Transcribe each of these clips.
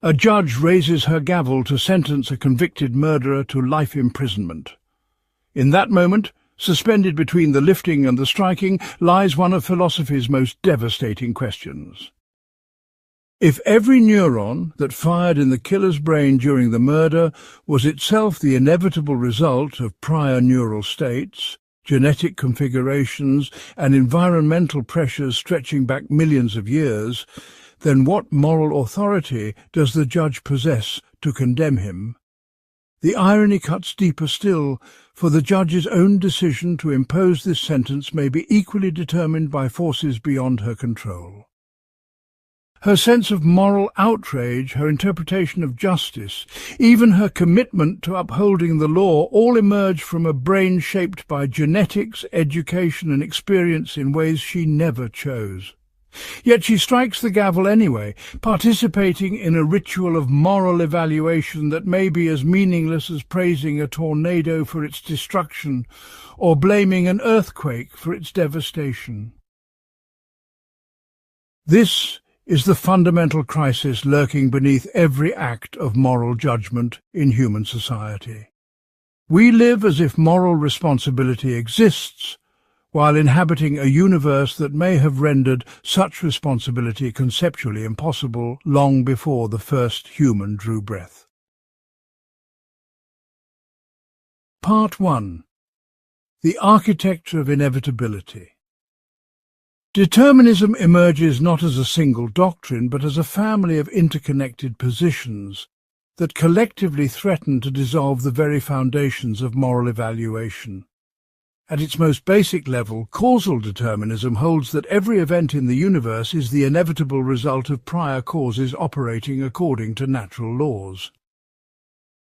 A judge raises her gavel to sentence a convicted murderer to life imprisonment. In that moment, suspended between the lifting and the striking, lies one of philosophy's most devastating questions. If every neuron that fired in the killer's brain during the murder was itself the inevitable result of prior neural states, genetic configurations, and environmental pressures stretching back millions of years, then what moral authority does the judge possess to condemn him? The irony cuts deeper still, for the judge's own decision to impose this sentence may be equally determined by forces beyond her control. Her sense of moral outrage, her interpretation of justice, even her commitment to upholding the law all emerge from a brain shaped by genetics, education and experience in ways she never chose. Yet she strikes the gavel anyway, participating in a ritual of moral evaluation that may be as meaningless as praising a tornado for its destruction or blaming an earthquake for its devastation. This is the fundamental crisis lurking beneath every act of moral judgment in human society. We live as if moral responsibility exists, while inhabiting a universe that may have rendered such responsibility conceptually impossible long before the first human drew breath. Part 1. The Architecture of Inevitability. Determinism emerges not as a single doctrine, but as a family of interconnected positions that collectively threaten to dissolve the very foundations of moral evaluation. At its most basic level, causal determinism holds that every event in the universe is the inevitable result of prior causes operating according to natural laws.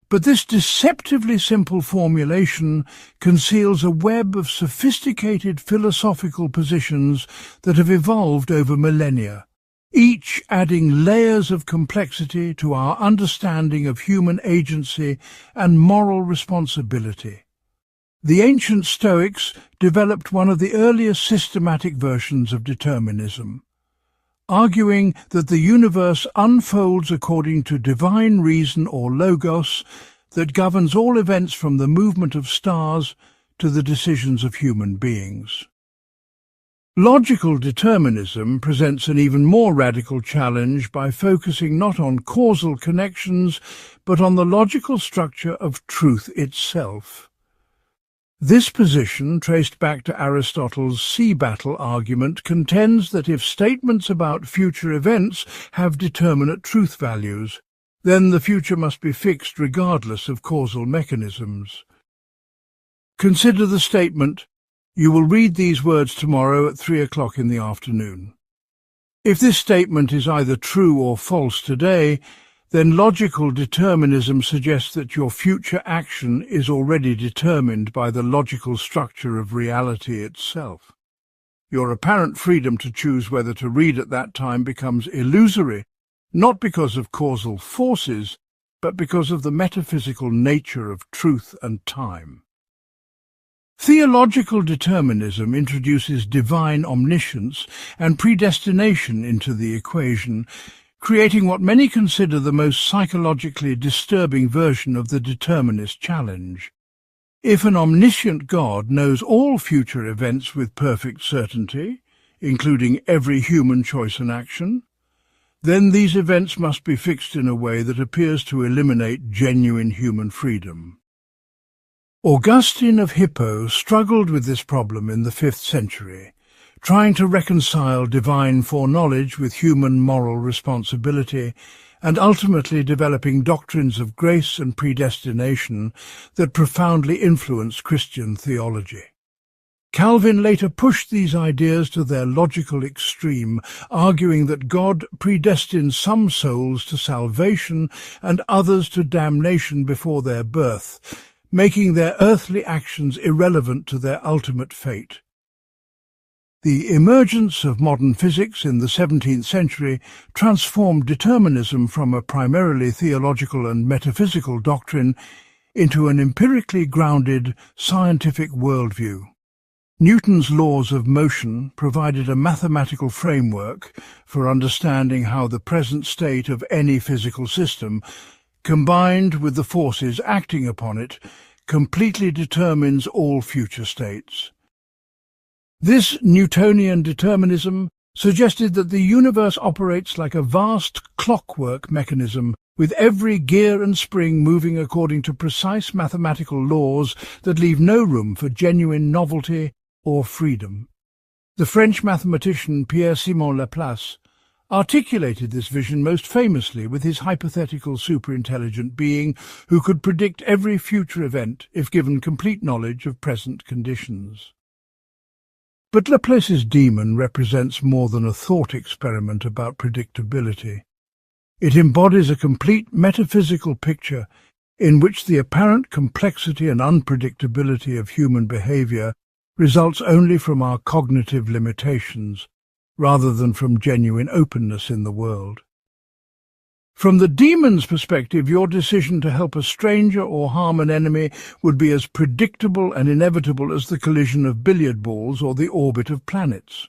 But this deceptively simple formulation conceals a web of sophisticated philosophical positions that have evolved over millennia, each adding layers of complexity to our understanding of human agency and moral responsibility. The ancient Stoics developed one of the earliest systematic versions of determinism, arguing that the universe unfolds according to divine reason or logos that governs all events from the movement of stars to the decisions of human beings. Logical determinism presents an even more radical challenge by focusing not on causal connections but on the logical structure of truth itself. This position, traced back to Aristotle's sea battle argument, contends that if statements about future events have determinate truth values, then the future must be fixed regardless of causal mechanisms. Consider the statement, "You will read these words tomorrow at 3 o'clock in the afternoon." If this statement is either true or false today, then logical determinism suggests that your future action is already determined by the logical structure of reality itself. Your apparent freedom to choose whether to read at that time becomes illusory, not because of causal forces, but because of the metaphysical nature of truth and time. Theological determinism introduces divine omniscience and predestination into the equation, creating what many consider the most psychologically disturbing version of the determinist challenge. If an omniscient God knows all future events with perfect certainty, including every human choice and action, then these events must be fixed in a way that appears to eliminate genuine human freedom. Augustine of Hippo struggled with this problem in the 5th century, trying to reconcile divine foreknowledge with human moral responsibility, and ultimately developing doctrines of grace and predestination that profoundly influenced Christian theology. Calvin later pushed these ideas to their logical extreme, arguing that God predestines some souls to salvation and others to damnation before their birth, making their earthly actions irrelevant to their ultimate fate. The emergence of modern physics in the 17th century transformed determinism from a primarily theological and metaphysical doctrine into an empirically grounded scientific worldview. Newton's laws of motion provided a mathematical framework for understanding how the present state of any physical system, combined with the forces acting upon it, completely determines all future states. This Newtonian determinism suggested that the universe operates like a vast clockwork mechanism, with every gear and spring moving according to precise mathematical laws that leave no room for genuine novelty or freedom. The French mathematician Pierre-Simon Laplace articulated this vision most famously with his hypothetical superintelligent being who could predict every future event if given complete knowledge of present conditions. But Laplace's demon represents more than a thought experiment about predictability. It embodies a complete metaphysical picture in which the apparent complexity and unpredictability of human behavior results only from our cognitive limitations, rather than from genuine openness in the world. From the demon's perspective, your decision to help a stranger or harm an enemy would be as predictable and inevitable as the collision of billiard balls or the orbit of planets.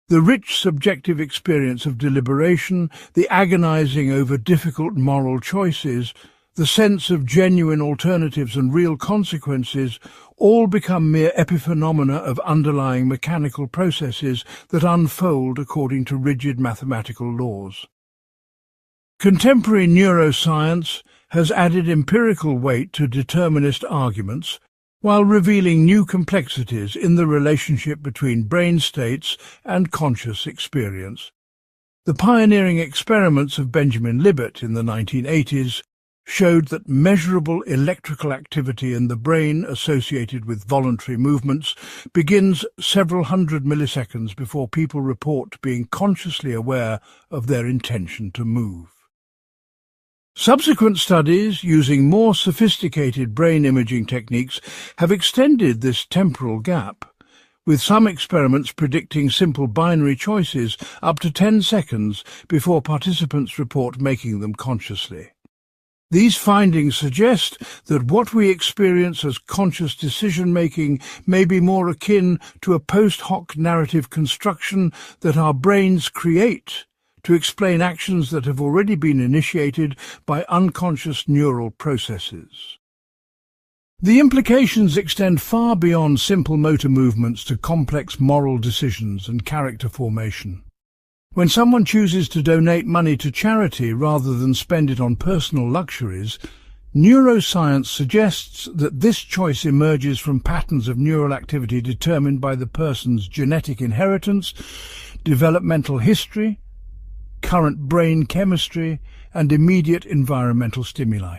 The rich subjective experience of deliberation, the agonizing over difficult moral choices, the sense of genuine alternatives and real consequences all become mere epiphenomena of underlying mechanical processes that unfold according to rigid mathematical laws. Contemporary neuroscience has added empirical weight to determinist arguments while revealing new complexities in the relationship between brain states and conscious experience. The pioneering experiments of Benjamin Libet in the 1980s showed that measurable electrical activity in the brain associated with voluntary movements begins several hundred milliseconds before people report being consciously aware of their intention to move. Subsequent studies using more sophisticated brain imaging techniques have extended this temporal gap, with some experiments predicting simple binary choices up to 10 seconds before participants report making them consciously. These findings suggest that what we experience as conscious decision-making may be more akin to a post hoc narrative construction that our brains create to explain actions that have already been initiated by unconscious neural processes. The implications extend far beyond simple motor movements to complex moral decisions and character formation. When someone chooses to donate money to charity rather than spend it on personal luxuries, neuroscience suggests that this choice emerges from patterns of neural activity determined by the person's genetic inheritance, developmental history, current brain chemistry, and immediate environmental stimuli.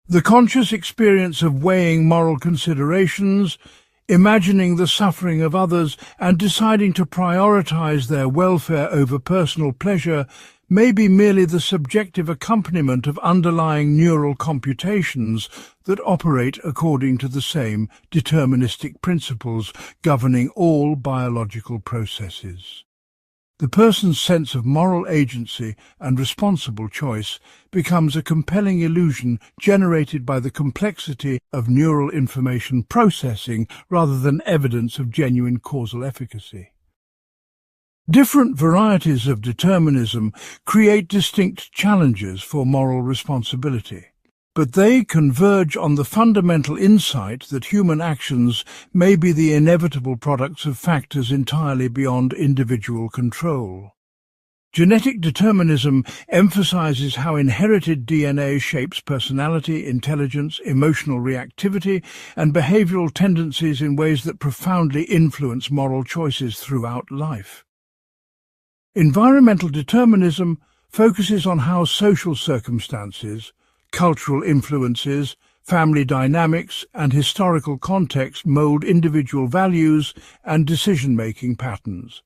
The conscious experience of weighing moral considerations, imagining the suffering of others, and deciding to prioritize their welfare over personal pleasure may be merely the subjective accompaniment of underlying neural computations that operate according to the same deterministic principles governing all biological processes. The person's sense of moral agency and responsible choice becomes a compelling illusion generated by the complexity of neural information processing rather than evidence of genuine causal efficacy. Different varieties of determinism create distinct challenges for moral responsibility, but they converge on the fundamental insight that human actions may be the inevitable products of factors entirely beyond individual control. Genetic determinism emphasizes how inherited DNA shapes personality, intelligence, emotional reactivity, and behavioral tendencies in ways that profoundly influence moral choices throughout life. Environmental determinism focuses on how social circumstances, cultural influences, family dynamics, and historical context mold individual values and decision-making patterns.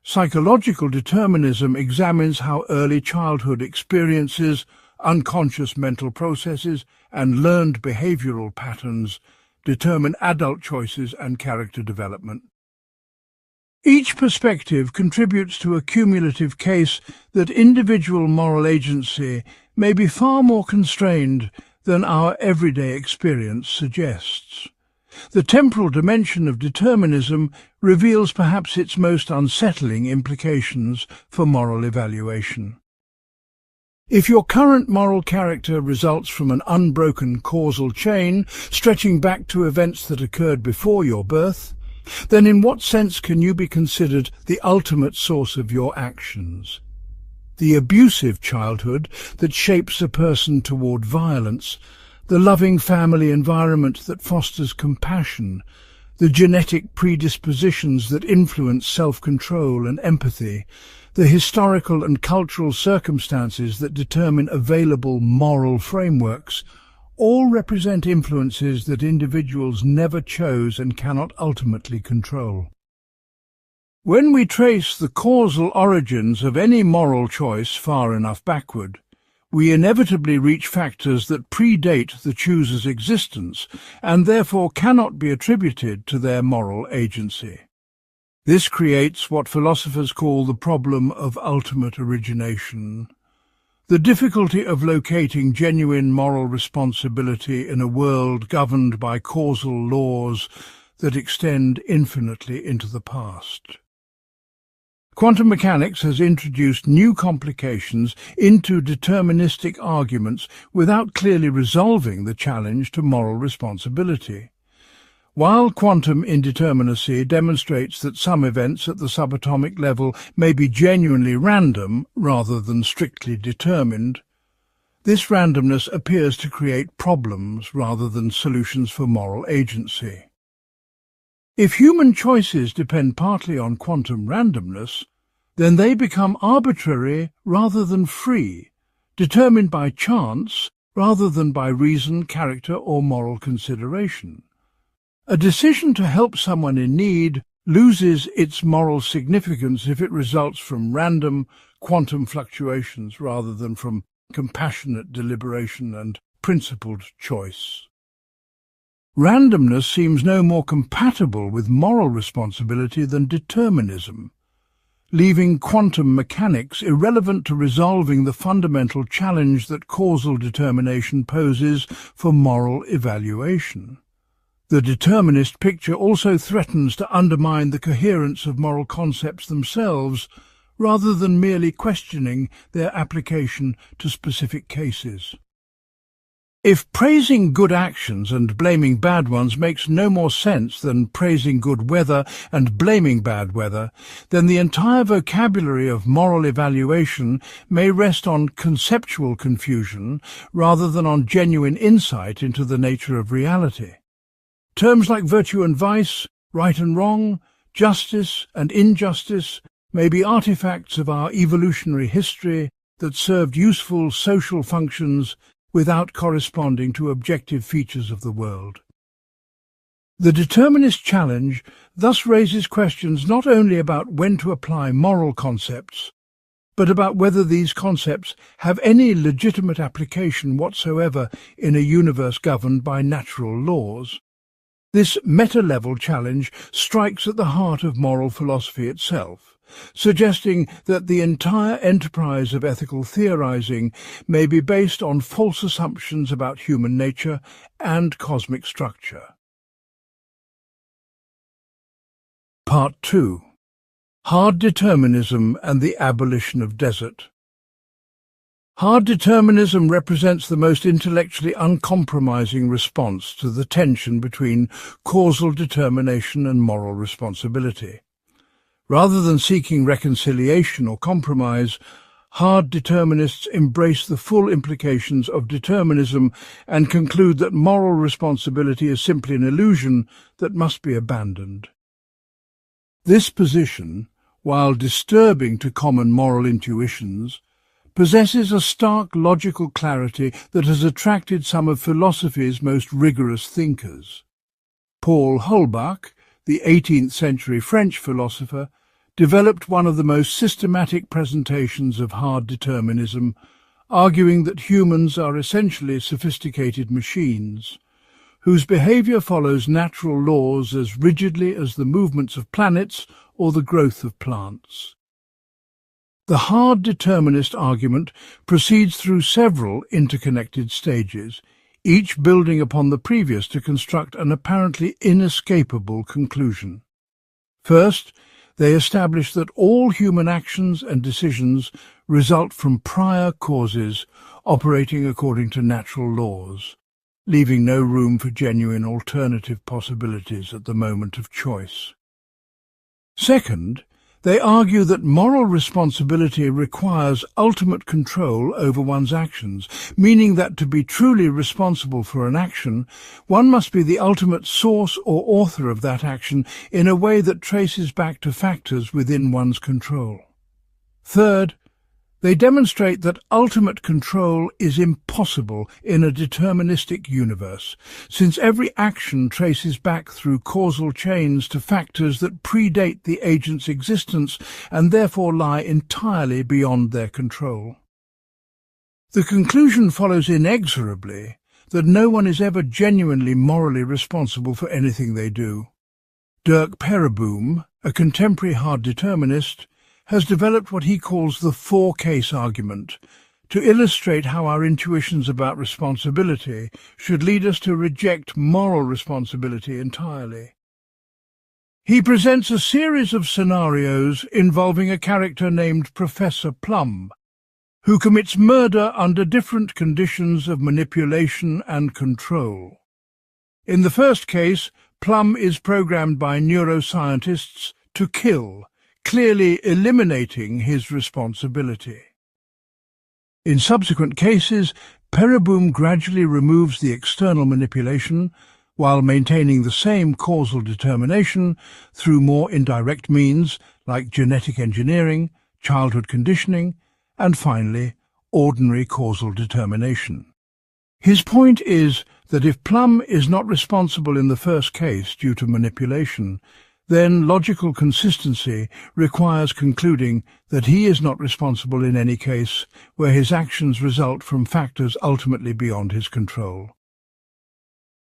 Psychological determinism examines how early childhood experiences, unconscious mental processes, and learned behavioral patterns determine adult choices and character development. Each perspective contributes to a cumulative case that individual moral agency may be far more constrained than our everyday experience suggests. The temporal dimension of determinism reveals perhaps its most unsettling implications for moral evaluation. If your current moral character results from an unbroken causal chain stretching back to events that occurred before your birth, then in what sense can you be considered the ultimate source of your actions? The abusive childhood that shapes a person toward violence, the loving family environment that fosters compassion, the genetic predispositions that influence self-control and empathy, the historical and cultural circumstances that determine available moral frameworks, all represent influences that individuals never chose and cannot ultimately control. When we trace the causal origins of any moral choice far enough backward, we inevitably reach factors that predate the chooser's existence and therefore cannot be attributed to their moral agency. This creates what philosophers call the problem of ultimate origination, the difficulty of locating genuine moral responsibility in a world governed by causal laws that extend infinitely into the past. Quantum mechanics has introduced new complications into deterministic arguments without clearly resolving the challenge to moral responsibility. While quantum indeterminacy demonstrates that some events at the subatomic level may be genuinely random rather than strictly determined, this randomness appears to create problems rather than solutions for moral agency. If human choices depend partly on quantum randomness, then they become arbitrary rather than free, determined by chance rather than by reason, character, or moral consideration. A decision to help someone in need loses its moral significance if it results from random quantum fluctuations rather than from compassionate deliberation and principled choice. Randomness seems no more compatible with moral responsibility than determinism, leaving quantum mechanics irrelevant to resolving the fundamental challenge that causal determination poses for moral evaluation. The determinist picture also threatens to undermine the coherence of moral concepts themselves, rather than merely questioning their application to specific cases. If praising good actions and blaming bad ones makes no more sense than praising good weather and blaming bad weather, then the entire vocabulary of moral evaluation may rest on conceptual confusion rather than on genuine insight into the nature of reality. Terms like virtue and vice, right and wrong, justice and injustice may be artifacts of our evolutionary history that served useful social functions without corresponding to objective features of the world. The determinist challenge thus raises questions not only about when to apply moral concepts, but about whether these concepts have any legitimate application whatsoever in a universe governed by natural laws. This meta-level challenge strikes at the heart of moral philosophy itself, suggesting that the entire enterprise of ethical theorizing may be based on false assumptions about human nature and cosmic structure. Part 2. Hard Determinism and the Abolition of Desert. Hard determinism represents the most intellectually uncompromising response to the tension between causal determination and moral responsibility. Rather than seeking reconciliation or compromise, hard determinists embrace the full implications of determinism and conclude that moral responsibility is simply an illusion that must be abandoned. This position, while disturbing to common moral intuitions, possesses a stark logical clarity that has attracted some of philosophy's most rigorous thinkers. Paul Holbach, the 18th century French philosopher, developed one of the most systematic presentations of hard determinism, arguing that humans are essentially sophisticated machines, whose behavior follows natural laws as rigidly as the movements of planets or the growth of plants. The hard determinist argument proceeds through several interconnected stages, each building upon the previous to construct an apparently inescapable conclusion. First, they establish that all human actions and decisions result from prior causes operating according to natural laws, leaving no room for genuine alternative possibilities at the moment of choice. Second, they argue that moral responsibility requires ultimate control over one's actions, meaning that to be truly responsible for an action, one must be the ultimate source or author of that action in a way that traces back to factors within one's control. Third, they demonstrate that ultimate control is impossible in a deterministic universe, since every action traces back through causal chains to factors that predate the agent's existence and therefore lie entirely beyond their control. The conclusion follows inexorably that no one is ever genuinely morally responsible for anything they do. Dirk Perreboom, a contemporary hard determinist, has developed what he calls the four-case argument to illustrate how our intuitions about responsibility should lead us to reject moral responsibility entirely. He presents a series of scenarios involving a character named Professor Plum, who commits murder under different conditions of manipulation and control. In the first case, Plum is programmed by neuroscientists to kill, clearly eliminating his responsibility. In subsequent cases, Perreboom gradually removes the external manipulation while maintaining the same causal determination through more indirect means like genetic engineering, childhood conditioning, and finally, ordinary causal determination. His point is that if Plum is not responsible in the first case due to manipulation, then logical consistency requires concluding that he is not responsible in any case where his actions result from factors ultimately beyond his control.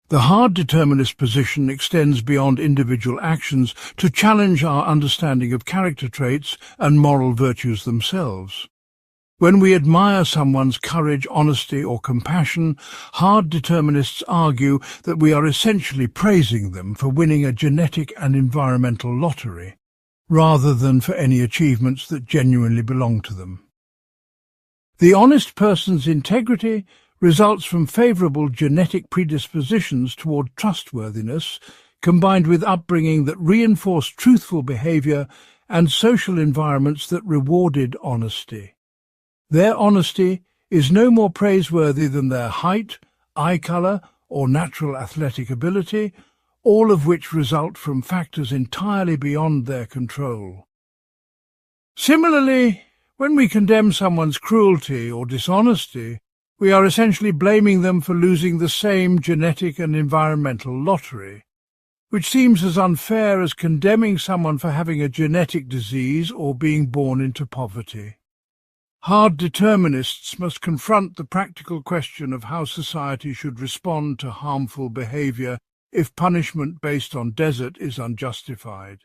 The hard determinist position extends beyond individual actions to challenge our understanding of character traits and moral virtues themselves. When we admire someone's courage, honesty, or compassion, hard determinists argue that we are essentially praising them for winning a genetic and environmental lottery, rather than for any achievements that genuinely belong to them. The honest person's integrity results from favourable genetic predispositions toward trustworthiness, combined with upbringing that reinforced truthful behaviour and social environments that rewarded honesty. Their honesty is no more praiseworthy than their height, eye colour, or natural athletic ability, all of which result from factors entirely beyond their control. Similarly, when we condemn someone's cruelty or dishonesty, we are essentially blaming them for losing the same genetic and environmental lottery, which seems as unfair as condemning someone for having a genetic disease or being born into poverty. Hard determinists must confront the practical question of how society should respond to harmful behaviour if punishment based on desert is unjustified.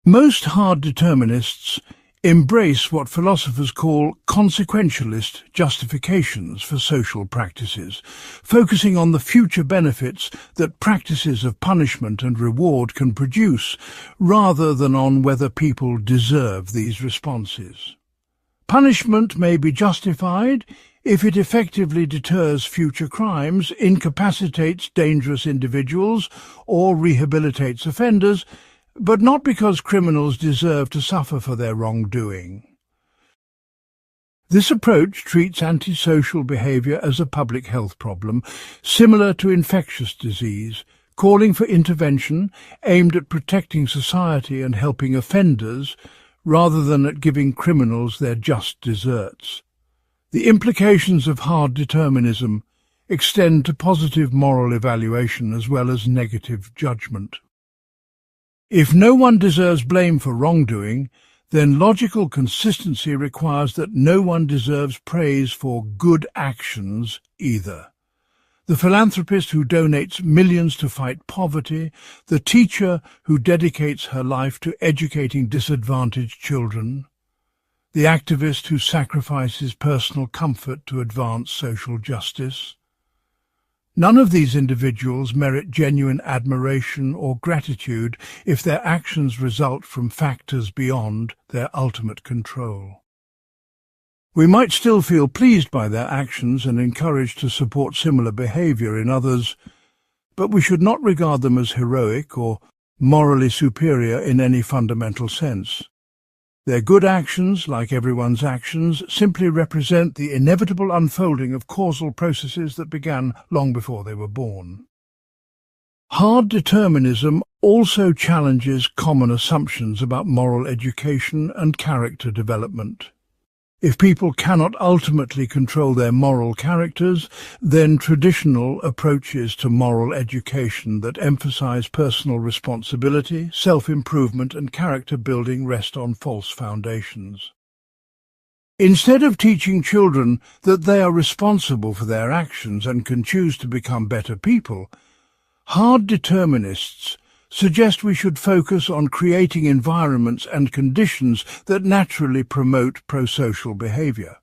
Most hard determinists embrace what philosophers call consequentialist justifications for social practices, focusing on the future benefits that practices of punishment and reward can produce, rather than on whether people deserve these responses. Punishment may be justified if it effectively deters future crimes, incapacitates dangerous individuals, or rehabilitates offenders, but not because criminals deserve to suffer for their wrongdoing. This approach treats antisocial behaviour as a public health problem, similar to infectious disease, calling for intervention aimed at protecting society and helping offenders, rather than at giving criminals their just deserts. The implications of hard determinism extend to positive moral evaluation as well as negative judgment. If no one deserves blame for wrongdoing, then logical consistency requires that no one deserves praise for good actions either. The philanthropist who donates millions to fight poverty, the teacher who dedicates her life to educating disadvantaged children, the activist who sacrifices personal comfort to advance social justice. None of these individuals merit genuine admiration or gratitude if their actions result from factors beyond their ultimate control. We might still feel pleased by their actions and encouraged to support similar behavior in others, but we should not regard them as heroic or morally superior in any fundamental sense. Their good actions, like everyone's actions, simply represent the inevitable unfolding of causal processes that began long before they were born. Hard determinism also challenges common assumptions about moral education and character development. If people cannot ultimately control their moral characters, then traditional approaches to moral education that emphasize personal responsibility, self-improvement, and character building rest on false foundations. Instead of teaching children that they are responsible for their actions and can choose to become better people, hard determinists suggest we should focus on creating environments and conditions that naturally promote pro-social behavior.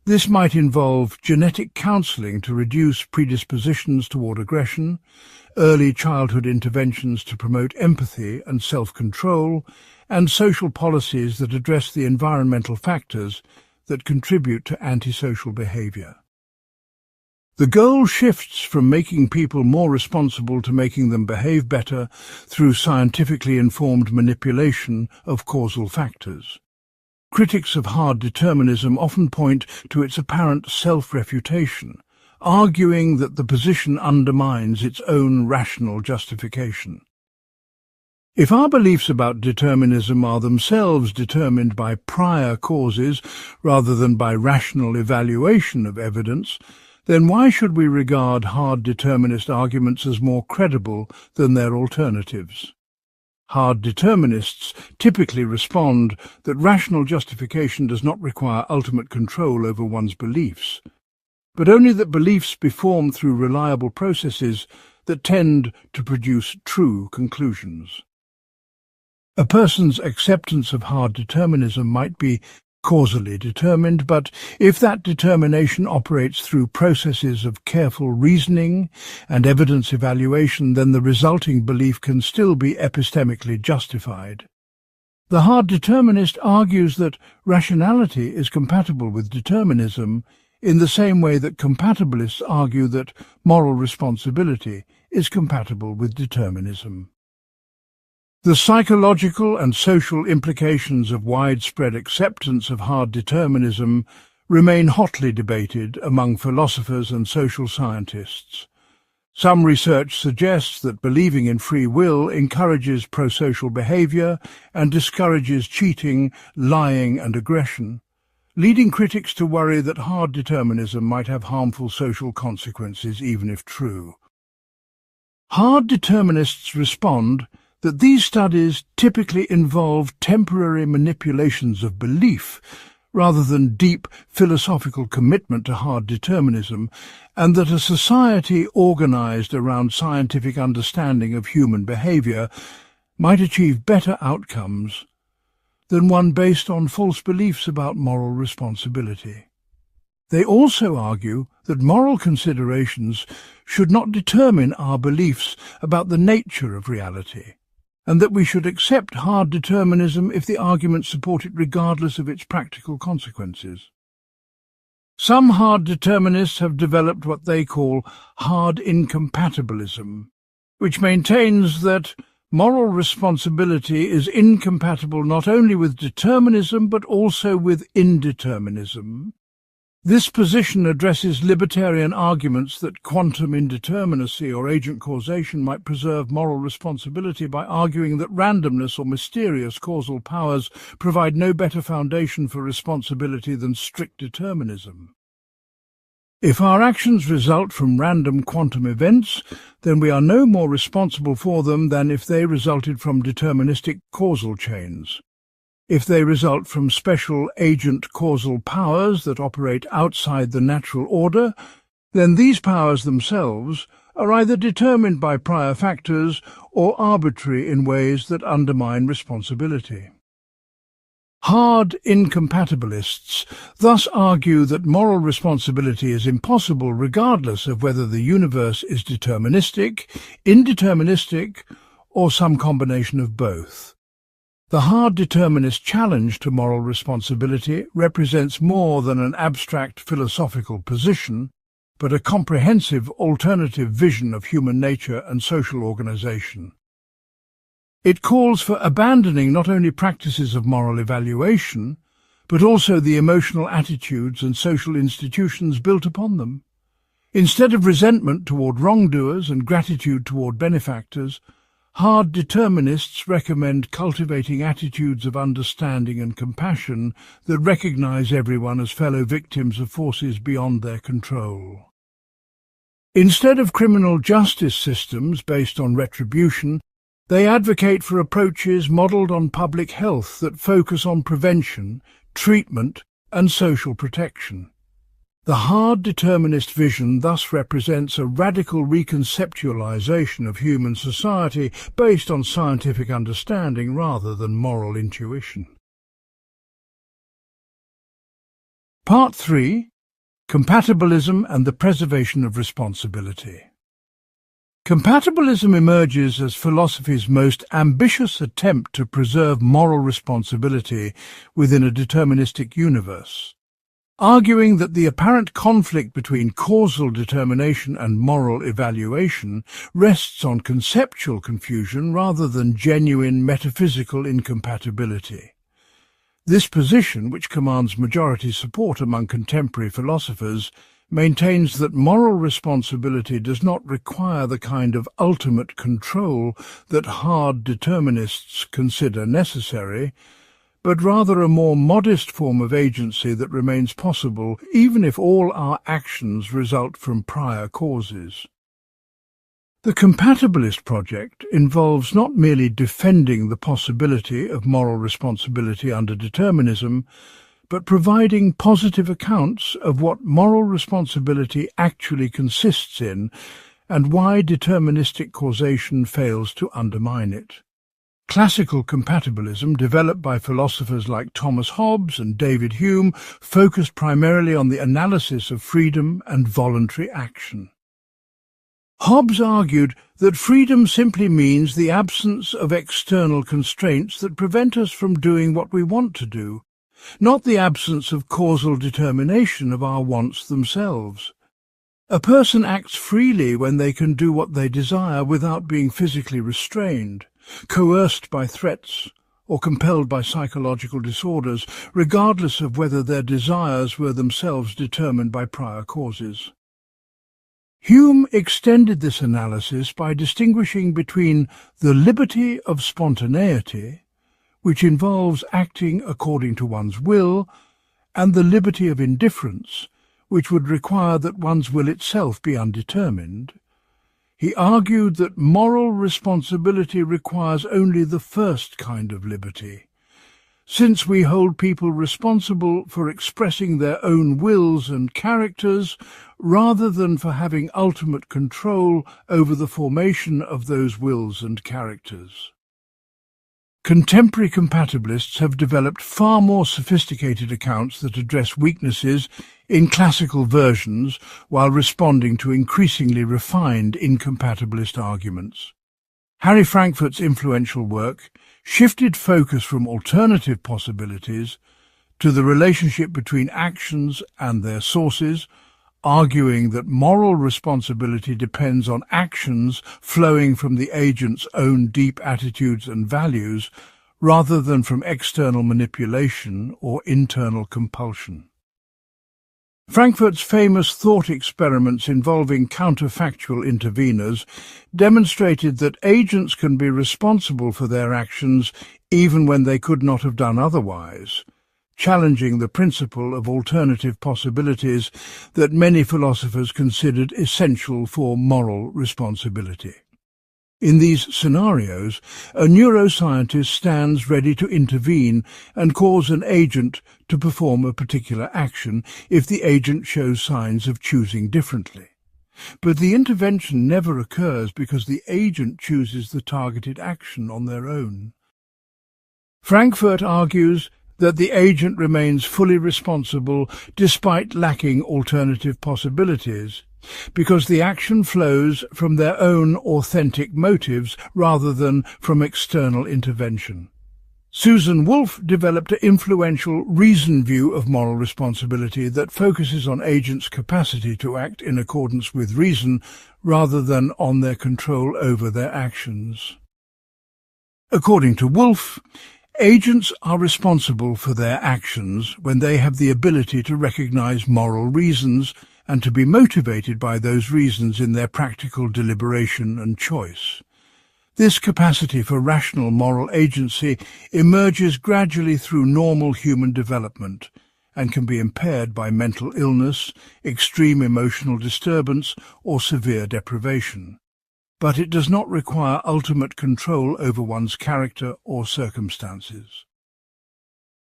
This might involve genetic counseling to reduce predispositions toward aggression, early childhood interventions to promote empathy and self-control, and social policies that address the environmental factors that contribute to antisocial behavior. The goal shifts from making people more responsible to making them behave better through scientifically informed manipulation of causal factors. Critics of hard determinism often point to its apparent self-refutation, arguing that the position undermines its own rational justification. If our beliefs about determinism are themselves determined by prior causes rather than by rational evaluation of evidence, then why should we regard hard determinist arguments as more credible than their alternatives? Hard determinists typically respond that rational justification does not require ultimate control over one's beliefs, but only that beliefs be formed through reliable processes that tend to produce true conclusions. A person's acceptance of hard determinism might be causally determined, but if that determination operates through processes of careful reasoning and evidence evaluation, then the resulting belief can still be epistemically justified. The hard determinist argues that rationality is compatible with determinism in the same way that compatibilists argue that moral responsibility is compatible with determinism. The psychological and social implications of widespread acceptance of hard determinism remain hotly debated among philosophers and social scientists. Some research suggests that believing in free will encourages pro-social behavior and discourages cheating, lying, and aggression, leading critics to worry that hard determinism might have harmful social consequences, even if true. Hard determinists respond that these studies typically involve temporary manipulations of belief rather than deep philosophical commitment to hard determinism, and that a society organized around scientific understanding of human behavior might achieve better outcomes than one based on false beliefs about moral responsibility. They also argue that moral considerations should not determine our beliefs about the nature of reality, and that we should accept hard determinism if the arguments support it regardless of its practical consequences. Some hard determinists have developed what they call hard incompatibilism, which maintains that moral responsibility is incompatible not only with determinism but also with indeterminism. This position addresses libertarian arguments that quantum indeterminacy or agent causation might preserve moral responsibility by arguing that randomness or mysterious causal powers provide no better foundation for responsibility than strict determinism. If our actions result from random quantum events, then we are no more responsible for them than if they resulted from deterministic causal chains. If they result from special agent causal powers that operate outside the natural order, then these powers themselves are either determined by prior factors or arbitrary in ways that undermine responsibility. Hard incompatibilists thus argue that moral responsibility is impossible regardless of whether the universe is deterministic, indeterministic, or some combination of both. The hard determinist challenge to moral responsibility represents more than an abstract philosophical position, but a comprehensive alternative vision of human nature and social organization. It calls for abandoning not only practices of moral evaluation, but also the emotional attitudes and social institutions built upon them. Instead of resentment toward wrongdoers and gratitude toward benefactors, hard determinists recommend cultivating attitudes of understanding and compassion that recognize everyone as fellow victims of forces beyond their control. Instead of criminal justice systems based on retribution, they advocate for approaches modelled on public health that focus on prevention, treatment, and social protection. The hard determinist vision thus represents a radical reconceptualization of human society based on scientific understanding rather than moral intuition. Part 3. Compatibilism and the Preservation of Responsibility. Compatibilism emerges as philosophy's most ambitious attempt to preserve moral responsibility within a deterministic universe, arguing that the apparent conflict between causal determination and moral evaluation rests on conceptual confusion rather than genuine metaphysical incompatibility. This position, which commands majority support among contemporary philosophers, maintains that moral responsibility does not require the kind of ultimate control that hard determinists consider necessary, but rather a more modest form of agency that remains possible even if all our actions result from prior causes. The compatibilist project involves not merely defending the possibility of moral responsibility under determinism, but providing positive accounts of what moral responsibility actually consists in and why deterministic causation fails to undermine it. Classical compatibilism, developed by philosophers like Thomas Hobbes and David Hume, focused primarily on the analysis of freedom and voluntary action. Hobbes argued that freedom simply means the absence of external constraints that prevent us from doing what we want to do, not the absence of causal determination of our wants themselves. A person acts freely when they can do what they desire without being physically restrained, coerced by threats, or compelled by psychological disorders, regardless of whether their desires were themselves determined by prior causes. Hume extended this analysis by distinguishing between the liberty of spontaneity, which involves acting according to one's will, and the liberty of indifference, which would require that one's will itself be undetermined. He argued that moral responsibility requires only the first kind of liberty. Since we hold people responsible for expressing their own wills and characters, rather than for having ultimate control over the formation of those wills and characters. Contemporary compatibilists have developed far more sophisticated accounts that address weaknesses in classical versions while responding to increasingly refined incompatibilist arguments. Harry Frankfurt's influential work shifted focus from alternative possibilities to the relationship between actions and their sources, arguing that moral responsibility depends on actions flowing from the agent's own deep attitudes and values, rather than from external manipulation or internal compulsion. Frankfurt's famous thought experiments involving counterfactual interveners demonstrated that agents can be responsible for their actions even when they could not have done otherwise, challenging the principle of alternative possibilities that many philosophers considered essential for moral responsibility. In these scenarios, a neuroscientist stands ready to intervene and cause an agent to perform a particular action if the agent shows signs of choosing differently. But the intervention never occurs because the agent chooses the targeted action on their own. Frankfurt argues that the agent remains fully responsible despite lacking alternative possibilities, because the action flows from their own authentic motives rather than from external intervention. Susan Wolf developed an influential reason view of moral responsibility that focuses on agents' capacity to act in accordance with reason rather than on their control over their actions. According to Wolf, agents are responsible for their actions when they have the ability to recognize moral reasons and to be motivated by those reasons in their practical deliberation and choice. This capacity for rational moral agency emerges gradually through normal human development and can be impaired by mental illness, extreme emotional disturbance, or severe deprivation. But it does not require ultimate control over one's character or circumstances.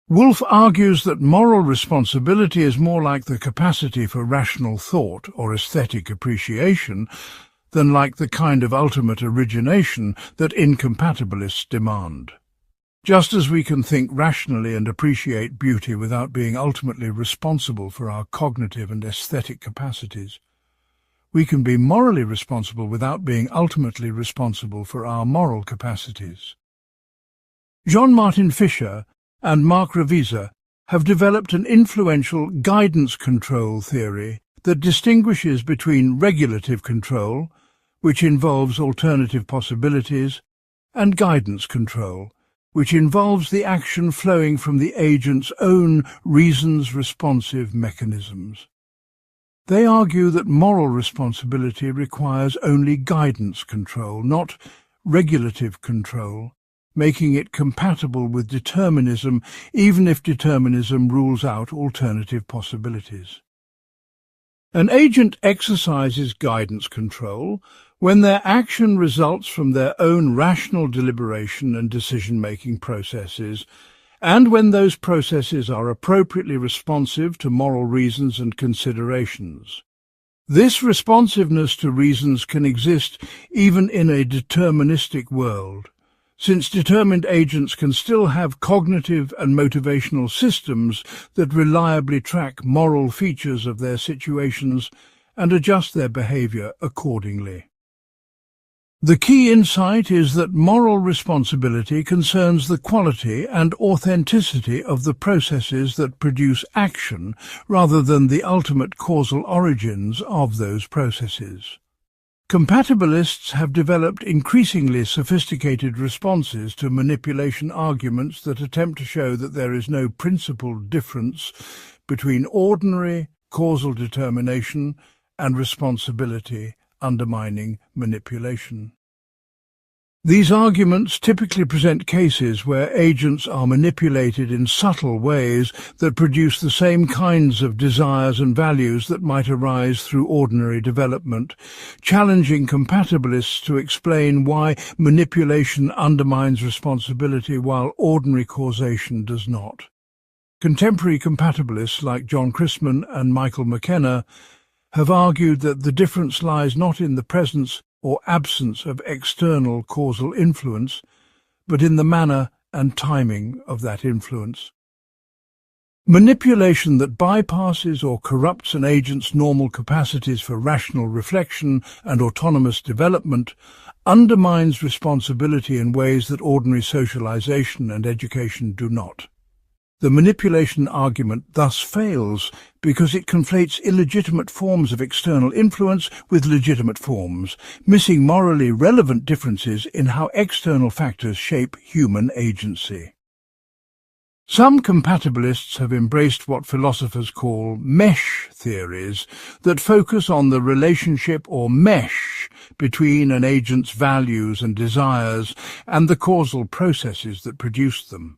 Wolf argues that moral responsibility is more like the capacity for rational thought or aesthetic appreciation than like the kind of ultimate origination that incompatibilists demand. Just as we can think rationally and appreciate beauty without being ultimately responsible for our cognitive and aesthetic capacities, we can be morally responsible without being ultimately responsible for our moral capacities. John Martin Fisher and Mark Revisa have developed an influential guidance control theory that distinguishes between regulative control, which involves alternative possibilities, and guidance control, which involves the action flowing from the agent's own reasons-responsive mechanisms. They argue that moral responsibility requires only guidance control, not regulative control, making it compatible with determinism even if determinism rules out alternative possibilities. An agent exercises guidance control when their action results from their own rational deliberation and decision-making processes, and when those processes are appropriately responsive to moral reasons and considerations. This responsiveness to reasons can exist even in a deterministic world, since determined agents can still have cognitive and motivational systems that reliably track moral features of their situations and adjust their behavior accordingly. The key insight is that moral responsibility concerns the quality and authenticity of the processes that produce action rather than the ultimate causal origins of those processes. Compatibilists have developed increasingly sophisticated responses to manipulation arguments that attempt to show that there is no principled difference between ordinary causal determination and responsibility undermining manipulation. These arguments typically present cases where agents are manipulated in subtle ways that produce the same kinds of desires and values that might arise through ordinary development, challenging compatibilists to explain why manipulation undermines responsibility while ordinary causation does not. Contemporary compatibilists like John Christman and Michael McKenna have argued that the difference lies not in the presence or absence of external causal influence, but in the manner and timing of that influence. Manipulation that bypasses or corrupts an agent's normal capacities for rational reflection and autonomous development undermines responsibility in ways that ordinary socialization and education do not. The manipulation argument thus fails because it conflates illegitimate forms of external influence with legitimate forms, missing morally relevant differences in how external factors shape human agency. Some compatibilists have embraced what philosophers call mesh theories that focus on the relationship or mesh between an agent's values and desires and the causal processes that produce them.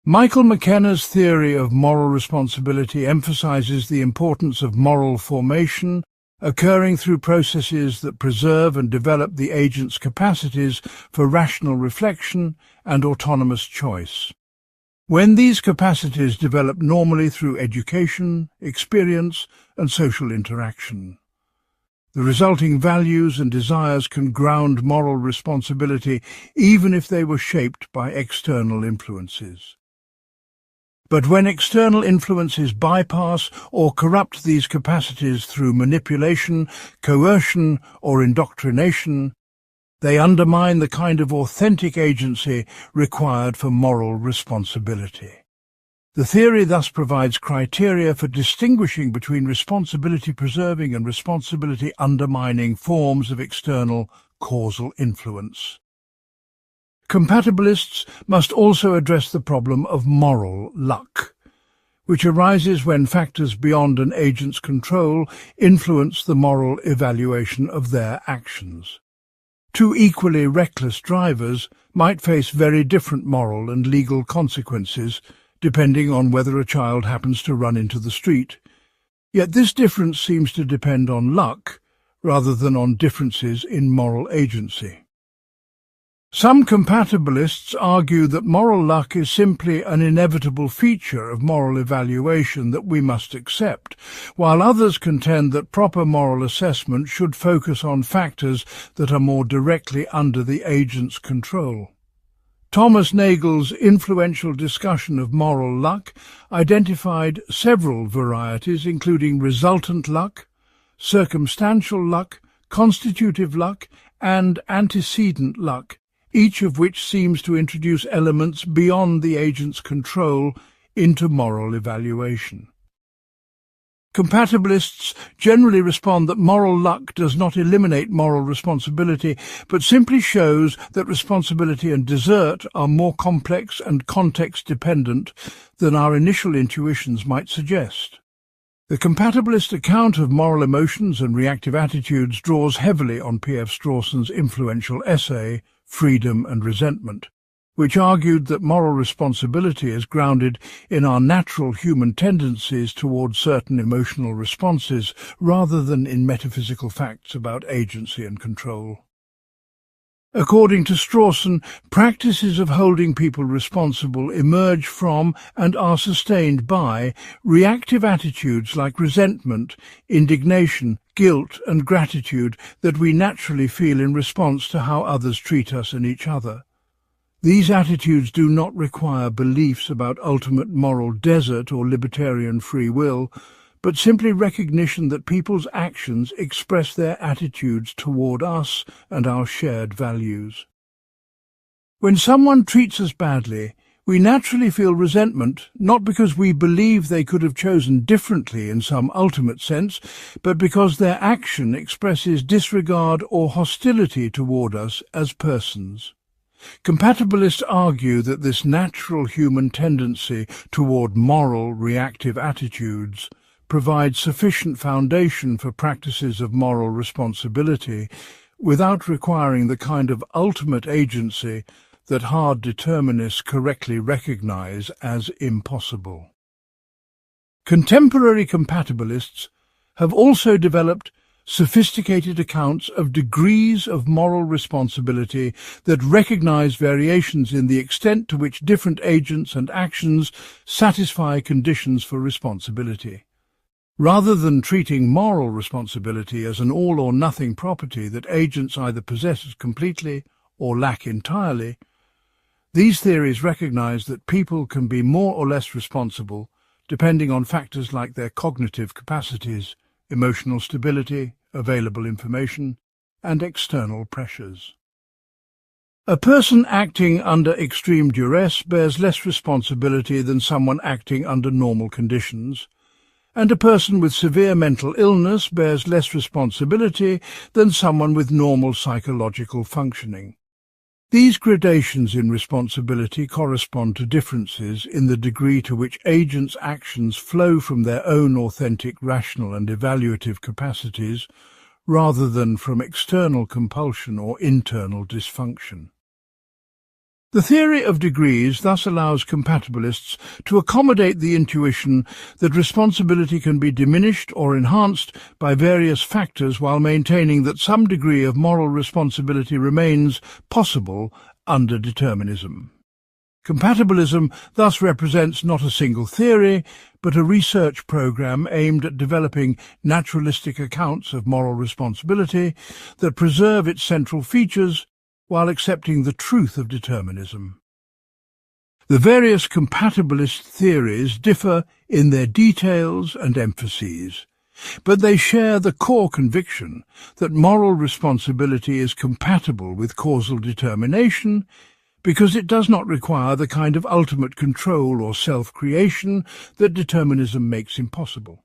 Michael McKenna's theory of moral responsibility emphasizes the importance of moral formation occurring through processes that preserve and develop the agent's capacities for rational reflection and autonomous choice. When these capacities develop normally through education, experience, and social interaction, the resulting values and desires can ground moral responsibility even if they were shaped by external influences. But when external influences bypass or corrupt these capacities through manipulation, coercion, or indoctrination, they undermine the kind of authentic agency required for moral responsibility. The theory thus provides criteria for distinguishing between responsibility-preserving and responsibility-undermining forms of external causal influence. Compatibilists must also address the problem of moral luck, which arises when factors beyond an agent's control influence the moral evaluation of their actions. Two equally reckless drivers might face very different moral and legal consequences depending on whether a child happens to run into the street. Yet this difference seems to depend on luck rather than on differences in moral agency. Some compatibilists argue that moral luck is simply an inevitable feature of moral evaluation that we must accept, while others contend that proper moral assessment should focus on factors that are more directly under the agent's control. Thomas Nagel's influential discussion of moral luck identified several varieties, including resultant luck, circumstantial luck, constitutive luck, and antecedent luck, each of which seems to introduce elements beyond the agent's control into moral evaluation. Compatibilists generally respond that moral luck does not eliminate moral responsibility, but simply shows that responsibility and desert are more complex and context-dependent than our initial intuitions might suggest. The compatibilist account of moral emotions and reactive attitudes draws heavily on P.F. Strawson's influential essay, Freedom and Resentment, which argued that moral responsibility is grounded in our natural human tendencies towards certain emotional responses rather than in metaphysical facts about agency and control. According to Strawson, practices of holding people responsible emerge from and are sustained by reactive attitudes like resentment, indignation, guilt and gratitude that we naturally feel in response to how others treat us and each other. These attitudes do not require beliefs about ultimate moral desert or libertarian free will, but simply recognition that people's actions express their attitudes toward us and our shared values. When someone treats us badly, we naturally feel resentment, not because we believe they could have chosen differently in some ultimate sense, but because their action expresses disregard or hostility toward us as persons. Compatibilists argue that this natural human tendency toward moral, reactive attitudes provides sufficient foundation for practices of moral responsibility without requiring the kind of ultimate agency that hard determinists correctly recognize as impossible. Contemporary compatibilists have also developed sophisticated accounts of degrees of moral responsibility that recognize variations in the extent to which different agents and actions satisfy conditions for responsibility. Rather than treating moral responsibility as an all-or-nothing property that agents either possess completely or lack entirely, these theories recognize that people can be more or less responsible depending on factors like their cognitive capacities, emotional stability, available information, and external pressures. A person acting under extreme duress bears less responsibility than someone acting under normal conditions, and a person with severe mental illness bears less responsibility than someone with normal psychological functioning. These gradations in responsibility correspond to differences in the degree to which agents' actions flow from their own authentic rational and evaluative capacities rather than from external compulsion or internal dysfunction. The theory of degrees thus allows compatibilists to accommodate the intuition that responsibility can be diminished or enhanced by various factors while maintaining that some degree of moral responsibility remains possible under determinism. Compatibilism thus represents not a single theory, but a research program aimed at developing naturalistic accounts of moral responsibility that preserve its central features while accepting the truth of determinism. The various compatibilist theories differ in their details and emphases, but they share the core conviction that moral responsibility is compatible with causal determination because it does not require the kind of ultimate control or self-creation that determinism makes impossible.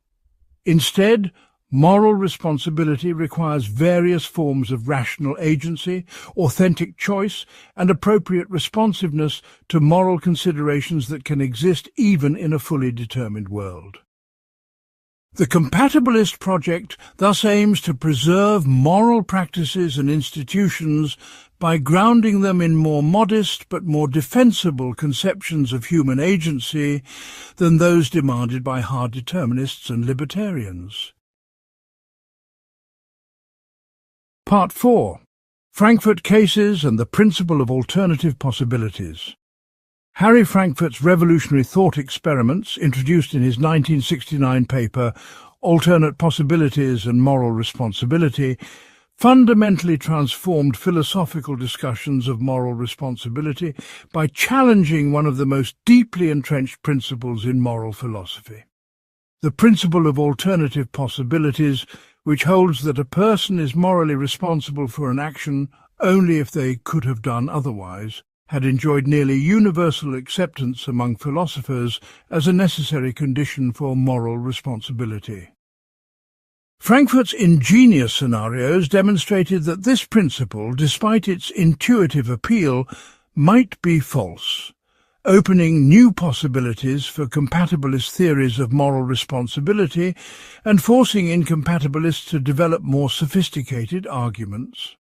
Instead, moral responsibility requires various forms of rational agency, authentic choice, and appropriate responsiveness to moral considerations that can exist even in a fully determined world. The compatibilist project thus aims to preserve moral practices and institutions by grounding them in more modest but more defensible conceptions of human agency than those demanded by hard determinists and libertarians. Part 4. Frankfurt Cases and the Principle of Alternative Possibilities. Harry Frankfurt's revolutionary thought experiments, introduced in his 1969 paper Alternate Possibilities and Moral Responsibility, fundamentally transformed philosophical discussions of moral responsibility by challenging one of the most deeply entrenched principles in moral philosophy. The principle of alternative possibilities, which holds that a person is morally responsible for an action only if they could have done otherwise, had enjoyed nearly universal acceptance among philosophers as a necessary condition for moral responsibility. Frankfurt's ingenious scenarios demonstrated that this principle, despite its intuitive appeal, might be false, opening new possibilities for compatibilist theories of moral responsibility and forcing incompatibilists to develop more sophisticated arguments.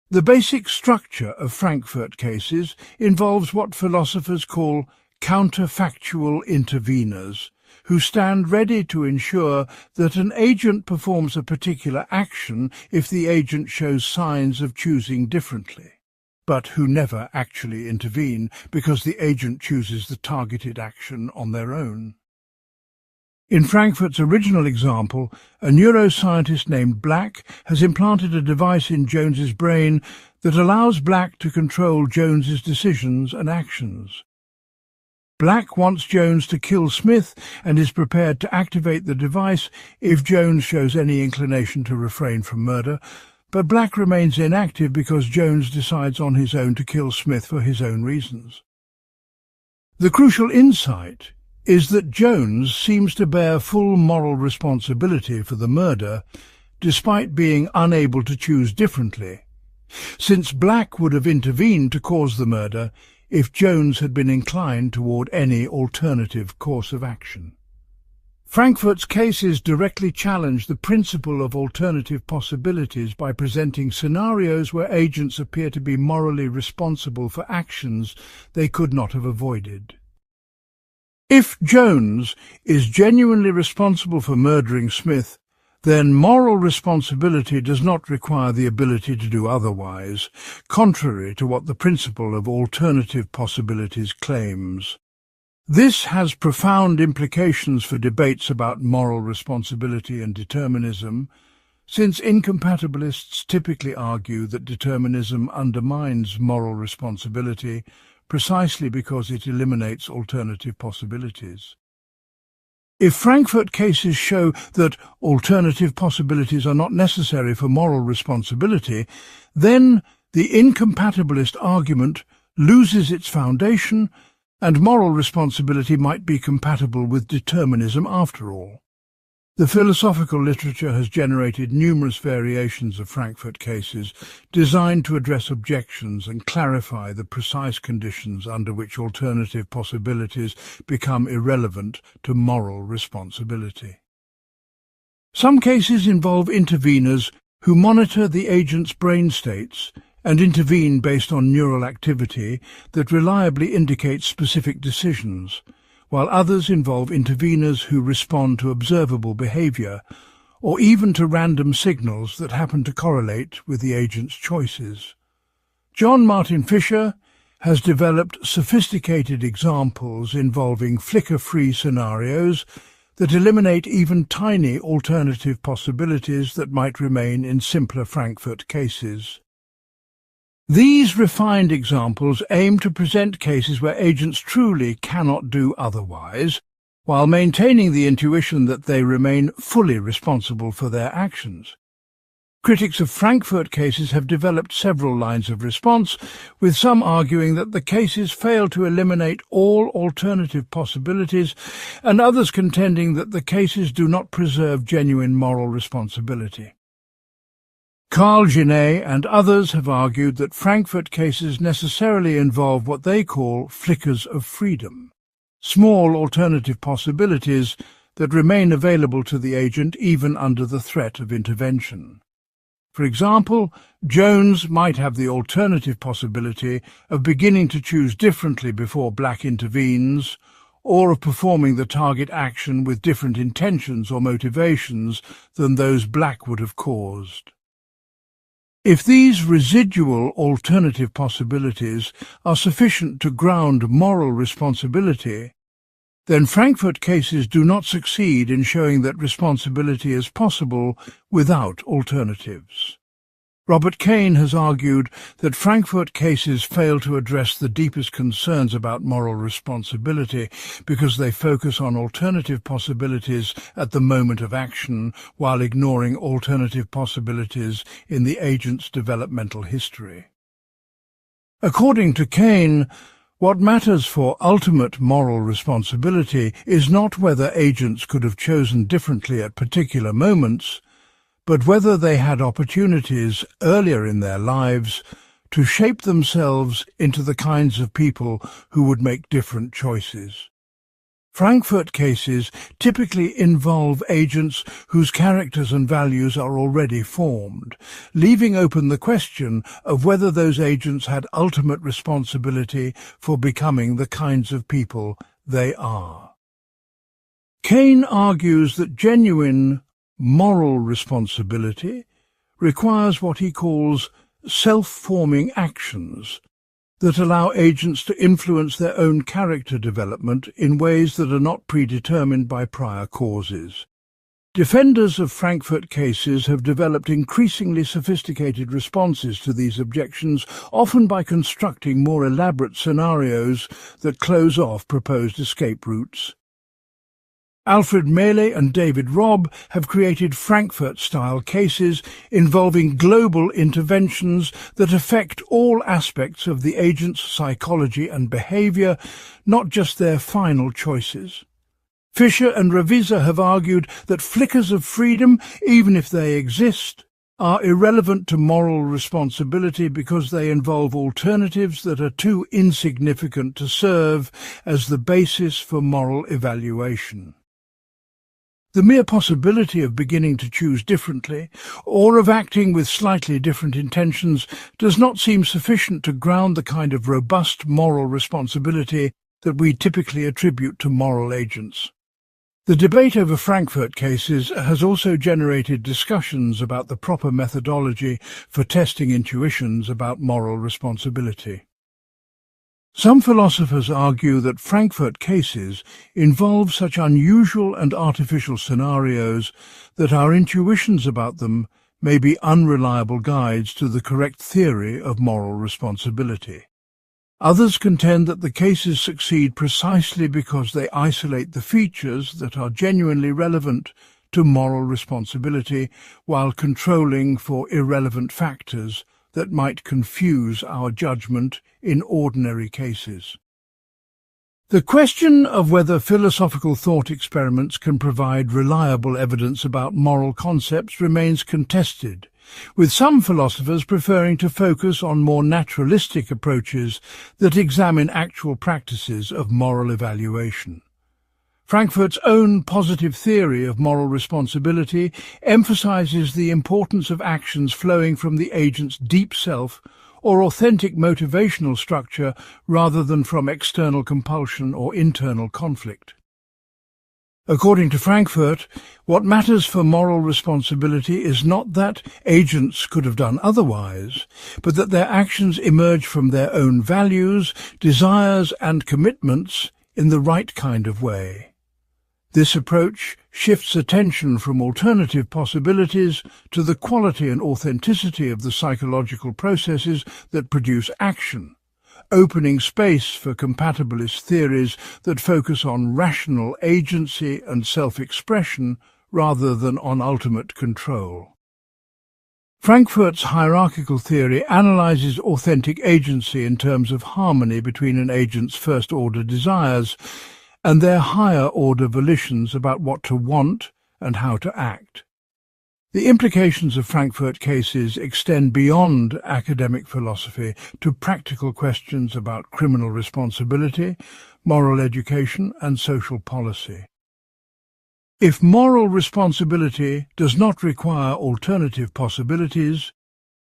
The basic structure of Frankfurt cases involves what philosophers call counterfactual interveners, who stand ready to ensure that an agent performs a particular action if the agent shows signs of choosing differently, but who never actually intervene because the agent chooses the targeted action on their own. In Frankfurt's original example, a neuroscientist named Black has implanted a device in Jones's brain that allows Black to control Jones's decisions and actions. Black wants Jones to kill Smith and is prepared to activate the device if Jones shows any inclination to refrain from murder, but Black remains inactive because Jones decides on his own to kill Smith for his own reasons. The crucial insight is that Jones seems to bear full moral responsibility for the murder, despite being unable to choose differently, since Black would have intervened to cause the murder if Jones had been inclined toward any alternative course of action. Frankfurt's cases directly challenge the principle of alternative possibilities by presenting scenarios where agents appear to be morally responsible for actions they could not have avoided. If Jones is genuinely responsible for murdering Smith, then moral responsibility does not require the ability to do otherwise, contrary to what the principle of alternative possibilities claims. This has profound implications for debates about moral responsibility and determinism, since incompatibilists typically argue that determinism undermines moral responsibility precisely because it eliminates alternative possibilities. If Frankfurt cases show that alternative possibilities are not necessary for moral responsibility, then the incompatibilist argument loses its foundation, and moral responsibility might be compatible with determinism after all. The philosophical literature has generated numerous variations of Frankfurt cases designed to address objections and clarify the precise conditions under which alternative possibilities become irrelevant to moral responsibility. Some cases involve interveners who monitor the agent's brain states and intervene based on neural activity that reliably indicates specific decisions, while others involve interveners who respond to observable behavior, or even to random signals that happen to correlate with the agent's choices. John Martin Fisher has developed sophisticated examples involving flicker-free scenarios that eliminate even tiny alternative possibilities that might remain in simpler Frankfurt cases. These refined examples aim to present cases where agents truly cannot do otherwise, while maintaining the intuition that they remain fully responsible for their actions. Critics of Frankfurt cases have developed several lines of response, with some arguing that the cases fail to eliminate all alternative possibilities, and others contending that the cases do not preserve genuine moral responsibility. Carl Genet and others have argued that Frankfurt cases necessarily involve what they call flickers of freedom, small alternative possibilities that remain available to the agent even under the threat of intervention. For example, Jones might have the alternative possibility of beginning to choose differently before Black intervenes, or of performing the target action with different intentions or motivations than those Black would have caused. If these residual alternative possibilities are sufficient to ground moral responsibility, then Frankfurt cases do not succeed in showing that responsibility is possible without alternatives. Robert Kane has argued that Frankfurt cases fail to address the deepest concerns about moral responsibility because they focus on alternative possibilities at the moment of action while ignoring alternative possibilities in the agent's developmental history. According to Kane, what matters for ultimate moral responsibility is not whether agents could have chosen differently at particular moments, but whether they had opportunities earlier in their lives to shape themselves into the kinds of people who would make different choices. Frankfurt cases typically involve agents whose characters and values are already formed, leaving open the question of whether those agents had ultimate responsibility for becoming the kinds of people they are. Kane argues that genuine moral responsibility requires what he calls self-forming actions that allow agents to influence their own character development in ways that are not predetermined by prior causes. Defenders of Frankfurt cases have developed increasingly sophisticated responses to these objections, often by constructing more elaborate scenarios that close off proposed escape routes. Alfred Mealy and David Robb have created Frankfurt-style cases involving global interventions that affect all aspects of the agent's psychology and behavior, not just their final choices. Fisher and Ravizza have argued that flickers of freedom, even if they exist, are irrelevant to moral responsibility because they involve alternatives that are too insignificant to serve as the basis for moral evaluation. The mere possibility of beginning to choose differently, or of acting with slightly different intentions, does not seem sufficient to ground the kind of robust moral responsibility that we typically attribute to moral agents. The debate over Frankfurt cases has also generated discussions about the proper methodology for testing intuitions about moral responsibility. Some philosophers argue that Frankfurt cases involve such unusual and artificial scenarios that our intuitions about them may be unreliable guides to the correct theory of moral responsibility. Others contend that the cases succeed precisely because they isolate the features that are genuinely relevant to moral responsibility while controlling for irrelevant factors that might confuse our judgment in ordinary cases. The question of whether philosophical thought experiments can provide reliable evidence about moral concepts remains contested, with some philosophers preferring to focus on more naturalistic approaches that examine actual practices of moral evaluation. Frankfurt's own positive theory of moral responsibility emphasizes the importance of actions flowing from the agent's deep self or authentic motivational structure rather than from external compulsion or internal conflict. According to Frankfurt, what matters for moral responsibility is not that agents could have done otherwise, but that their actions emerge from their own values, desires and commitments in the right kind of way. This approach shifts attention from alternative possibilities to the quality and authenticity of the psychological processes that produce action, opening space for compatibilist theories that focus on rational agency and self-expression rather than on ultimate control. Frankfurt's hierarchical theory analyzes authentic agency in terms of harmony between an agent's first-order desires and their higher-order volitions about what to want and how to act. The implications of Frankfurt cases extend beyond academic philosophy to practical questions about criminal responsibility, moral education, and social policy. If moral responsibility does not require alternative possibilities,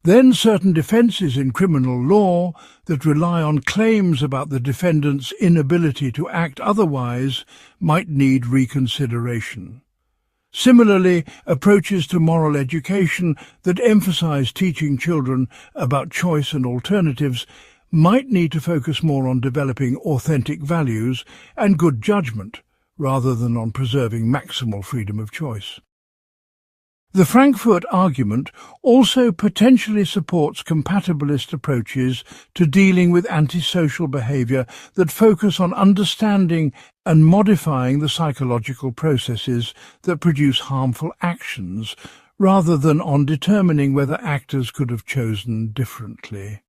then certain defences in criminal law that rely on claims about the defendant's inability to act otherwise might need reconsideration. Similarly, approaches to moral education that emphasize teaching children about choice and alternatives might need to focus more on developing authentic values and good judgment, rather than on preserving maximal freedom of choice. The Frankfurt argument also potentially supports compatibilist approaches to dealing with antisocial behavior that focus on understanding and modifying the psychological processes that produce harmful actions, rather than on determining whether actors could have chosen differently.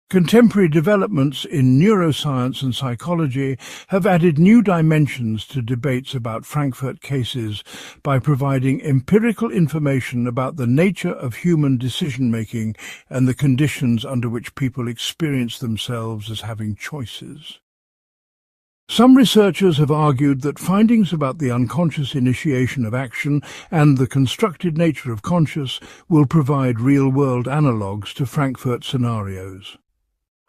Contemporary developments in neuroscience and psychology have added new dimensions to debates about Frankfurt cases by providing empirical information about the nature of human decision-making and the conditions under which people experience themselves as having choices. Some researchers have argued that findings about the unconscious initiation of action and the constructed nature of conscious will provide real-world analogues to Frankfurt scenarios.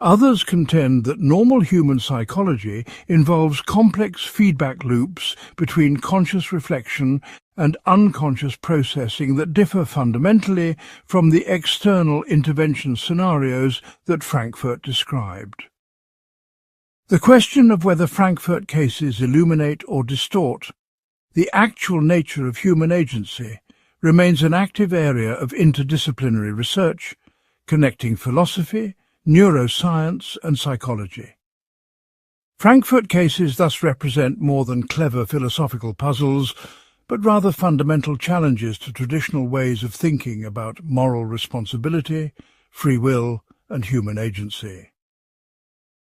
Others contend that normal human psychology involves complex feedback loops between conscious reflection and unconscious processing that differ fundamentally from the external intervention scenarios that Frankfurt described. The question of whether Frankfurt cases illuminate or distort the actual nature of human agency remains an active area of interdisciplinary research, connecting philosophy, neuroscience and psychology. Frankfurt cases thus represent more than clever philosophical puzzles, but rather fundamental challenges to traditional ways of thinking about moral responsibility, free will, and human agency.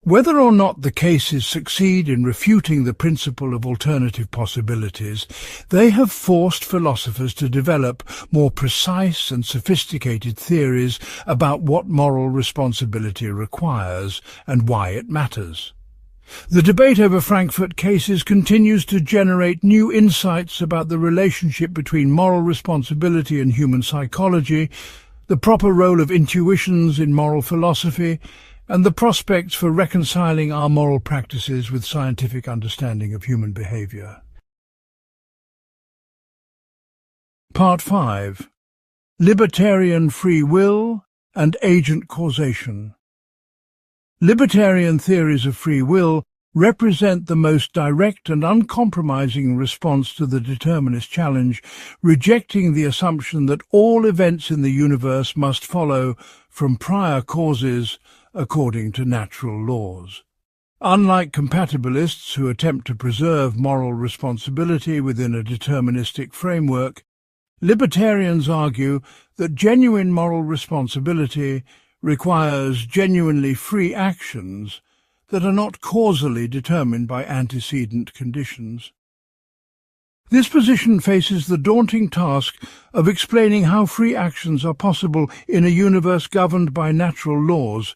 Whether or not the cases succeed in refuting the principle of alternative possibilities, they have forced philosophers to develop more precise and sophisticated theories about what moral responsibility requires and why it matters. The debate over Frankfurt cases continues to generate new insights about the relationship between moral responsibility and human psychology, the proper role of intuitions in moral philosophy, and the prospects for reconciling our moral practices with scientific understanding of human behavior. Part 5. Libertarian Free Will and Agent Causation. Libertarian theories of free will represent the most direct and uncompromising response to the determinist challenge, rejecting the assumption that all events in the universe must follow from prior causes according to natural laws. Unlike compatibilists who attempt to preserve moral responsibility within a deterministic framework, libertarians argue that genuine moral responsibility requires genuinely free actions that are not causally determined by antecedent conditions. This position faces the daunting task of explaining how free actions are possible in a universe governed by natural laws,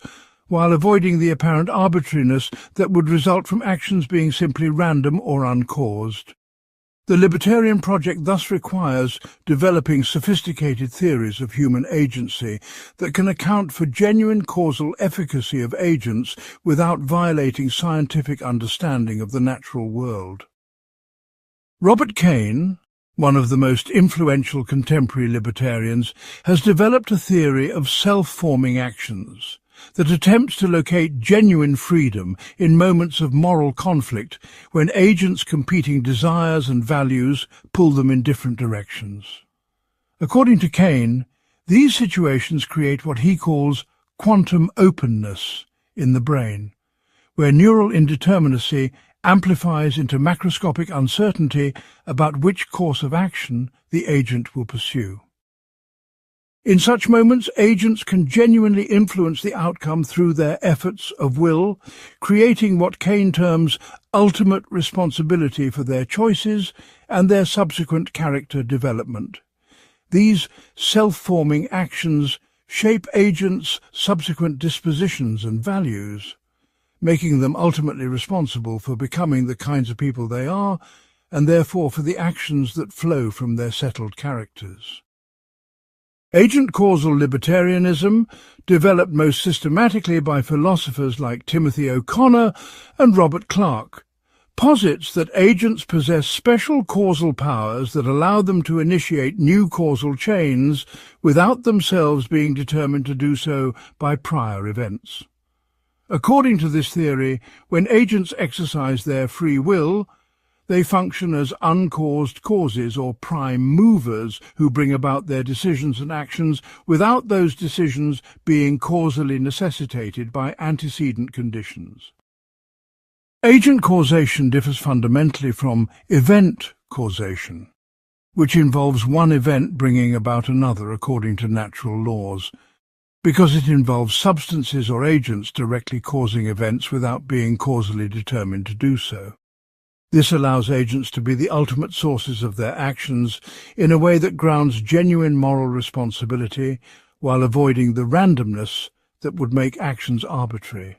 while avoiding the apparent arbitrariness that would result from actions being simply random or uncaused. The libertarian project thus requires developing sophisticated theories of human agency that can account for genuine causal efficacy of agents without violating scientific understanding of the natural world. Robert Kane, one of the most influential contemporary libertarians, has developed a theory of self-forming actions, that attempts to locate genuine freedom in moments of moral conflict when agents' competing desires and values pull them in different directions. According to Kane, these situations create what he calls quantum openness in the brain, where neural indeterminacy amplifies into macroscopic uncertainty about which course of action the agent will pursue. In such moments, agents can genuinely influence the outcome through their efforts of will, creating what Kane terms ultimate responsibility for their choices and their subsequent character development. These self-forming actions shape agents' subsequent dispositions and values, making them ultimately responsible for becoming the kinds of people they are, and therefore for the actions that flow from their settled characters. Agent-causal libertarianism, developed most systematically by philosophers like Timothy O'Connor and Robert Clark, posits that agents possess special causal powers that allow them to initiate new causal chains without themselves being determined to do so by prior events. According to this theory, when agents exercise their free will, they function as uncaused causes or prime movers who bring about their decisions and actions without those decisions being causally necessitated by antecedent conditions. Agent causation differs fundamentally from event causation, which involves one event bringing about another according to natural laws, because it involves substances or agents directly causing events without being causally determined to do so. This allows agents to be the ultimate sources of their actions in a way that grounds genuine moral responsibility while avoiding the randomness that would make actions arbitrary.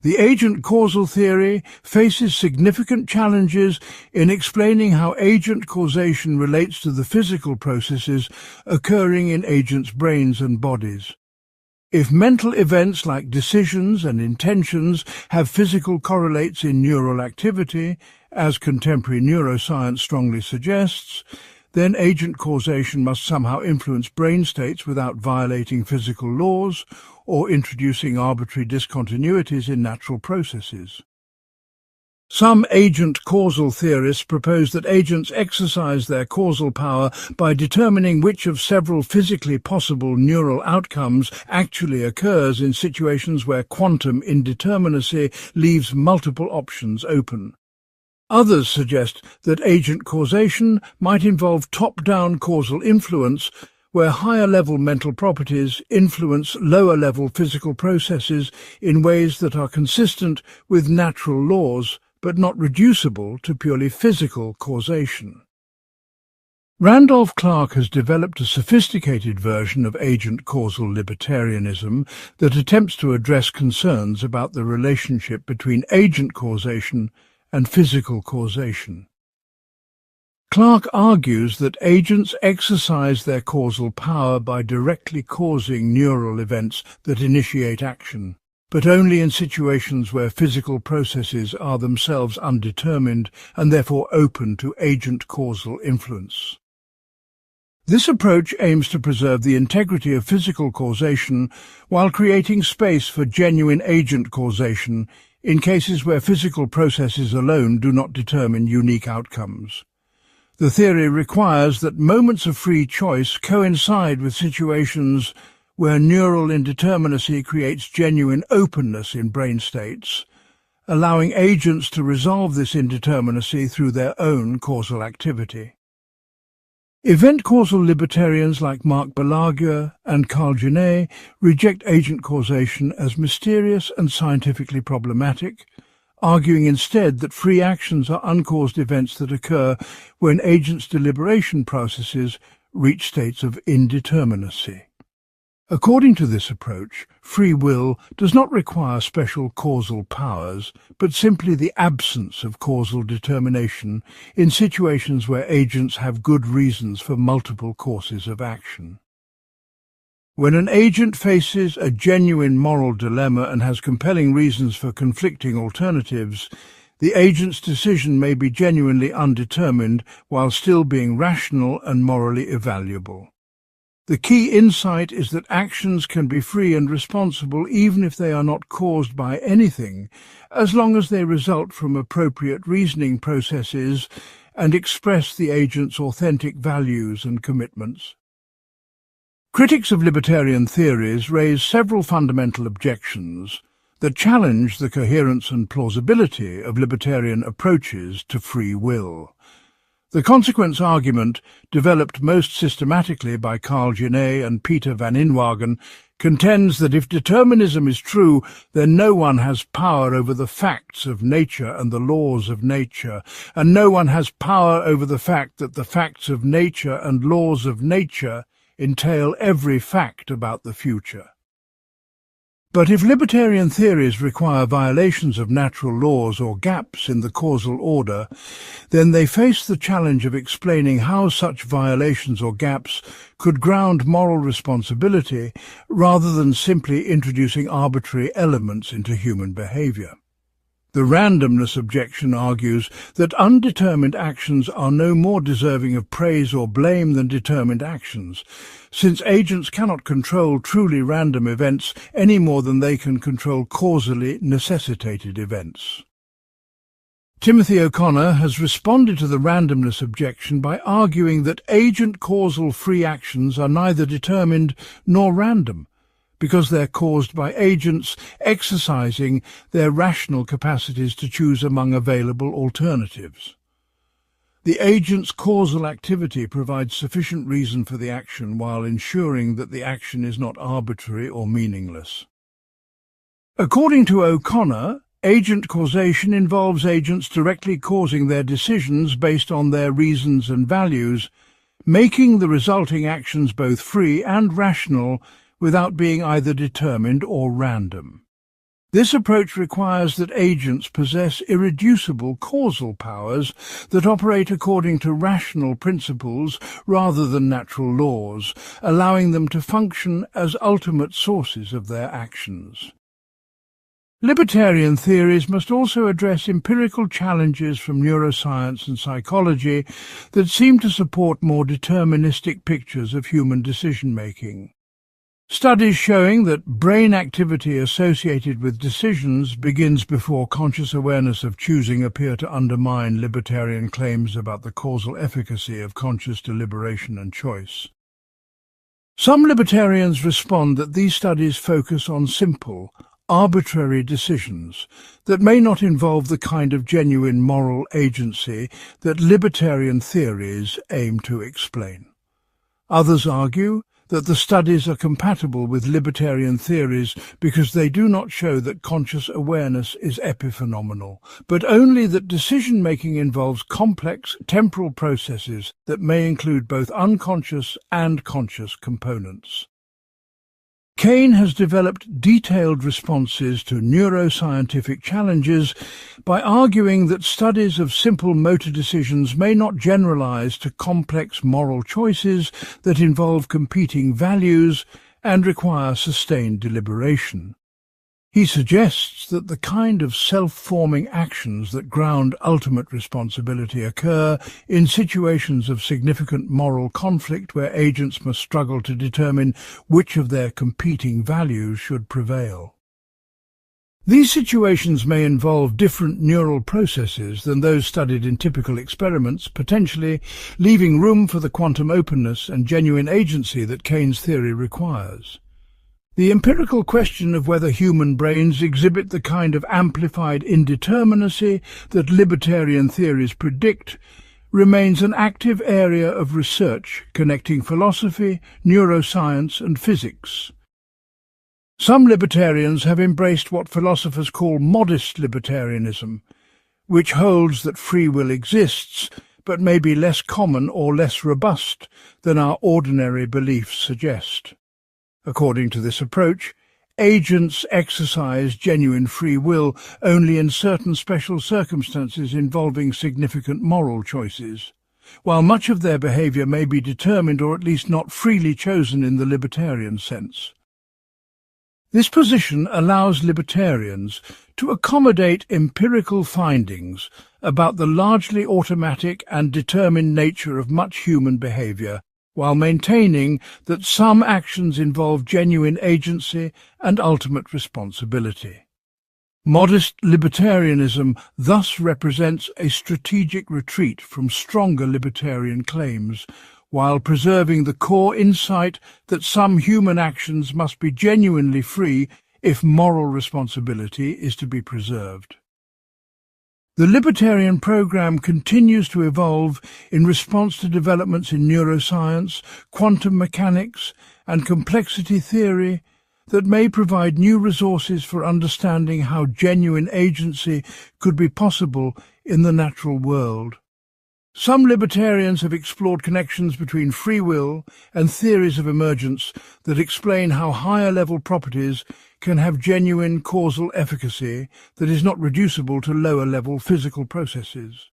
The agent-causal theory faces significant challenges in explaining how agent causation relates to the physical processes occurring in agents' brains and bodies. If mental events like decisions and intentions have physical correlates in neural activity, as contemporary neuroscience strongly suggests, then agent causation must somehow influence brain states without violating physical laws or introducing arbitrary discontinuities in natural processes. Some agent-causal theorists propose that agents exercise their causal power by determining which of several physically possible neural outcomes actually occurs in situations where quantum indeterminacy leaves multiple options open. Others suggest that agent causation might involve top-down causal influence, where higher-level mental properties influence lower-level physical processes in ways that are consistent with natural laws, but not reducible to purely physical causation. Randolph Clark has developed a sophisticated version of agent-causal libertarianism that attempts to address concerns about the relationship between agent causation and physical causation. Clark argues that agents exercise their causal power by directly causing neural events that initiate action, but only in situations where physical processes are themselves undetermined and therefore open to agent-causal influence. This approach aims to preserve the integrity of physical causation while creating space for genuine agent causation in cases where physical processes alone do not determine unique outcomes. The theory requires that moments of free choice coincide with situations where neural indeterminacy creates genuine openness in brain states, allowing agents to resolve this indeterminacy through their own causal activity. Event-causal libertarians like Marc Balaguer and Carl Genet reject agent causation as mysterious and scientifically problematic, arguing instead that free actions are uncaused events that occur when agents' deliberation processes reach states of indeterminacy. According to this approach, free will does not require special causal powers, but simply the absence of causal determination in situations where agents have good reasons for multiple courses of action. When an agent faces a genuine moral dilemma and has compelling reasons for conflicting alternatives, the agent's decision may be genuinely undetermined while still being rational and morally evaluable. The key insight is that actions can be free and responsible even if they are not caused by anything, as long as they result from appropriate reasoning processes and express the agent's authentic values and commitments. Critics of libertarian theories raise several fundamental objections that challenge the coherence and plausibility of libertarian approaches to free will. The consequence argument, developed most systematically by Carl Genet and Peter van Inwagen, contends that if determinism is true, then no one has power over the facts of nature and the laws of nature, and no one has power over the fact that the facts of nature and laws of nature entail every fact about the future. But if libertarian theories require violations of natural laws or gaps in the causal order, then they face the challenge of explaining how such violations or gaps could ground moral responsibility rather than simply introducing arbitrary elements into human behavior. The randomness objection argues that undetermined actions are no more deserving of praise or blame than determined actions, since agents cannot control truly random events any more than they can control causally necessitated events. Timothy O'Connor has responded to the randomness objection by arguing that agent-causal free actions are neither determined nor random, because they're caused by agents exercising their rational capacities to choose among available alternatives. The agent's causal activity provides sufficient reason for the action while ensuring that the action is not arbitrary or meaningless. According to O'Connor, agent causation involves agents directly causing their decisions based on their reasons and values, making the resulting actions both free and rational without being either determined or random. This approach requires that agents possess irreducible causal powers that operate according to rational principles rather than natural laws, allowing them to function as ultimate sources of their actions. Libertarian theories must also address empirical challenges from neuroscience and psychology that seem to support more deterministic pictures of human decision-making. Studies showing that brain activity associated with decisions begins before conscious awareness of choosing appear to undermine libertarian claims about the causal efficacy of conscious deliberation and choice. Some libertarians respond that these studies focus on simple, arbitrary decisions that may not involve the kind of genuine moral agency that libertarian theories aim to explain. Others argue that the studies are compatible with libertarian theories because they do not show that conscious awareness is epiphenomenal, but only that decision-making involves complex temporal processes that may include both unconscious and conscious components. Kane has developed detailed responses to neuroscientific challenges by arguing that studies of simple motor decisions may not generalize to complex moral choices that involve competing values and require sustained deliberation. He suggests that the kind of self-forming actions that ground ultimate responsibility occur in situations of significant moral conflict where agents must struggle to determine which of their competing values should prevail. These situations may involve different neural processes than those studied in typical experiments, potentially leaving room for the quantum openness and genuine agency that Kane's theory requires. The empirical question of whether human brains exhibit the kind of amplified indeterminacy that libertarian theories predict remains an active area of research connecting philosophy, neuroscience, and physics. Some libertarians have embraced what philosophers call modest libertarianism, which holds that free will exists, but may be less common or less robust than our ordinary beliefs suggest. According to this approach, agents exercise genuine free will only in certain special circumstances involving significant moral choices, while much of their behavior may be determined or at least not freely chosen in the libertarian sense. This position allows libertarians to accommodate empirical findings about the largely automatic and determined nature of much human behavior while maintaining that some actions involve genuine agency and ultimate responsibility. Modest libertarianism thus represents a strategic retreat from stronger libertarian claims, while preserving the core insight that some human actions must be genuinely free if moral responsibility is to be preserved. The libertarian program continues to evolve in response to developments in neuroscience, quantum mechanics, and complexity theory that may provide new resources for understanding how genuine agency could be possible in the natural world. Some libertarians have explored connections between free will and theories of emergence that explain how higher-level properties can have genuine causal efficacy that is not reducible to lower-level physical processes.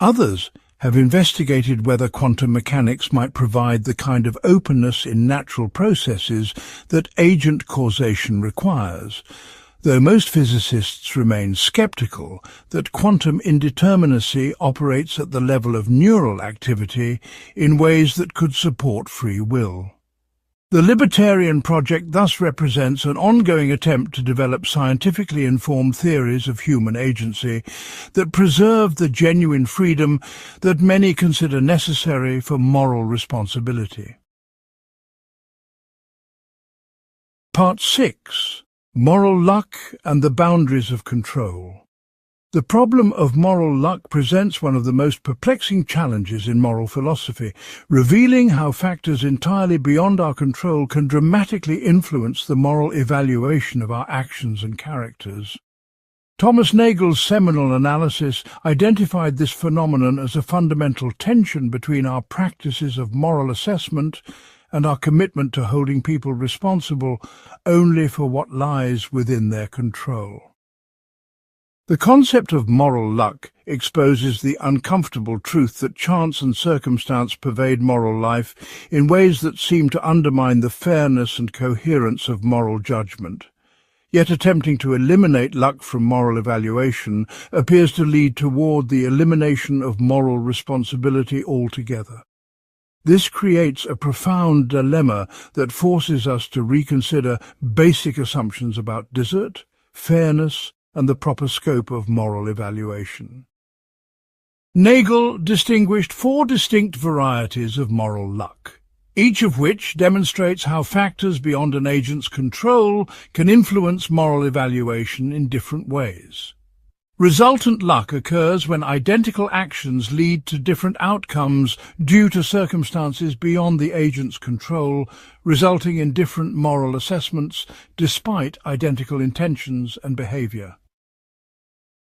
Others have investigated whether quantum mechanics might provide the kind of openness in natural processes that agent causation requires, though most physicists remain skeptical that quantum indeterminacy operates at the level of neural activity in ways that could support free will. The Libertarian Project thus represents an ongoing attempt to develop scientifically informed theories of human agency that preserve the genuine freedom that many consider necessary for moral responsibility. Part 6. Moral luck and the boundaries of control. The problem of moral luck presents one of the most perplexing challenges in moral philosophy, revealing how factors entirely beyond our control can dramatically influence the moral evaluation of our actions and characters. Thomas Nagel's seminal analysis identified this phenomenon as a fundamental tension between our practices of moral assessment and our commitment to holding people responsible only for what lies within their control. The concept of moral luck exposes the uncomfortable truth that chance and circumstance pervade moral life in ways that seem to undermine the fairness and coherence of moral judgment. Yet attempting to eliminate luck from moral evaluation appears to lead toward the elimination of moral responsibility altogether. This creates a profound dilemma that forces us to reconsider basic assumptions about desert, fairness, and the proper scope of moral evaluation. Nagel distinguished 4 distinct varieties of moral luck, each of which demonstrates how factors beyond an agent's control can influence moral evaluation in different ways. Resultant luck occurs when identical actions lead to different outcomes due to circumstances beyond the agent's control, resulting in different moral assessments despite identical intentions and behavior.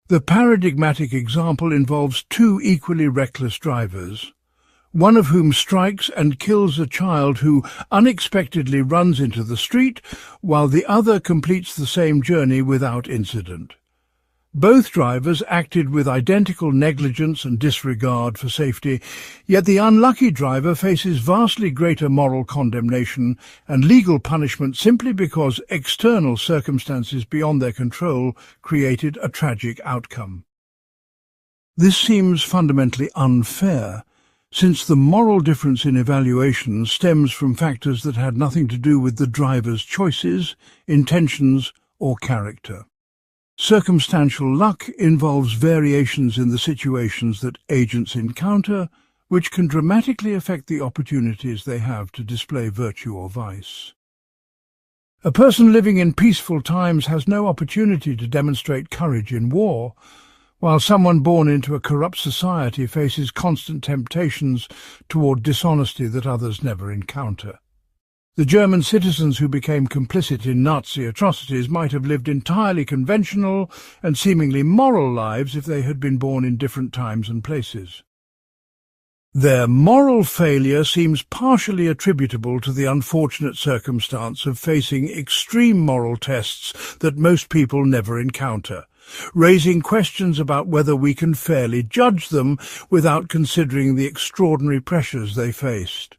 The paradigmatic example involves 2 equally reckless drivers, one of whom strikes and kills a child who unexpectedly runs into the street, while the other completes the same journey without incident. Both drivers acted with identical negligence and disregard for safety, yet the unlucky driver faces vastly greater moral condemnation and legal punishment simply because external circumstances beyond their control created a tragic outcome. This seems fundamentally unfair, since the moral difference in evaluation stems from factors that had nothing to do with the driver's choices, intentions, or character. Circumstantial luck involves variations in the situations that agents encounter, which can dramatically affect the opportunities they have to display virtue or vice. A person living in peaceful times has no opportunity to demonstrate courage in war, while someone born into a corrupt society faces constant temptations toward dishonesty that others never encounter. The German citizens who became complicit in Nazi atrocities might have lived entirely conventional and seemingly moral lives if they had been born in different times and places. Their moral failure seems partially attributable to the unfortunate circumstance of facing extreme moral tests that most people never encounter, raising questions about whether we can fairly judge them without considering the extraordinary pressures they faced.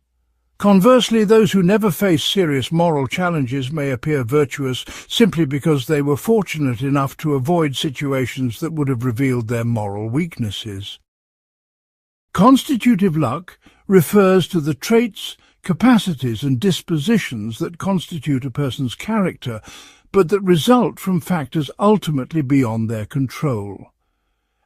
Conversely, those who never face serious moral challenges may appear virtuous simply because they were fortunate enough to avoid situations that would have revealed their moral weaknesses. Constitutive luck refers to the traits, capacities and dispositions that constitute a person's character, but that result from factors ultimately beyond their control.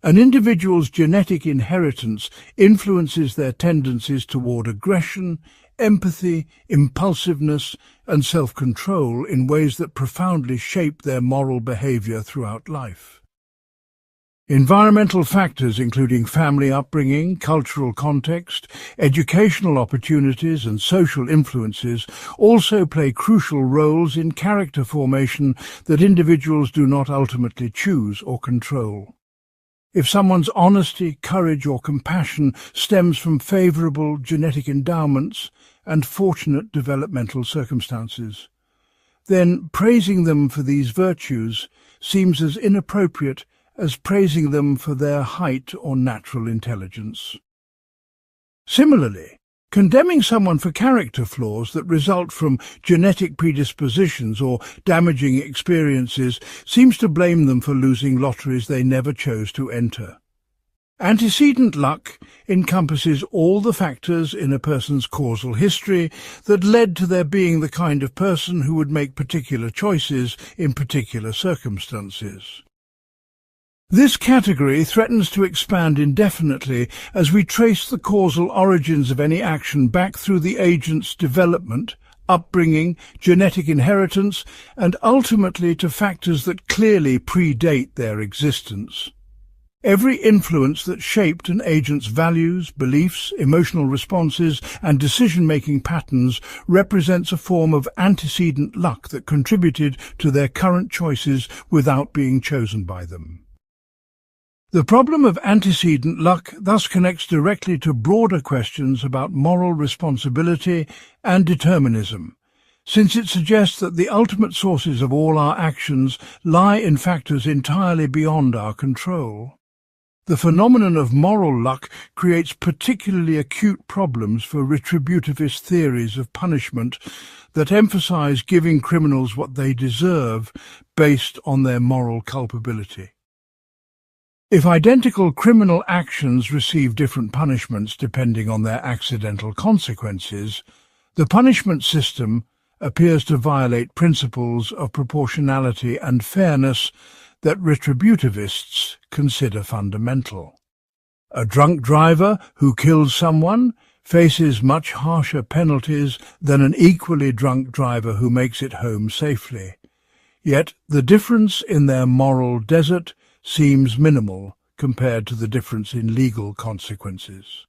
An individual's genetic inheritance influences their tendencies toward aggression, empathy, impulsiveness, and self-control in ways that profoundly shape their moral behavior throughout life. Environmental factors including family upbringing, cultural context, educational opportunities and social influences also play crucial roles in character formation that individuals do not ultimately choose or control. If someone's honesty, courage or compassion stems from favorable genetic endowments and fortunate developmental circumstances, then praising them for these virtues seems as inappropriate as praising them for their height or natural intelligence. Similarly, condemning someone for character flaws that result from genetic predispositions or damaging experiences seems to blame them for losing lotteries they never chose to enter. Antecedent luck encompasses all the factors in a person's causal history that led to their being the kind of person who would make particular choices in particular circumstances. This category threatens to expand indefinitely as we trace the causal origins of any action back through the agent's development, upbringing, genetic inheritance, and ultimately to factors that clearly predate their existence. Every influence that shaped an agent's values, beliefs, emotional responses, and decision-making patterns represents a form of antecedent luck that contributed to their current choices without being chosen by them. The problem of antecedent luck thus connects directly to broader questions about moral responsibility and determinism, since it suggests that the ultimate sources of all our actions lie in factors entirely beyond our control. The phenomenon of moral luck creates particularly acute problems for retributivist theories of punishment that emphasize giving criminals what they deserve based on their moral culpability. If identical criminal actions receive different punishments depending on their accidental consequences, the punishment system appears to violate principles of proportionality and fairness that retributivists consider fundamental. A drunk driver who kills someone faces much harsher penalties than an equally drunk driver who makes it home safely. Yet the difference in their moral desert seems minimal compared to the difference in legal consequences.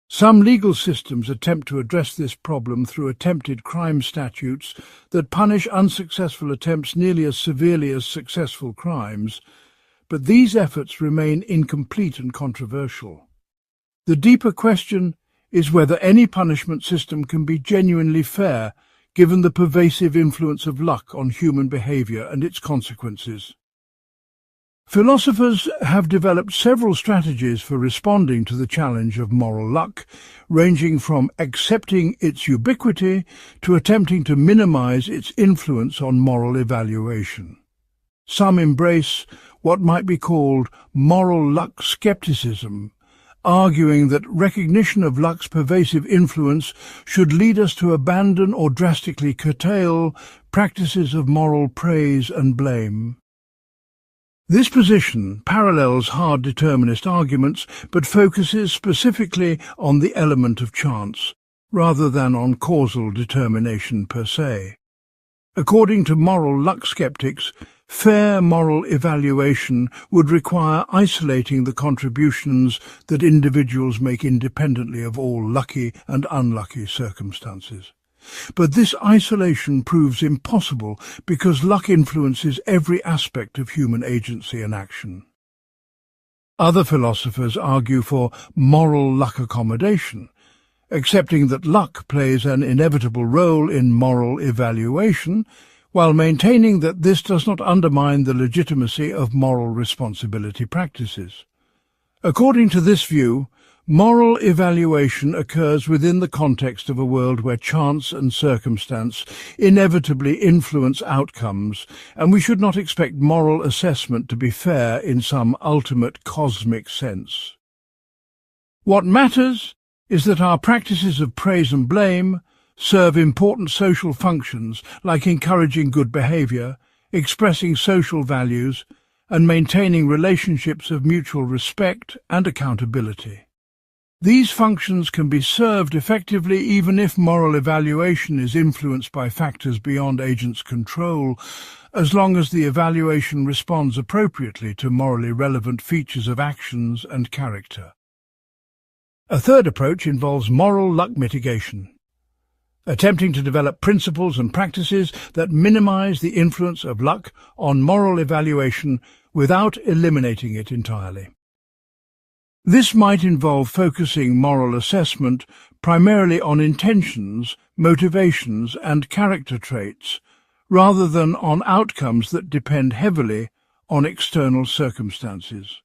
Some legal systems attempt to address this problem through attempted crime statutes that punish unsuccessful attempts nearly as severely as successful crimes, but these efforts remain incomplete and controversial. The deeper question is whether any punishment system can be genuinely fair, given the pervasive influence of luck on human behavior and its consequences. Philosophers have developed several strategies for responding to the challenge of moral luck, ranging from accepting its ubiquity to attempting to minimize its influence on moral evaluation. Some embrace what might be called moral luck skepticism, arguing that recognition of luck's pervasive influence should lead us to abandon or drastically curtail practices of moral praise and blame. This position parallels hard determinist arguments but focuses specifically on the element of chance, rather than on causal determination per se. According to moral luck skeptics, fair moral evaluation would require isolating the contributions that individuals make independently of all lucky and unlucky circumstances. But this isolation proves impossible because luck influences every aspect of human agency and action. Other philosophers argue for moral luck accommodation, accepting that luck plays an inevitable role in moral evaluation, while maintaining that this does not undermine the legitimacy of moral responsibility practices. According to this view, moral evaluation occurs within the context of a world where chance and circumstance inevitably influence outcomes, and we should not expect moral assessment to be fair in some ultimate cosmic sense. What matters is that our practices of praise and blame serve important social functions like encouraging good behavior, expressing social values, and maintaining relationships of mutual respect and accountability. These functions can be served effectively even if moral evaluation is influenced by factors beyond agents' control, as long as the evaluation responds appropriately to morally relevant features of actions and character. A third approach involves moral luck mitigation, attempting to develop principles and practices that minimize the influence of luck on moral evaluation without eliminating it entirely. This might involve focusing moral assessment primarily on intentions, motivations, and character traits, rather than on outcomes that depend heavily on external circumstances.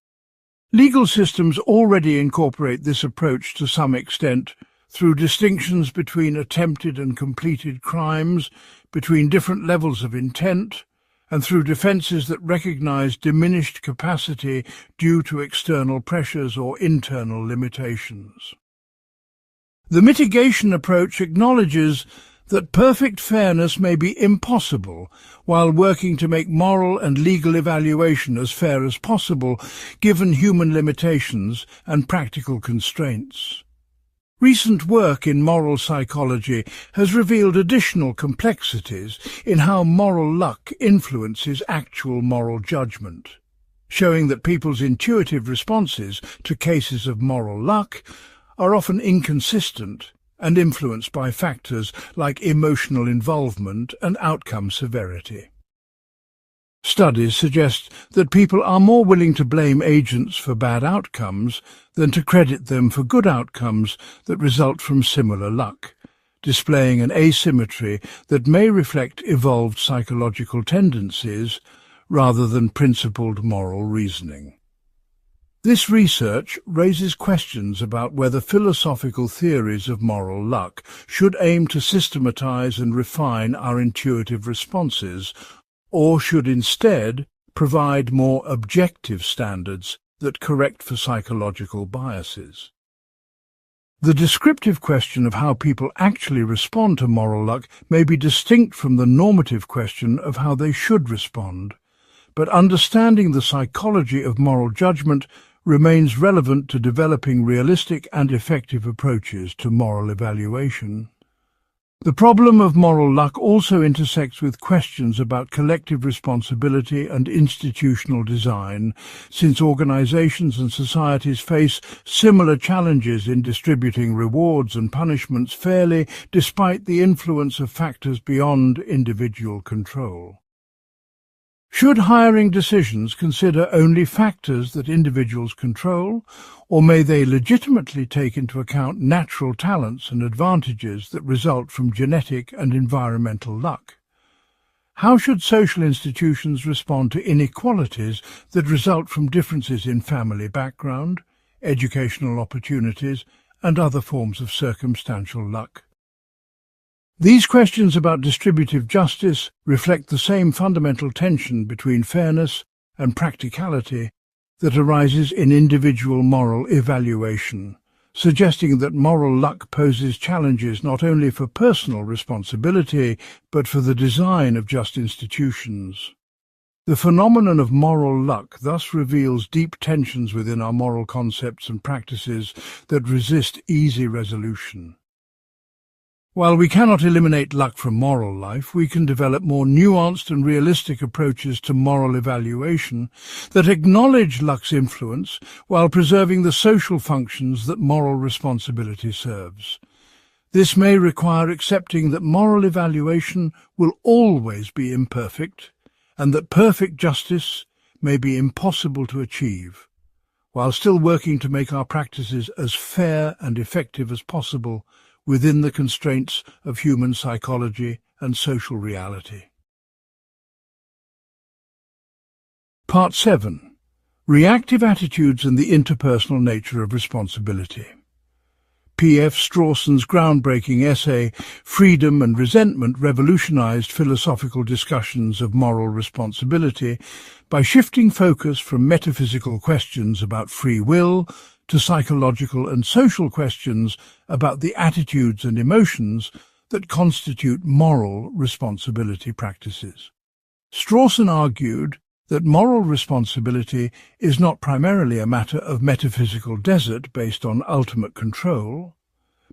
Legal systems already incorporate this approach to some extent through distinctions between attempted and completed crimes, between different levels of intent, and through defences that recognise diminished capacity due to external pressures or internal limitations. The mitigation approach acknowledges that perfect fairness may be impossible while working to make moral and legal evaluation as fair as possible given human limitations and practical constraints. Recent work in moral psychology has revealed additional complexities in how moral luck influences actual moral judgment, showing that people's intuitive responses to cases of moral luck are often inconsistent and influenced by factors like emotional involvement and outcome severity. Studies suggest that people are more willing to blame agents for bad outcomes than to credit them for good outcomes that result from similar luck, displaying an asymmetry that may reflect evolved psychological tendencies rather than principled moral reasoning. This research raises questions about whether philosophical theories of moral luck should aim to systematize and refine our intuitive responses, or should instead provide more objective standards that correct for psychological biases. The descriptive question of how people actually respond to moral luck may be distinct from the normative question of how they should respond, but understanding the psychology of moral judgment remains relevant to developing realistic and effective approaches to moral evaluation. The problem of moral luck also intersects with questions about collective responsibility and institutional design, since organizations and societies face similar challenges in distributing rewards and punishments fairly despite the influence of factors beyond individual control. Should hiring decisions consider only factors that individuals control, or may they legitimately take into account natural talents and advantages that result from genetic and environmental luck? How should social institutions respond to inequalities that result from differences in family background, educational opportunities, and other forms of circumstantial luck? These questions about distributive justice reflect the same fundamental tension between fairness and practicality that arises in individual moral evaluation, suggesting that moral luck poses challenges not only for personal responsibility, but for the design of just institutions. The phenomenon of moral luck thus reveals deep tensions within our moral concepts and practices that resist easy resolution. While we cannot eliminate luck from moral life, we can develop more nuanced and realistic approaches to moral evaluation that acknowledge luck's influence while preserving the social functions that moral responsibility serves. This may require accepting that moral evaluation will always be imperfect, and that perfect justice may be impossible to achieve, while still working to make our practices as fair and effective as possible within the constraints of human psychology and social reality. Part 7. Reactive attitudes and the interpersonal nature of responsibility. P.F. Strawson's groundbreaking essay, Freedom and Resentment, revolutionized philosophical discussions of moral responsibility by shifting focus from metaphysical questions about free will to psychological and social questions about the attitudes and emotions that constitute moral responsibility practices. Strawson argued that moral responsibility is not primarily a matter of metaphysical desert based on ultimate control,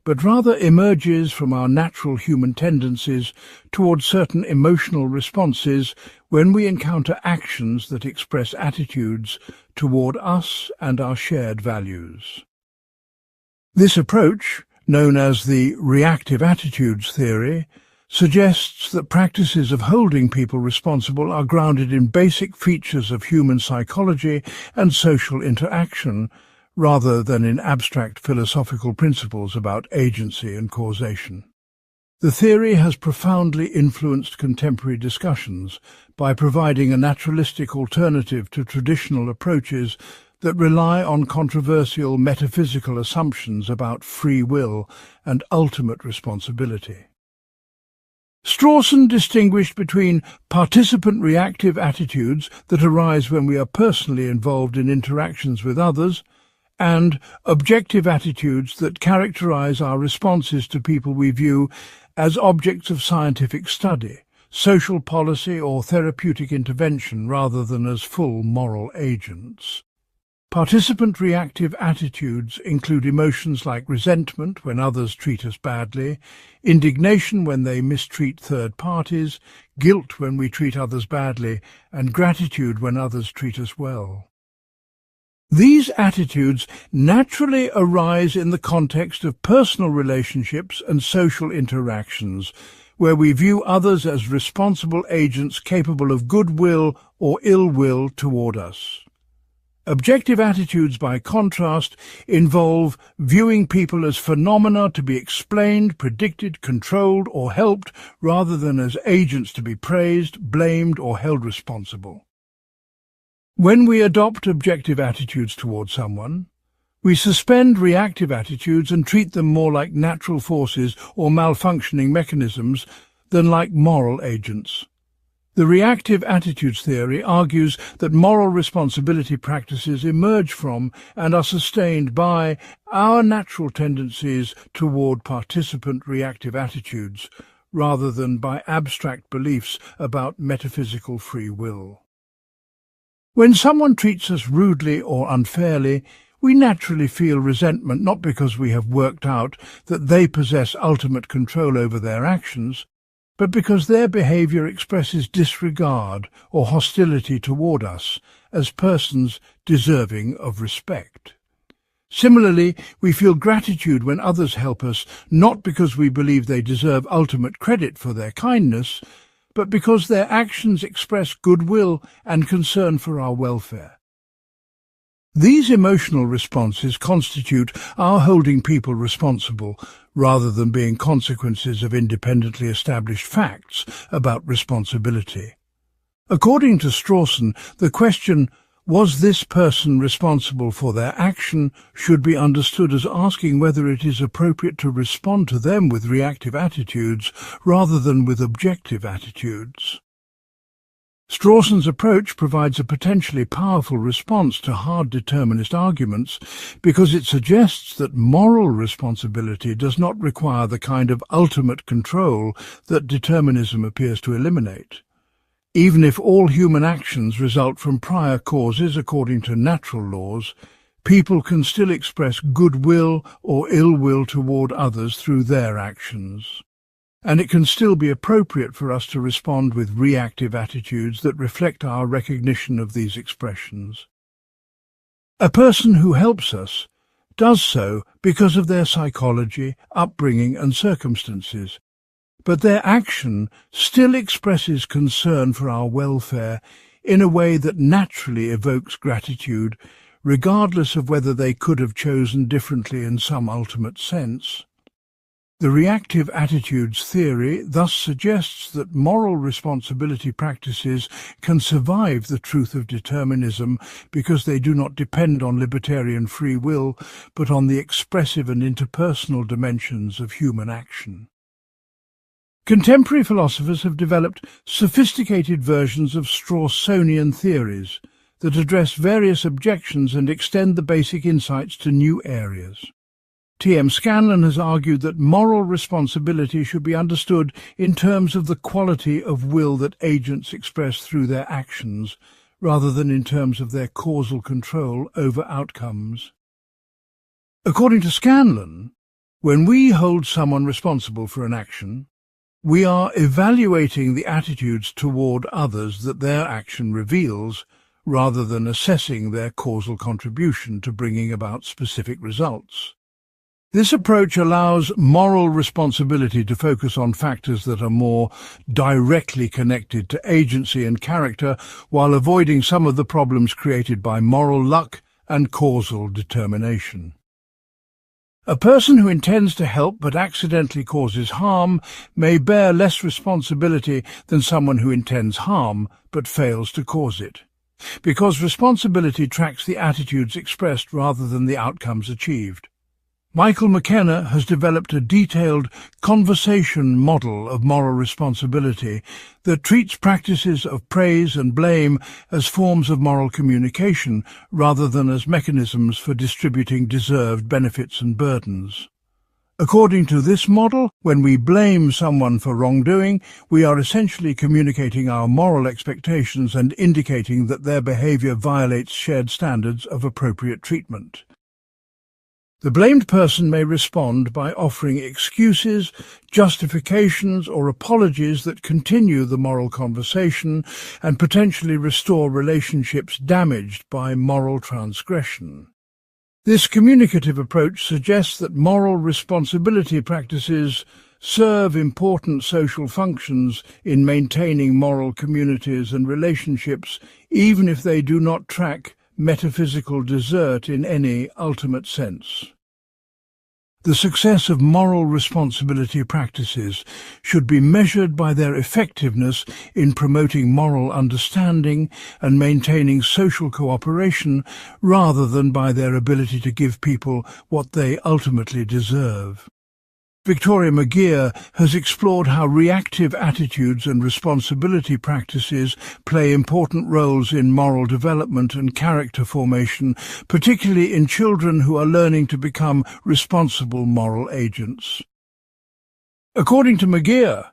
but rather emerges from our natural human tendencies towards certain emotional responses when we encounter actions that express attitudes toward us and our shared values. This approach, known as the reactive attitudes theory, suggests that practices of holding people responsible are grounded in basic features of human psychology and social interaction, rather than in abstract philosophical principles about agency and causation. The theory has profoundly influenced contemporary discussions by providing a naturalistic alternative to traditional approaches that rely on controversial metaphysical assumptions about free will and ultimate responsibility. Strawson distinguished between participant reactive attitudes that arise when we are personally involved in interactions with others and objective attitudes that characterize our responses to people we view as objects of scientific study, social policy or therapeutic intervention rather than as full moral agents. Participant reactive attitudes include emotions like resentment when others treat us badly, indignation when they mistreat third parties, guilt when we treat others badly, and gratitude when others treat us well. These attitudes naturally arise in the context of personal relationships and social interactions, where we view others as responsible agents capable of goodwill or ill will toward us. Objective attitudes, by contrast, involve viewing people as phenomena to be explained, predicted, controlled, or helped, rather than as agents to be praised, blamed, or held responsible. When we adopt objective attitudes toward someone, we suspend reactive attitudes and treat them more like natural forces or malfunctioning mechanisms than like moral agents. The reactive attitudes theory argues that moral responsibility practices emerge from and are sustained by our natural tendencies toward participant reactive attitudes, rather than by abstract beliefs about metaphysical free will. When someone treats us rudely or unfairly, we naturally feel resentment, not because we have worked out that they possess ultimate control over their actions, but because their behavior expresses disregard or hostility toward us as persons deserving of respect. Similarly, we feel gratitude when others help us, not because we believe they deserve ultimate credit for their kindness, but because their actions express goodwill and concern for our welfare. These emotional responses constitute our holding people responsible, rather than being consequences of independently established facts about responsibility. According to Strawson, the question, was this person responsible for their action, should be understood as asking whether it is appropriate to respond to them with reactive attitudes rather than with objective attitudes. Strawson's approach provides a potentially powerful response to hard determinist arguments because it suggests that moral responsibility does not require the kind of ultimate control that determinism appears to eliminate. Even if all human actions result from prior causes according to natural laws, people can still express goodwill or ill will toward others through their actions. And it can still be appropriate for us to respond with reactive attitudes that reflect our recognition of these expressions. A person who helps us does so because of their psychology, upbringing and circumstances, but their action still expresses concern for our welfare in a way that naturally evokes gratitude, regardless of whether they could have chosen differently in some ultimate sense. The reactive attitudes theory thus suggests that moral responsibility practices can survive the truth of determinism because they do not depend on libertarian free will, but on the expressive and interpersonal dimensions of human action. Contemporary philosophers have developed sophisticated versions of Strawsonian theories that address various objections and extend the basic insights to new areas. T.M. Scanlon has argued that moral responsibility should be understood in terms of the quality of will that agents express through their actions, rather than in terms of their causal control over outcomes. According to Scanlon, when we hold someone responsible for an action, we are evaluating the attitudes toward others that their action reveals, rather than assessing their causal contribution to bringing about specific results. This approach allows moral responsibility to focus on factors that are more directly connected to agency and character, while avoiding some of the problems created by moral luck and causal determination. A person who intends to help but accidentally causes harm may bear less responsibility than someone who intends harm but fails to cause it, because responsibility tracks the attitudes expressed rather than the outcomes achieved. Michael McKenna has developed a detailed conversation model of moral responsibility that treats practices of praise and blame as forms of moral communication rather than as mechanisms for distributing deserved benefits and burdens. According to this model, when we blame someone for wrongdoing, we are essentially communicating our moral expectations and indicating that their behavior violates shared standards of appropriate treatment. The blamed person may respond by offering excuses, justifications, or apologies that continue the moral conversation and potentially restore relationships damaged by moral transgression. This communicative approach suggests that moral responsibility practices serve important social functions in maintaining moral communities and relationships, even if they do not track metaphysical desert in any ultimate sense. The success of moral responsibility practices should be measured by their effectiveness in promoting moral understanding and maintaining social cooperation, rather than by their ability to give people what they ultimately deserve. Victoria McGeer has explored how reactive attitudes and responsibility practices play important roles in moral development and character formation, particularly in children who are learning to become responsible moral agents. According to McGeer,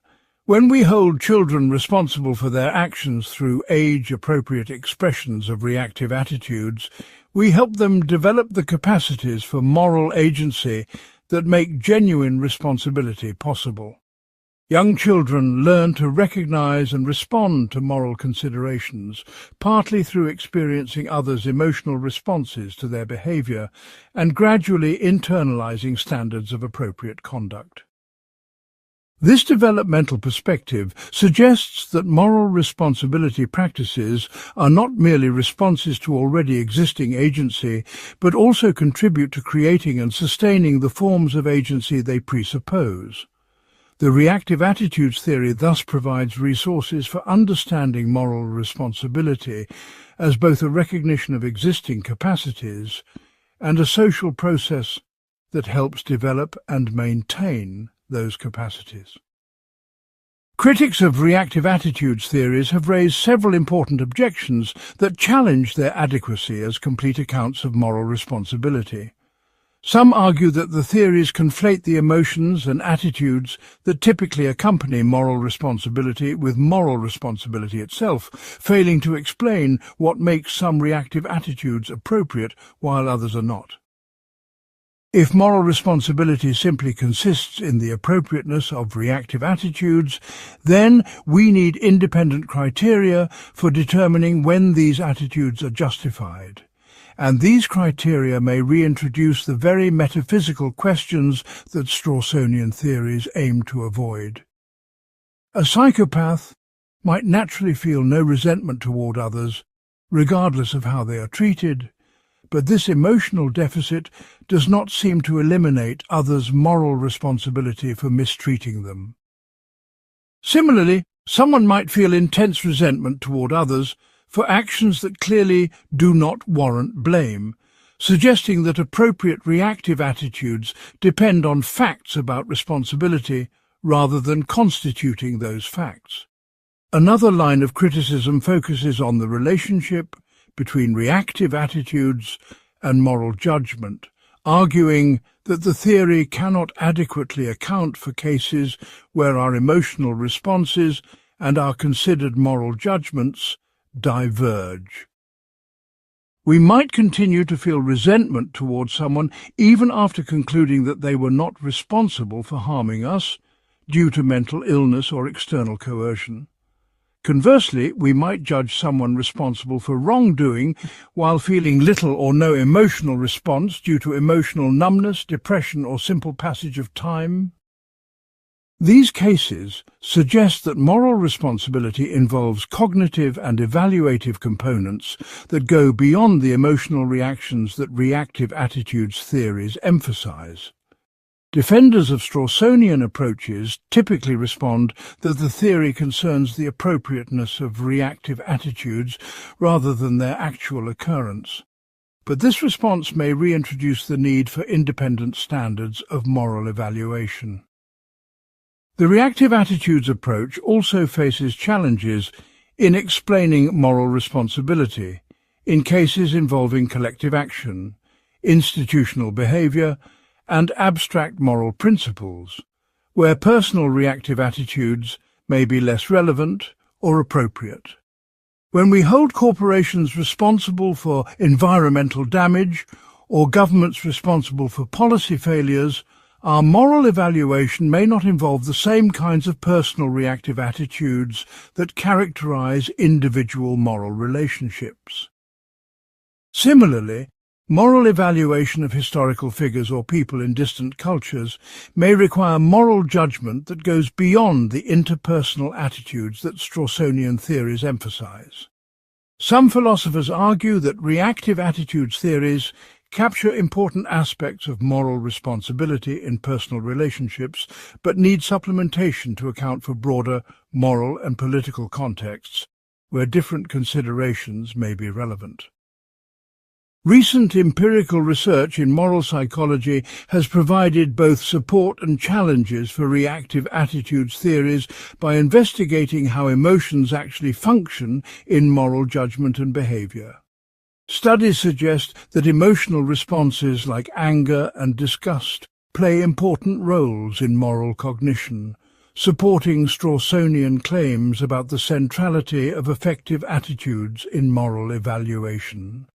when we hold children responsible for their actions through age-appropriate expressions of reactive attitudes, we help them develop the capacities for moral agency that make genuine responsibility possible. Young children learn to recognize and respond to moral considerations, partly through experiencing others' emotional responses to their behavior and gradually internalizing standards of appropriate conduct. This developmental perspective suggests that moral responsibility practices are not merely responses to already existing agency, but also contribute to creating and sustaining the forms of agency they presuppose. The reactive attitudes theory thus provides resources for understanding moral responsibility as both a recognition of existing capacities and a social process that helps develop and maintain those capacities. Critics of reactive attitudes theories have raised several important objections that challenge their adequacy as complete accounts of moral responsibility. Some argue that the theories conflate the emotions and attitudes that typically accompany moral responsibility with moral responsibility itself, failing to explain what makes some reactive attitudes appropriate while others are not. If moral responsibility simply consists in the appropriateness of reactive attitudes, then we need independent criteria for determining when these attitudes are justified. And these criteria may reintroduce the very metaphysical questions that Strawsonian theories aim to avoid. A psychopath might naturally feel no resentment toward others, regardless of how they are treated, but this emotional deficit does not seem to eliminate others' moral responsibility for mistreating them. Similarly, someone might feel intense resentment toward others for actions that clearly do not warrant blame, suggesting that appropriate reactive attitudes depend on facts about responsibility rather than constituting those facts. Another line of criticism focuses on the relationship between reactive attitudes and moral judgment, arguing that the theory cannot adequately account for cases where our emotional responses and our considered moral judgments diverge. We might continue to feel resentment towards someone even after concluding that they were not responsible for harming us due to mental illness or external coercion. Conversely, we might judge someone responsible for wrongdoing while feeling little or no emotional response due to emotional numbness, depression, or simple passage of time. These cases suggest that moral responsibility involves cognitive and evaluative components that go beyond the emotional reactions that reactive attitudes theories emphasize. Defenders of Strawsonian approaches typically respond that the theory concerns the appropriateness of reactive attitudes rather than their actual occurrence. But this response may reintroduce the need for independent standards of moral evaluation. The reactive attitudes approach also faces challenges in explaining moral responsibility in cases involving collective action, institutional behavior, and abstract moral principles, where personal reactive attitudes may be less relevant or appropriate. When we hold corporations responsible for environmental damage or governments responsible for policy failures, our moral evaluation may not involve the same kinds of personal reactive attitudes that characterize individual moral relationships. Similarly, moral evaluation of historical figures or people in distant cultures may require moral judgment that goes beyond the interpersonal attitudes that Strawsonian theories emphasize. Some philosophers argue that reactive attitudes theories capture important aspects of moral responsibility in personal relationships, but need supplementation to account for broader moral and political contexts, where different considerations may be relevant. Recent empirical research in moral psychology has provided both support and challenges for reactive attitudes theories by investigating how emotions actually function in moral judgment and behavior. Studies suggest that emotional responses like anger and disgust play important roles in moral cognition, supporting Strawsonian claims about the centrality of effective attitudes in moral evaluation.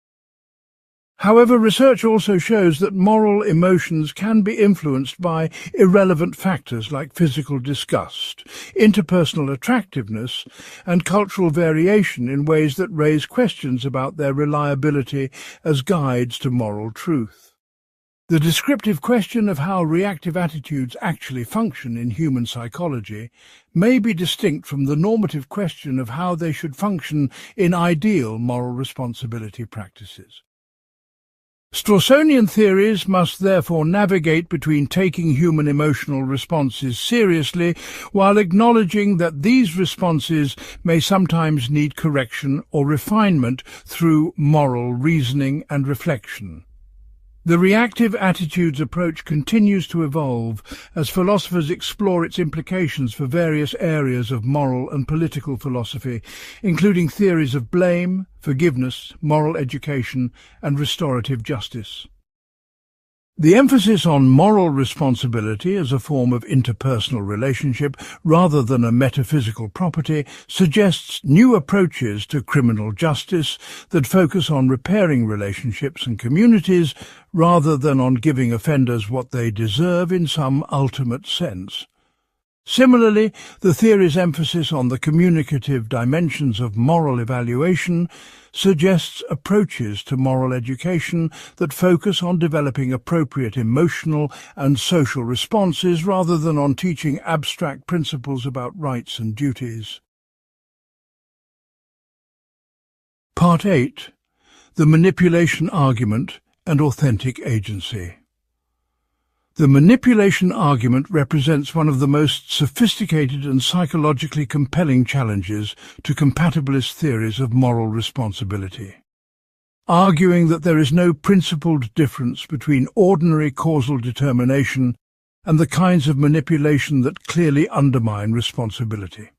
However, research also shows that moral emotions can be influenced by irrelevant factors like physical disgust, interpersonal attractiveness, and cultural variation in ways that raise questions about their reliability as guides to moral truth. The descriptive question of how reactive attitudes actually function in human psychology may be distinct from the normative question of how they should function in ideal moral responsibility practices. Strawsonian theories must therefore navigate between taking human emotional responses seriously while acknowledging that these responses may sometimes need correction or refinement through moral reasoning and reflection. The reactive attitudes approach continues to evolve as philosophers explore its implications for various areas of moral and political philosophy, including theories of blame, forgiveness, moral education, and restorative justice. The emphasis on moral responsibility as a form of interpersonal relationship rather than a metaphysical property suggests new approaches to criminal justice that focus on repairing relationships and communities rather than on giving offenders what they deserve in some ultimate sense. Similarly, the theory's emphasis on the communicative dimensions of moral evaluation suggests approaches to moral education that focus on developing appropriate emotional and social responses rather than on teaching abstract principles about rights and duties. Part 8. the manipulation argument and authentic agency. The manipulation argument represents one of the most sophisticated and psychologically compelling challenges to compatibilist theories of moral responsibility, arguing that there is no principled difference between ordinary causal determination and the kinds of manipulation that clearly undermine responsibility.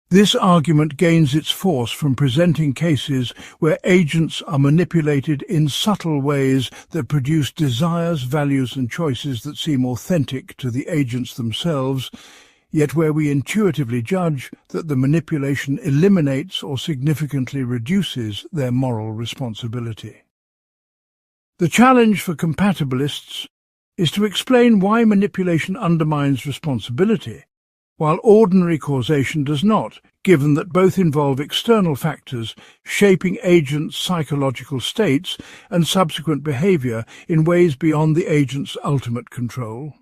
This argument gains its force from presenting cases where agents are manipulated in subtle ways that produce desires, values and choices that seem authentic to the agents themselves, yet where we intuitively judge that the manipulation eliminates or significantly reduces their moral responsibility. The challenge for compatibilists is to explain why manipulation undermines responsibility, while ordinary causation does not, given that both involve external factors shaping agents' psychological states and subsequent behavior in ways beyond the agent's ultimate control.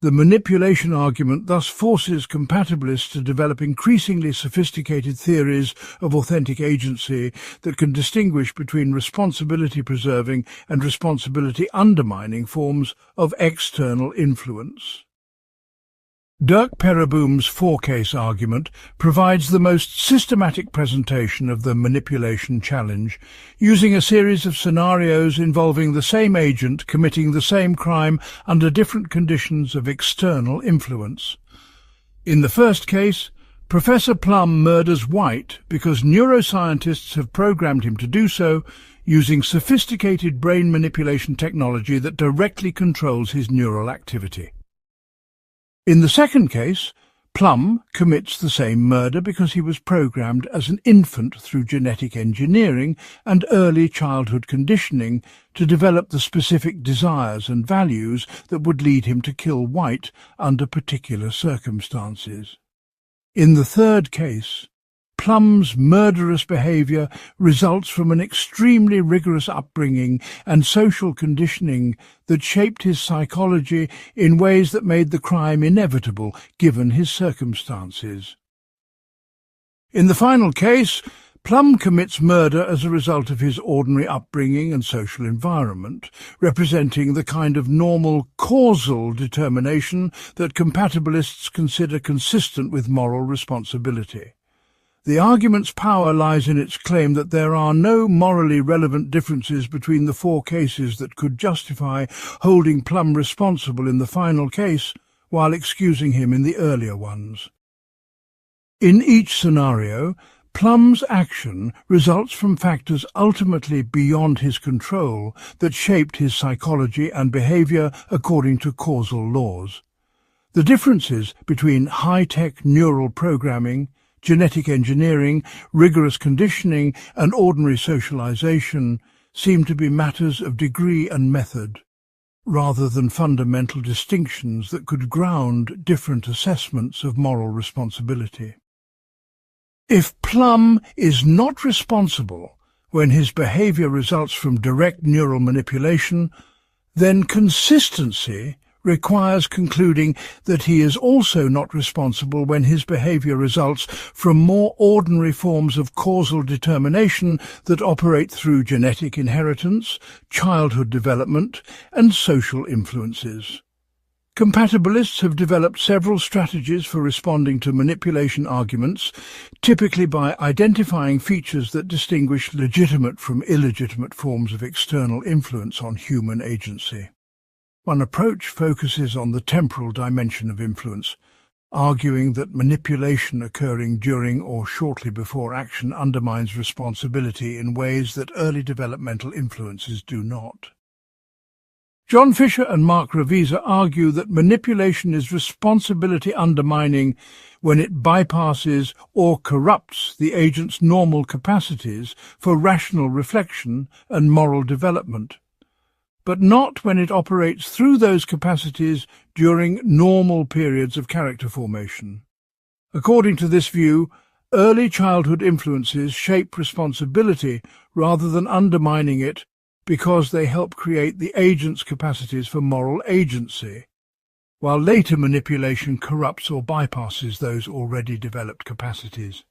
The manipulation argument thus forces compatibilists to develop increasingly sophisticated theories of authentic agency that can distinguish between responsibility-preserving and responsibility-undermining forms of external influence. Dirk Perreboom's four-case argument provides the most systematic presentation of the manipulation challenge, using a series of scenarios involving the same agent committing the same crime under different conditions of external influence. In the first case, Professor Plum murders White because neuroscientists have programmed him to do so using sophisticated brain manipulation technology that directly controls his neural activity. In the second case, Plum commits the same murder because he was programmed as an infant through genetic engineering and early childhood conditioning to develop the specific desires and values that would lead him to kill White under particular circumstances. In the third case, Plum's murderous behavior results from an extremely rigorous upbringing and social conditioning that shaped his psychology in ways that made the crime inevitable given his circumstances. In the final case, Plum commits murder as a result of his ordinary upbringing and social environment, representing the kind of normal causal determination that compatibilists consider consistent with moral responsibility. The argument's power lies in its claim that there are no morally relevant differences between the four cases that could justify holding Plum responsible in the final case while excusing him in the earlier ones. In each scenario, Plum's action results from factors ultimately beyond his control that shaped his psychology and behavior according to causal laws. The differences between high-tech neural programming, genetic engineering, rigorous conditioning, and ordinary socialization seem to be matters of degree and method, rather than fundamental distinctions that could ground different assessments of moral responsibility. If Plum is not responsible when his behavior results from direct neural manipulation, then consistency requires concluding that he is also not responsible when his behavior results from more ordinary forms of causal determination that operate through genetic inheritance, childhood development, and social influences. Compatibilists have developed several strategies for responding to manipulation arguments, typically by identifying features that distinguish legitimate from illegitimate forms of external influence on human agency. One approach focuses on the temporal dimension of influence, arguing that manipulation occurring during or shortly before action undermines responsibility in ways that early developmental influences do not. John Fisher and Mark Ravisa argue that manipulation is responsibility undermining when it bypasses or corrupts the agent's normal capacities for rational reflection and moral development, but not when it operates through those capacities during normal periods of character formation. According to this view, early childhood influences shape responsibility rather than undermining it because they help create the agent's capacities for moral agency, while later manipulation corrupts or bypasses those already developed capacities.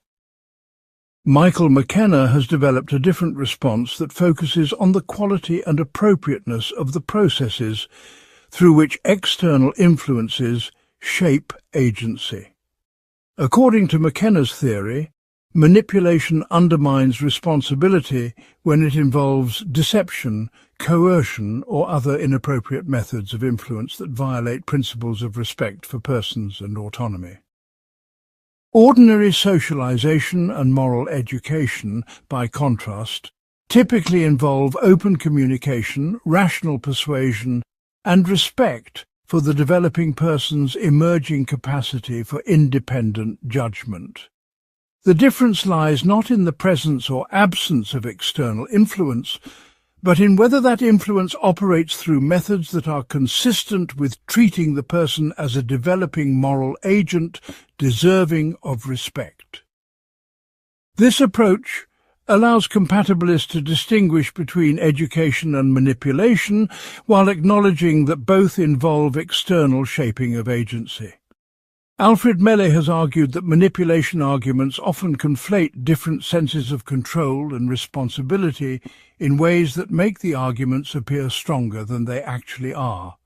Michael McKenna has developed a different response that focuses on the quality and appropriateness of the processes through which external influences shape agency. According to McKenna's theory, manipulation undermines responsibility when it involves deception, coercion, or other inappropriate methods of influence that violate principles of respect for persons and autonomy. Ordinary socialization and moral education, by contrast, typically involve open communication, rational persuasion, and respect for the developing person's emerging capacity for independent judgment. The difference lies not in the presence or absence of external influence, but in whether that influence operates through methods that are consistent with treating the person as a developing moral agent deserving of respect. This approach allows compatibilists to distinguish between education and manipulation while acknowledging that both involve external shaping of agency. Alfred Melle has argued that manipulation arguments often conflate different senses of control and responsibility in ways that make the arguments appear stronger than they actually are.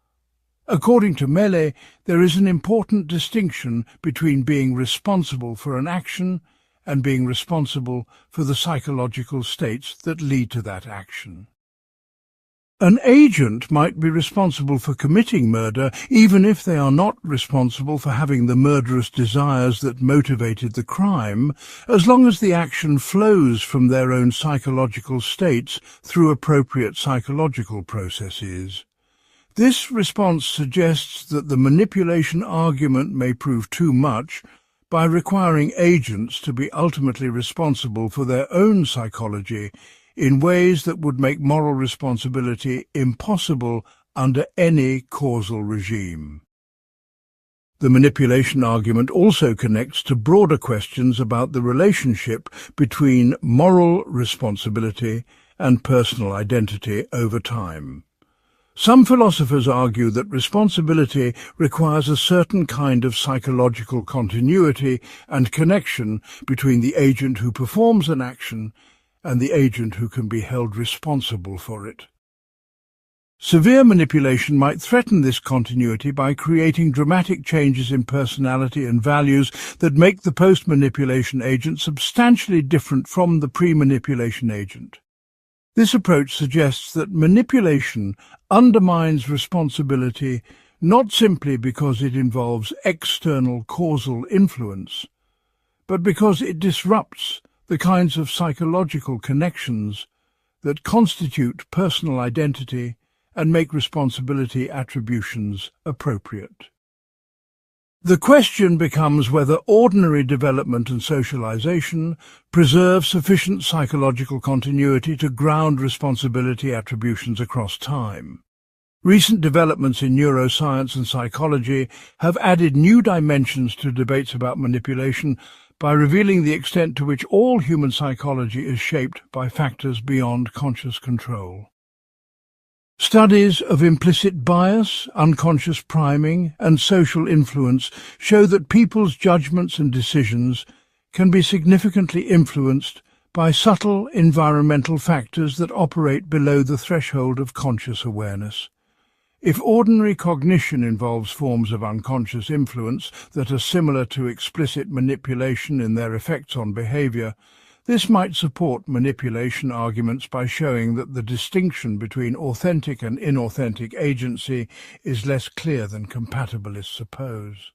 According to Melle, there is an important distinction between being responsible for an action and being responsible for the psychological states that lead to that action. An agent might be responsible for committing murder even if they are not responsible for having the murderous desires that motivated the crime, as long as the action flows from their own psychological states through appropriate psychological processes. This response suggests that the manipulation argument may prove too much by requiring agents to be ultimately responsible for their own psychology in ways that would make moral responsibility impossible under any causal regime. The manipulation argument also connects to broader questions about the relationship between moral responsibility and personal identity over time. Some philosophers argue that responsibility requires a certain kind of psychological continuity and connection between the agent who performs an action and the agent who can be held responsible for it. Severe manipulation might threaten this continuity by creating dramatic changes in personality and values that make the post-manipulation agent substantially different from the pre-manipulation agent. This approach suggests that manipulation undermines responsibility not simply because it involves external causal influence, but because it disrupts the kinds of psychological connections that constitute personal identity and make responsibility attributions appropriate. The question becomes whether ordinary development and socialization preserve sufficient psychological continuity to ground responsibility attributions across time. Recent developments in neuroscience and psychology have added new dimensions to debates about manipulation by revealing the extent to which all human psychology is shaped by factors beyond conscious control. Studies of implicit bias, unconscious priming, and social influence show that people's judgments and decisions can be significantly influenced by subtle environmental factors that operate below the threshold of conscious awareness. If ordinary cognition involves forms of unconscious influence that are similar to explicit manipulation in their effects on behavior, this might support manipulation arguments by showing that the distinction between authentic and inauthentic agency is less clear than compatibilists suppose.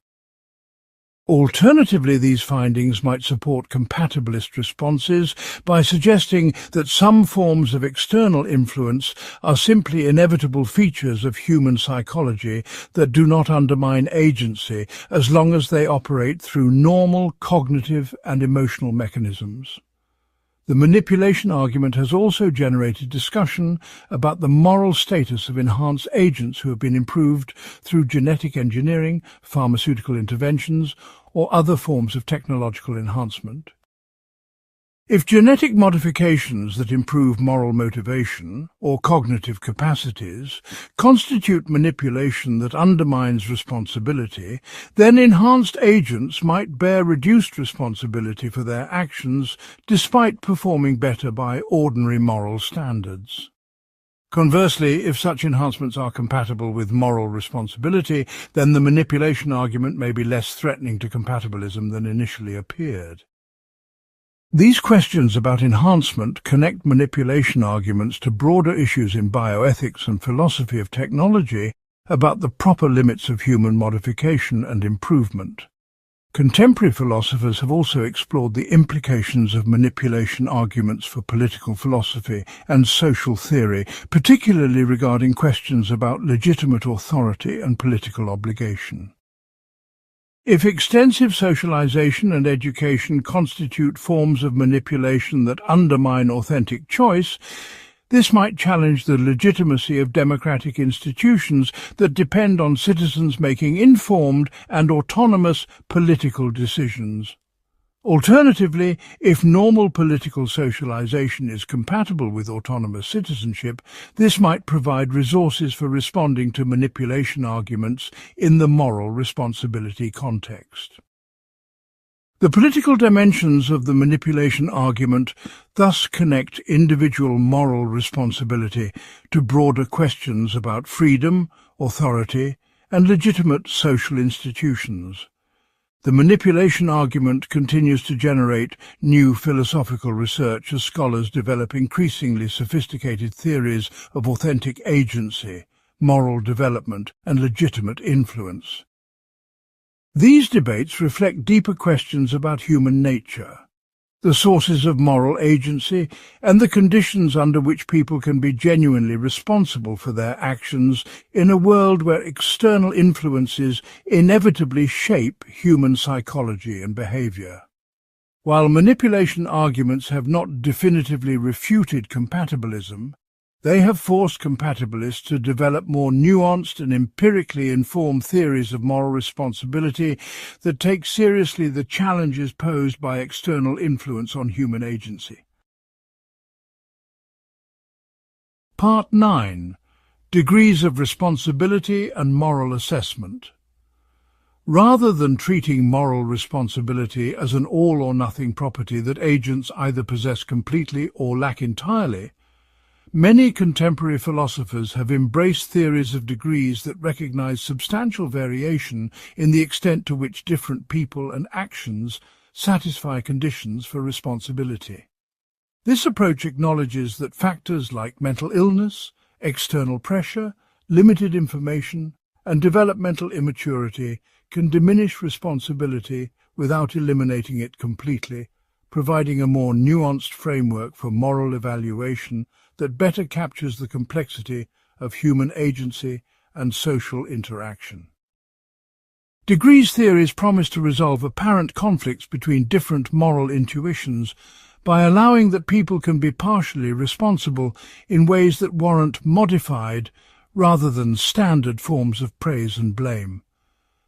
Alternatively, these findings might support compatibilist responses by suggesting that some forms of external influence are simply inevitable features of human psychology that do not undermine agency as long as they operate through normal cognitive and emotional mechanisms. The manipulation argument has also generated discussion about the moral status of enhanced agents who have been improved through genetic engineering, pharmaceutical interventions, or other forms of technological enhancement. If genetic modifications that improve moral motivation or cognitive capacities constitute manipulation that undermines responsibility, then enhanced agents might bear reduced responsibility for their actions despite performing better by ordinary moral standards. Conversely, if such enhancements are compatible with moral responsibility, then the manipulation argument may be less threatening to compatibilism than initially appeared. These questions about enhancement connect manipulation arguments to broader issues in bioethics and philosophy of technology about the proper limits of human modification and improvement. Contemporary philosophers have also explored the implications of manipulation arguments for political philosophy and social theory, particularly regarding questions about legitimate authority and political obligation. If extensive socialization and education constitute forms of manipulation that undermine authentic choice, this might challenge the legitimacy of democratic institutions that depend on citizens making informed and autonomous political decisions. Alternatively, if normal political socialization is compatible with autonomous citizenship, this might provide resources for responding to manipulation arguments in the moral responsibility context. The political dimensions of the manipulation argument thus connect individual moral responsibility to broader questions about freedom, authority, and legitimate social institutions. The manipulation argument continues to generate new philosophical research as scholars develop increasingly sophisticated theories of authentic agency, moral development, and legitimate influence. These debates reflect deeper questions about human nature, the sources of moral agency, and the conditions under which people can be genuinely responsible for their actions in a world where external influences inevitably shape human psychology and behavior. While manipulation arguments have not definitively refuted compatibilism, they have forced compatibilists to develop more nuanced and empirically informed theories of moral responsibility that take seriously the challenges posed by external influence on human agency. Part 9. Degrees of responsibility and moral assessment. Rather than treating moral responsibility as an all-or-nothing property that agents either possess completely or lack entirely, many contemporary philosophers have embraced theories of degrees that recognize substantial variation in the extent to which different people and actions satisfy conditions for responsibility. This approach acknowledges that factors like mental illness, external pressure, limited information, and developmental immaturity can diminish responsibility without eliminating it completely, providing a more nuanced framework for moral evaluation that better captures the complexity of human agency and social interaction. Degrees theories promise to resolve apparent conflicts between different moral intuitions by allowing that people can be partially responsible in ways that warrant modified rather than standard forms of praise and blame.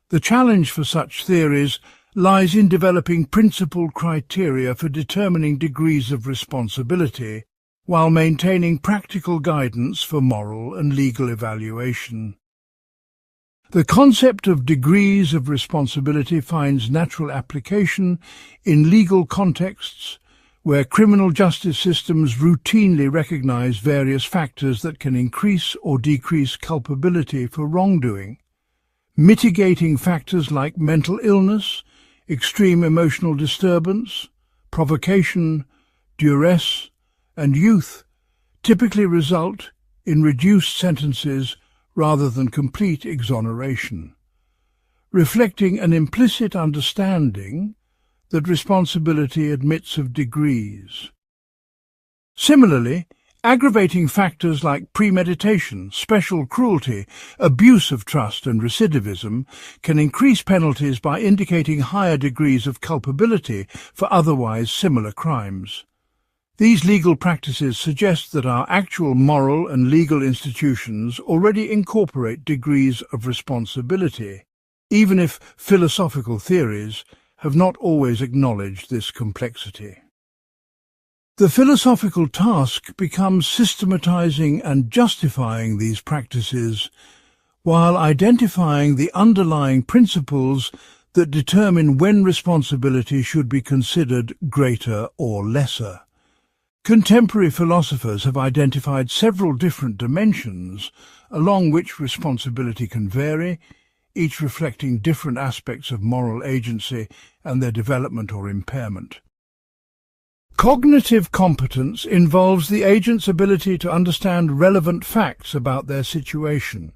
The challenge for such theories lies in developing principled criteria for determining degrees of responsibility while maintaining practical guidance for moral and legal evaluation. The concept of degrees of responsibility finds natural application in legal contexts where criminal justice systems routinely recognize various factors that can increase or decrease culpability for wrongdoing. Mitigating factors like mental illness, extreme emotional disturbance, provocation, duress, and youth typically result in reduced sentences rather than complete exoneration, reflecting an implicit understanding that responsibility admits of degrees. Similarly, aggravating factors like premeditation, special cruelty, abuse of trust and recidivism can increase penalties by indicating higher degrees of culpability for otherwise similar crimes. These legal practices suggest that our actual moral and legal institutions already incorporate degrees of responsibility, even if philosophical theories have not always acknowledged this complexity. The philosophical task becomes systematizing and justifying these practices, while identifying the underlying principles that determine when responsibility should be considered greater or lesser. Contemporary philosophers have identified several different dimensions along which responsibility can vary, each reflecting different aspects of moral agency and their development or impairment. Cognitive competence involves the agent's ability to understand relevant facts about their situation,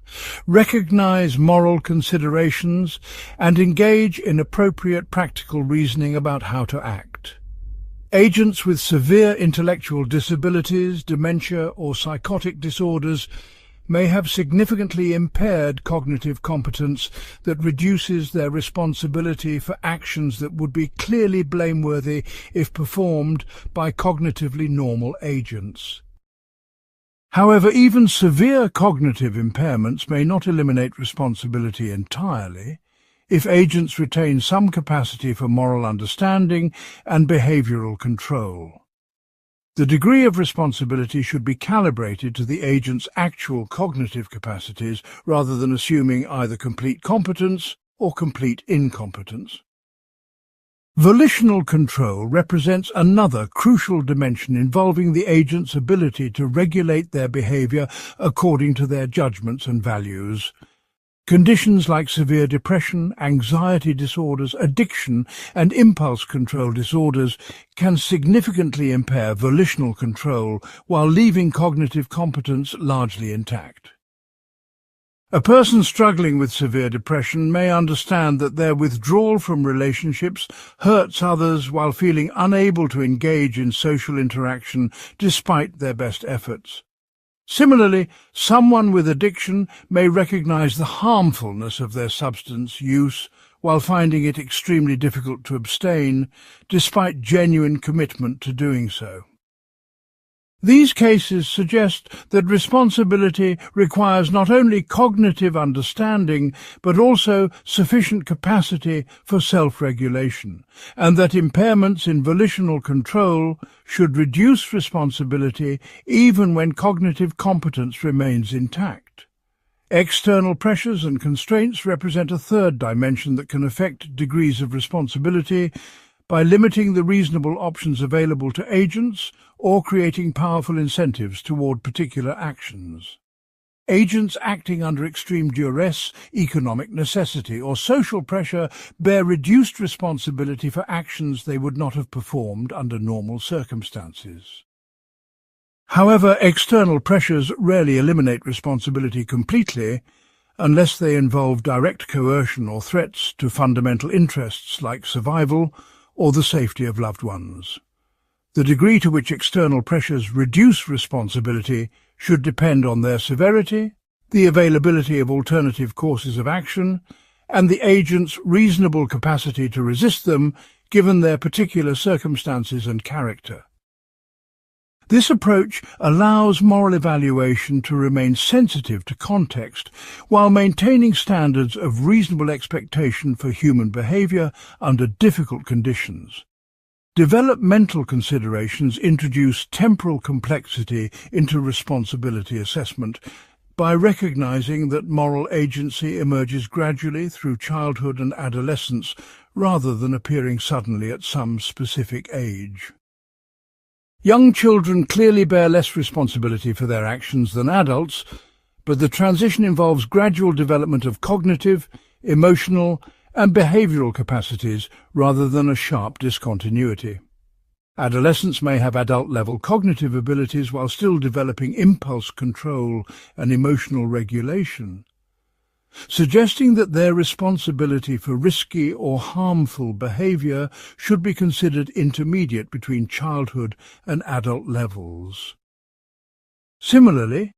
recognize moral considerations, and engage in appropriate practical reasoning about how to act. Agents with severe intellectual disabilities, dementia, or psychotic disorders may have significantly impaired cognitive competence that reduces their responsibility for actions that would be clearly blameworthy if performed by cognitively normal agents. However, even severe cognitive impairments may not eliminate responsibility entirely if agents retain some capacity for moral understanding and behavioral control. The degree of responsibility should be calibrated to the agent's actual cognitive capacities rather than assuming either complete competence or complete incompetence. Volitional control represents another crucial dimension involving the agent's ability to regulate their behavior according to their judgments and values. Conditions like severe depression, anxiety disorders, addiction, and impulse control disorders can significantly impair volitional control while leaving cognitive competence largely intact. A person struggling with severe depression may understand that their withdrawal from relationships hurts others while feeling unable to engage in social interaction despite their best efforts. Similarly, someone with addiction may recognize the harmfulness of their substance use while finding it extremely difficult to abstain, despite genuine commitment to doing so. These cases suggest that responsibility requires not only cognitive understanding, but also sufficient capacity for self-regulation, and that impairments in volitional control should reduce responsibility even when cognitive competence remains intact. External pressures and constraints represent a third dimension that can affect degrees of responsibility by limiting the reasonable options available to agents or creating powerful incentives toward particular actions. Agents acting under extreme duress, economic necessity, or social pressure bear reduced responsibility for actions they would not have performed under normal circumstances. However, external pressures rarely eliminate responsibility completely unless they involve direct coercion or threats to fundamental interests like survival or the safety of loved ones. The degree to which external pressures reduce responsibility should depend on their severity, the availability of alternative courses of action, and the agent's reasonable capacity to resist them given their particular circumstances and character. This approach allows moral evaluation to remain sensitive to context while maintaining standards of reasonable expectation for human behavior under difficult conditions. Developmental considerations introduce temporal complexity into responsibility assessment by recognizing that moral agency emerges gradually through childhood and adolescence rather than appearing suddenly at some specific age. Young children clearly bear less responsibility for their actions than adults, but the transition involves gradual development of cognitive, emotional, and behavioral capacities rather than a sharp discontinuity. Adolescents may have adult-level cognitive abilities while still developing impulse control and emotional regulation, suggesting that their responsibility for risky or harmful behavior should be considered intermediate between childhood and adult levels. Similarly,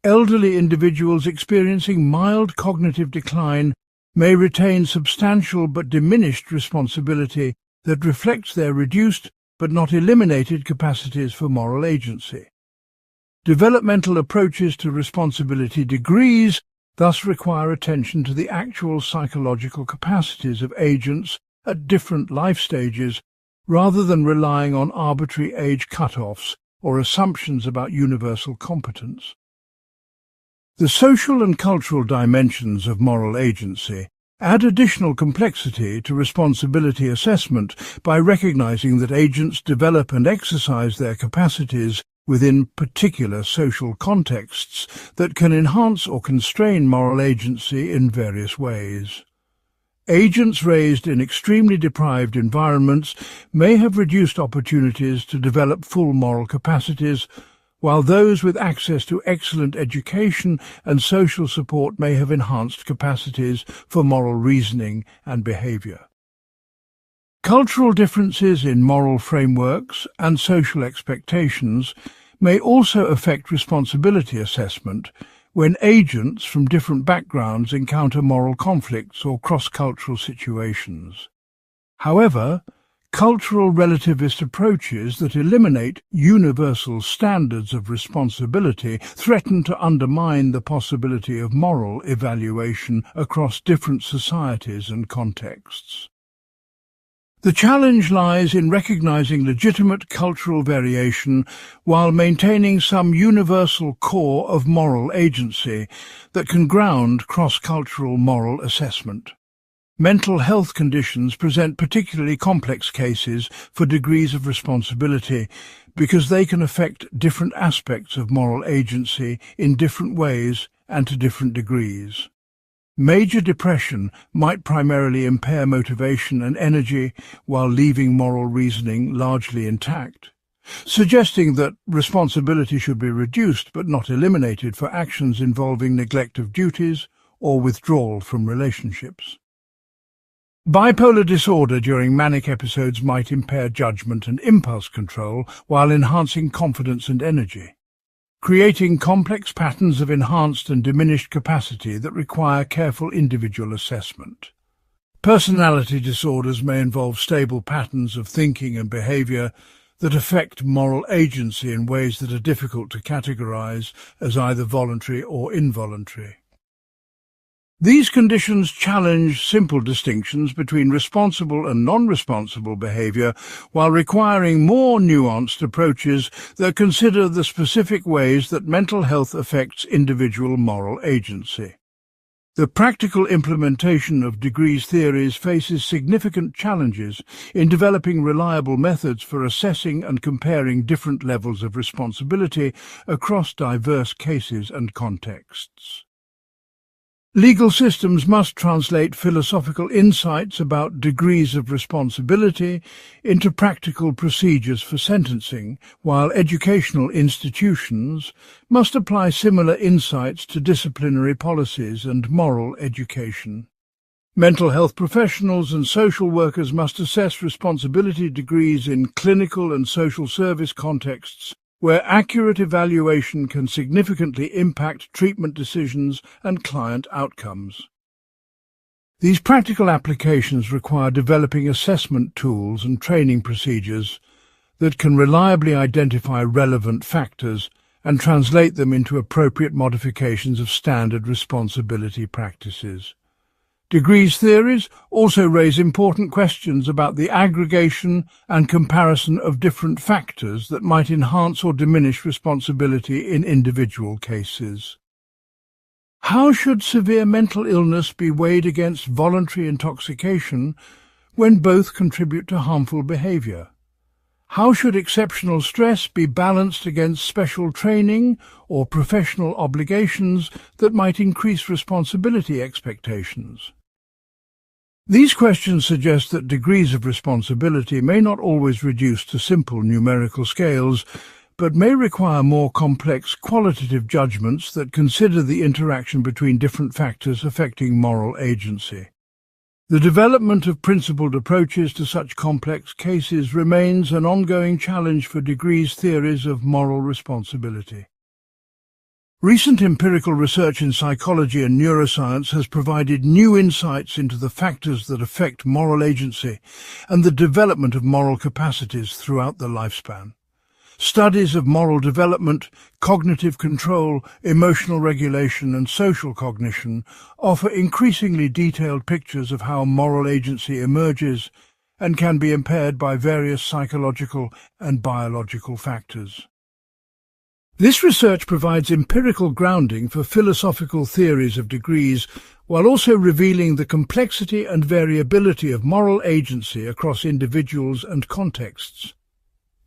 elderly individuals experiencing mild cognitive decline may retain substantial but diminished responsibility that reflects their reduced but not eliminated capacities for moral agency. Developmental approaches to responsibility degrees thus require attention to the actual psychological capacities of agents at different life stages rather than relying on arbitrary age cutoffs or assumptions about universal competence. The social and cultural dimensions of moral agency add additional complexity to responsibility assessment by recognizing that agents develop and exercise their capacities within particular social contexts that can enhance or constrain moral agency in various ways. Agents raised in extremely deprived environments may have reduced opportunities to develop full moral capacities, while those with access to excellent education and social support may have enhanced capacities for moral reasoning and behavior. Cultural differences in moral frameworks and social expectations may also affect responsibility assessment when agents from different backgrounds encounter moral conflicts or cross-cultural situations. However, cultural relativist approaches that eliminate universal standards of responsibility threaten to undermine the possibility of moral evaluation across different societies and contexts. The challenge lies in recognizing legitimate cultural variation while maintaining some universal core of moral agency that can ground cross-cultural moral assessment. Mental health conditions present particularly complex cases for degrees of responsibility because they can affect different aspects of moral agency in different ways and to different degrees. Major depression might primarily impair motivation and energy while leaving moral reasoning largely intact, suggesting that responsibility should be reduced but not eliminated for actions involving neglect of duties or withdrawal from relationships. Bipolar disorder during manic episodes might impair judgment and impulse control while enhancing confidence and energy, creating complex patterns of enhanced and diminished capacity that require careful individual assessment. Personality disorders may involve stable patterns of thinking and behavior that affect moral agency in ways that are difficult to categorize as either voluntary or involuntary. These conditions challenge simple distinctions between responsible and non-responsible behavior while requiring more nuanced approaches that consider the specific ways that mental health affects individual moral agency. The practical implementation of degrees theories faces significant challenges in developing reliable methods for assessing and comparing different levels of responsibility across diverse cases and contexts. Legal systems must translate philosophical insights about degrees of responsibility into practical procedures for sentencing, while educational institutions must apply similar insights to disciplinary policies and moral education. Mental health professionals and social workers must assess responsibility degrees in clinical and social service contexts where accurate evaluation can significantly impact treatment decisions and client outcomes. These practical applications require developing assessment tools and training procedures that can reliably identify relevant factors and translate them into appropriate modifications of standard responsibility practices. Degrees theories also raise important questions about the aggregation and comparison of different factors that might enhance or diminish responsibility in individual cases. How should severe mental illness be weighed against voluntary intoxication when both contribute to harmful behavior? How should exceptional stress be balanced against special training or professional obligations that might increase responsibility expectations? These questions suggest that degrees of responsibility may not always reduce to simple numerical scales, but may require more complex qualitative judgments that consider the interaction between different factors affecting moral agency. The development of principled approaches to such complex cases remains an ongoing challenge for degrees theories of moral responsibility. Recent empirical research in psychology and neuroscience has provided new insights into the factors that affect moral agency and the development of moral capacities throughout the lifespan. Studies of moral development, cognitive control, emotional regulation, and social cognition offer increasingly detailed pictures of how moral agency emerges and can be impaired by various psychological and biological factors. This research provides empirical grounding for philosophical theories of degrees, while also revealing the complexity and variability of moral agency across individuals and contexts.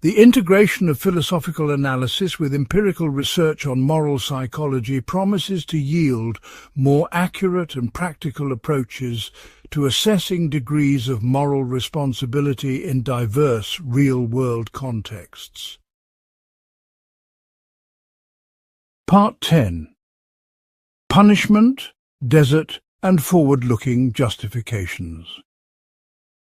The integration of philosophical analysis with empirical research on moral psychology promises to yield more accurate and practical approaches to assessing degrees of moral responsibility in diverse real-world contexts. Part 10. Punishment, Desert, and Forward-Looking Justifications.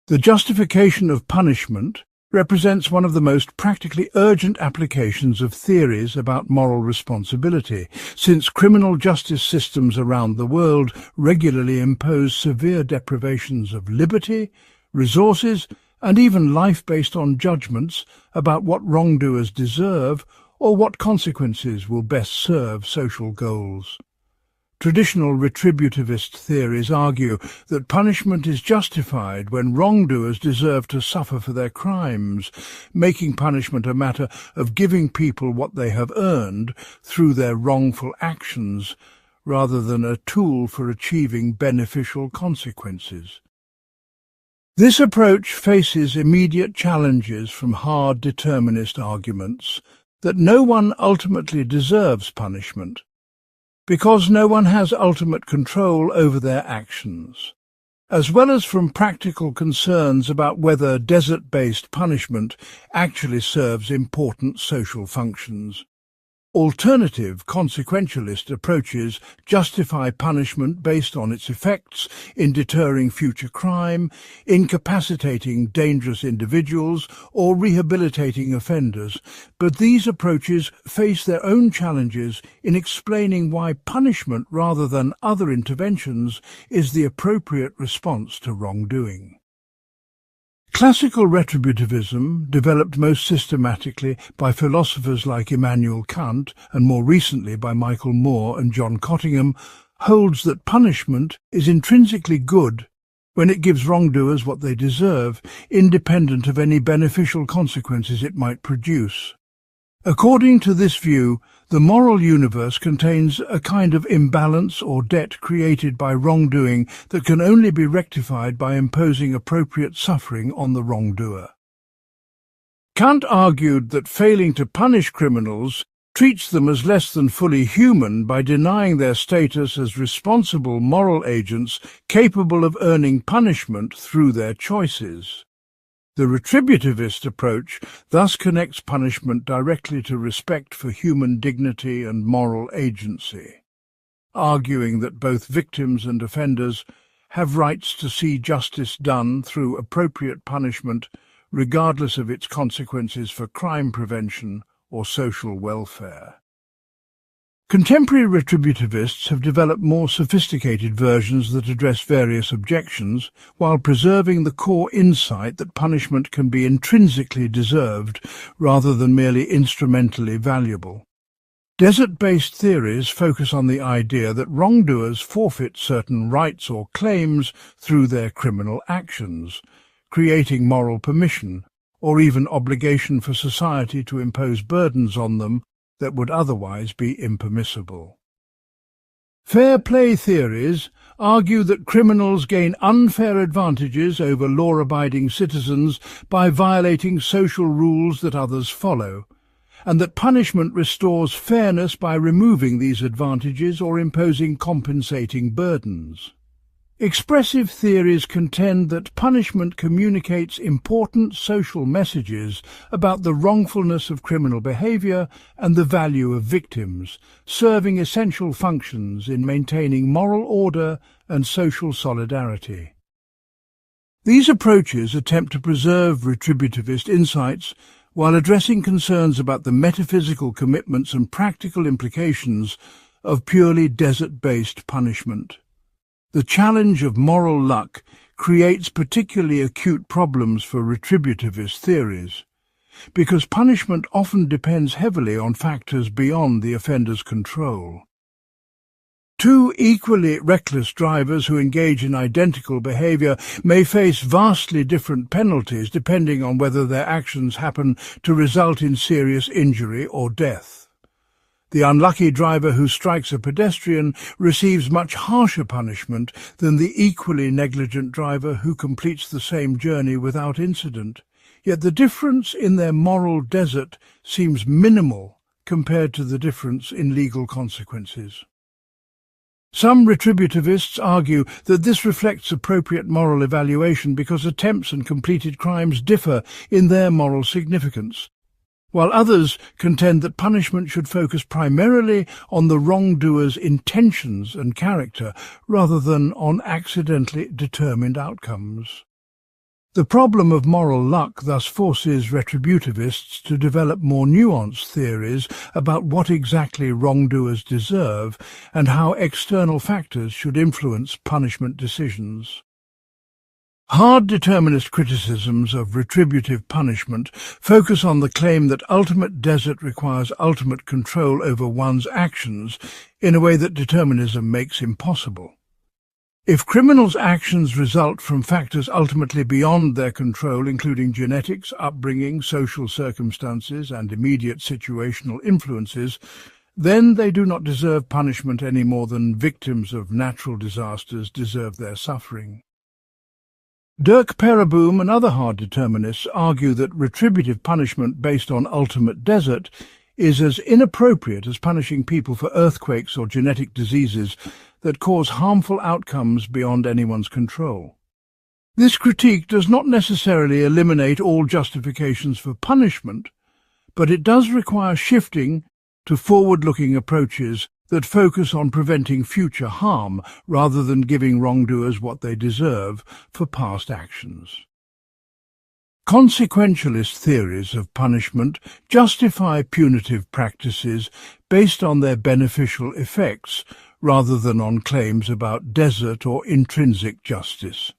The justification of punishment represents one of the most practically urgent applications of theories about moral responsibility, since criminal justice systems around the world regularly impose severe deprivations of liberty, resources, and even life based on judgments about what wrongdoers deserve or what consequences will best serve social goals. Traditional retributivist theories argue that punishment is justified when wrongdoers deserve to suffer for their crimes, making punishment a matter of giving people what they have earned through their wrongful actions, rather than a tool for achieving beneficial consequences. This approach faces immediate challenges from hard determinist arguments that no one ultimately deserves punishment, because no one has ultimate control over their actions, as well as from practical concerns about whether desert-based punishment actually serves important social functions. Alternative consequentialist approaches justify punishment based on its effects in deterring future crime, incapacitating dangerous individuals, or rehabilitating offenders, but these approaches face their own challenges in explaining why punishment rather than other interventions is the appropriate response to wrongdoing. Classical retributivism, developed most systematically by philosophers like Immanuel Kant and more recently by Michael Moore and John Cottingham, holds that punishment is intrinsically good when it gives wrongdoers what they deserve, independent of any beneficial consequences it might produce. According to this view, the moral universe contains a kind of imbalance or debt created by wrongdoing that can only be rectified by imposing appropriate suffering on the wrongdoer. Kant argued that failing to punish criminals treats them as less than fully human by denying their status as responsible moral agents capable of earning punishment through their choices. The retributivist approach thus connects punishment directly to respect for human dignity and moral agency, arguing that both victims and offenders have rights to see justice done through appropriate punishment, regardless of its consequences for crime prevention or social welfare. Contemporary retributivists have developed more sophisticated versions that address various objections, while preserving the core insight that punishment can be intrinsically deserved rather than merely instrumentally valuable. Desert-based theories focus on the idea that wrongdoers forfeit certain rights or claims through their criminal actions, creating moral permission, or even obligation for society to impose burdens on them that would otherwise be impermissible. Fair play theories argue that criminals gain unfair advantages over law-abiding citizens by violating social rules that others follow, and that punishment restores fairness by removing these advantages or imposing compensating burdens. Expressive theories contend that punishment communicates important social messages about the wrongfulness of criminal behavior and the value of victims, serving essential functions in maintaining moral order and social solidarity. These approaches attempt to preserve retributivist insights while addressing concerns about the metaphysical commitments and practical implications of purely desert-based punishment. The challenge of moral luck creates particularly acute problems for retributivist theories, because punishment often depends heavily on factors beyond the offender's control. Two equally reckless drivers who engage in identical behaviour may face vastly different penalties depending on whether their actions happen to result in serious injury or death. The unlucky driver who strikes a pedestrian receives much harsher punishment than the equally negligent driver who completes the same journey without incident. Yet the difference in their moral desert seems minimal compared to the difference in legal consequences. Some retributivists argue that this reflects appropriate moral evaluation because attempts and completed crimes differ in their moral significance, while others contend that punishment should focus primarily on the wrongdoer's intentions and character rather than on accidentally determined outcomes. The problem of moral luck thus forces retributivists to develop more nuanced theories about what exactly wrongdoers deserve and how external factors should influence punishment decisions. Hard determinist criticisms of retributive punishment focus on the claim that ultimate desert requires ultimate control over one's actions in a way that determinism makes impossible. If criminals' actions result from factors ultimately beyond their control, including genetics, upbringing, social circumstances, and immediate situational influences, then they do not deserve punishment any more than victims of natural disasters deserve their suffering. Dirk Pereboom and other hard determinists argue that retributive punishment based on ultimate desert is as inappropriate as punishing people for earthquakes or genetic diseases that cause harmful outcomes beyond anyone's control. This critique does not necessarily eliminate all justifications for punishment, but it does require shifting to forward-looking approaches that focus on preventing future harm rather than giving wrongdoers what they deserve for past actions. Consequentialist theories of punishment justify punitive practices based on their beneficial effects rather than on claims about desert or intrinsic justice.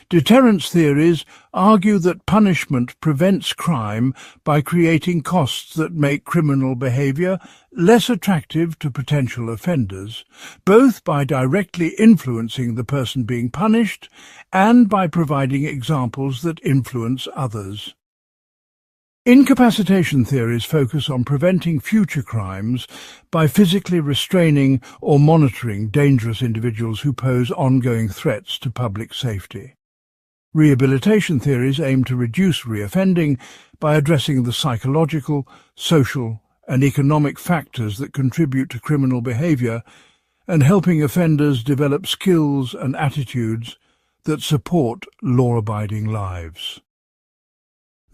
Deterrence theories argue that punishment prevents crime by creating costs that make criminal behaviour less attractive to potential offenders, both by directly influencing the person being punished and by providing examples that influence others. Incapacitation theories focus on preventing future crimes by physically restraining or monitoring dangerous individuals who pose ongoing threats to public safety. Rehabilitation theories aim to reduce reoffending by addressing the psychological, social, and economic factors that contribute to criminal behaviour and helping offenders develop skills and attitudes that support law-abiding lives.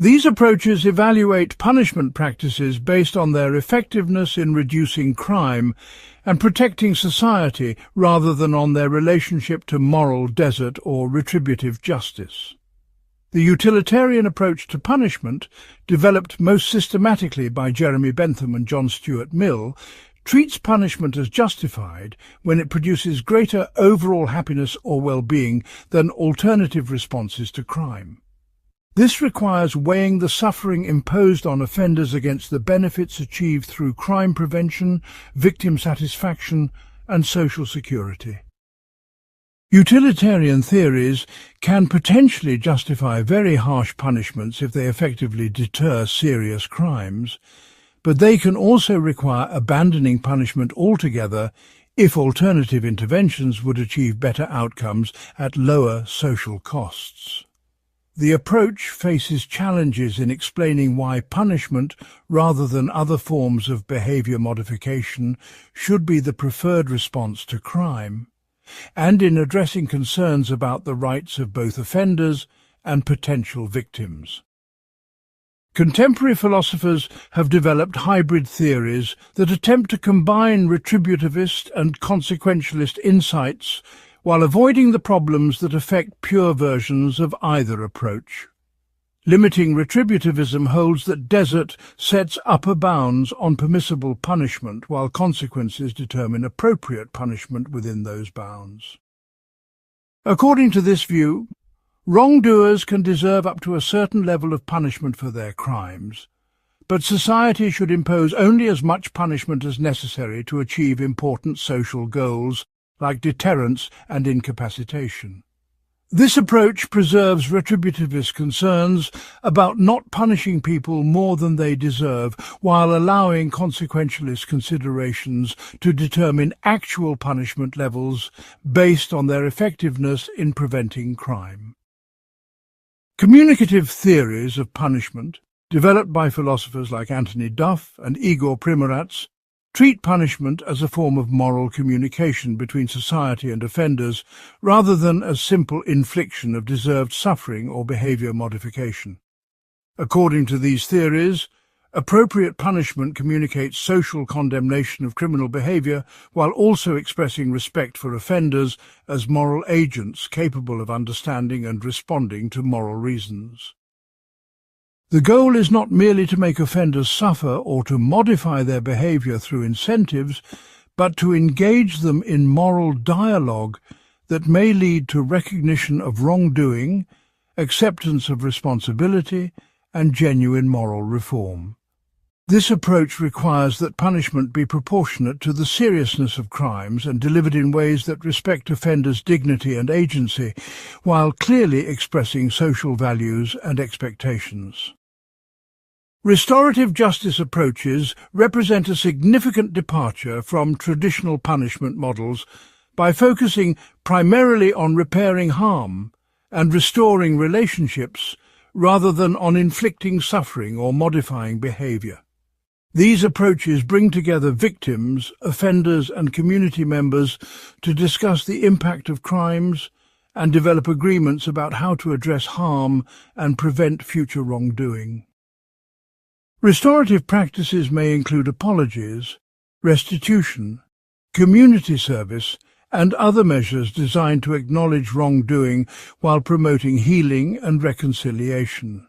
These approaches evaluate punishment practices based on their effectiveness in reducing crime and protecting society rather than on their relationship to moral desert or retributive justice. The utilitarian approach to punishment, developed most systematically by Jeremy Bentham and John Stuart Mill, treats punishment as justified when it produces greater overall happiness or well-being than alternative responses to crime. This requires weighing the suffering imposed on offenders against the benefits achieved through crime prevention, victim satisfaction, and social security. Utilitarian theories can potentially justify very harsh punishments if they effectively deter serious crimes, but they can also require abandoning punishment altogether if alternative interventions would achieve better outcomes at lower social costs. The approach faces challenges in explaining why punishment, rather than other forms of behaviour modification, should be the preferred response to crime, and in addressing concerns about the rights of both offenders and potential victims. Contemporary philosophers have developed hybrid theories that attempt to combine retributivist and consequentialist insights while avoiding the problems that affect pure versions of either approach. Limiting retributivism holds that desert sets upper bounds on permissible punishment, while consequences determine appropriate punishment within those bounds. According to this view, wrongdoers can deserve up to a certain level of punishment for their crimes, but society should impose only as much punishment as necessary to achieve important social goals, like deterrence and incapacitation. This approach preserves retributivist concerns about not punishing people more than they deserve, while allowing consequentialist considerations to determine actual punishment levels based on their effectiveness in preventing crime. Communicative theories of punishment, developed by philosophers like Anthony Duff and Igor Primoratz, treat punishment as a form of moral communication between society and offenders, rather than as simple infliction of deserved suffering or behaviour modification. According to these theories, appropriate punishment communicates social condemnation of criminal behaviour while also expressing respect for offenders as moral agents capable of understanding and responding to moral reasons. The goal is not merely to make offenders suffer or to modify their behaviour through incentives, but to engage them in moral dialogue that may lead to recognition of wrongdoing, acceptance of responsibility, and genuine moral reform. This approach requires that punishment be proportionate to the seriousness of crimes and delivered in ways that respect offenders' dignity and agency, while clearly expressing social values and expectations. Restorative justice approaches represent a significant departure from traditional punishment models by focusing primarily on repairing harm and restoring relationships rather than on inflicting suffering or modifying behaviour. These approaches bring together victims, offenders and community members to discuss the impact of crimes and develop agreements about how to address harm and prevent future wrongdoing. Restorative practices may include apologies, restitution, community service, and other measures designed to acknowledge wrongdoing while promoting healing and reconciliation.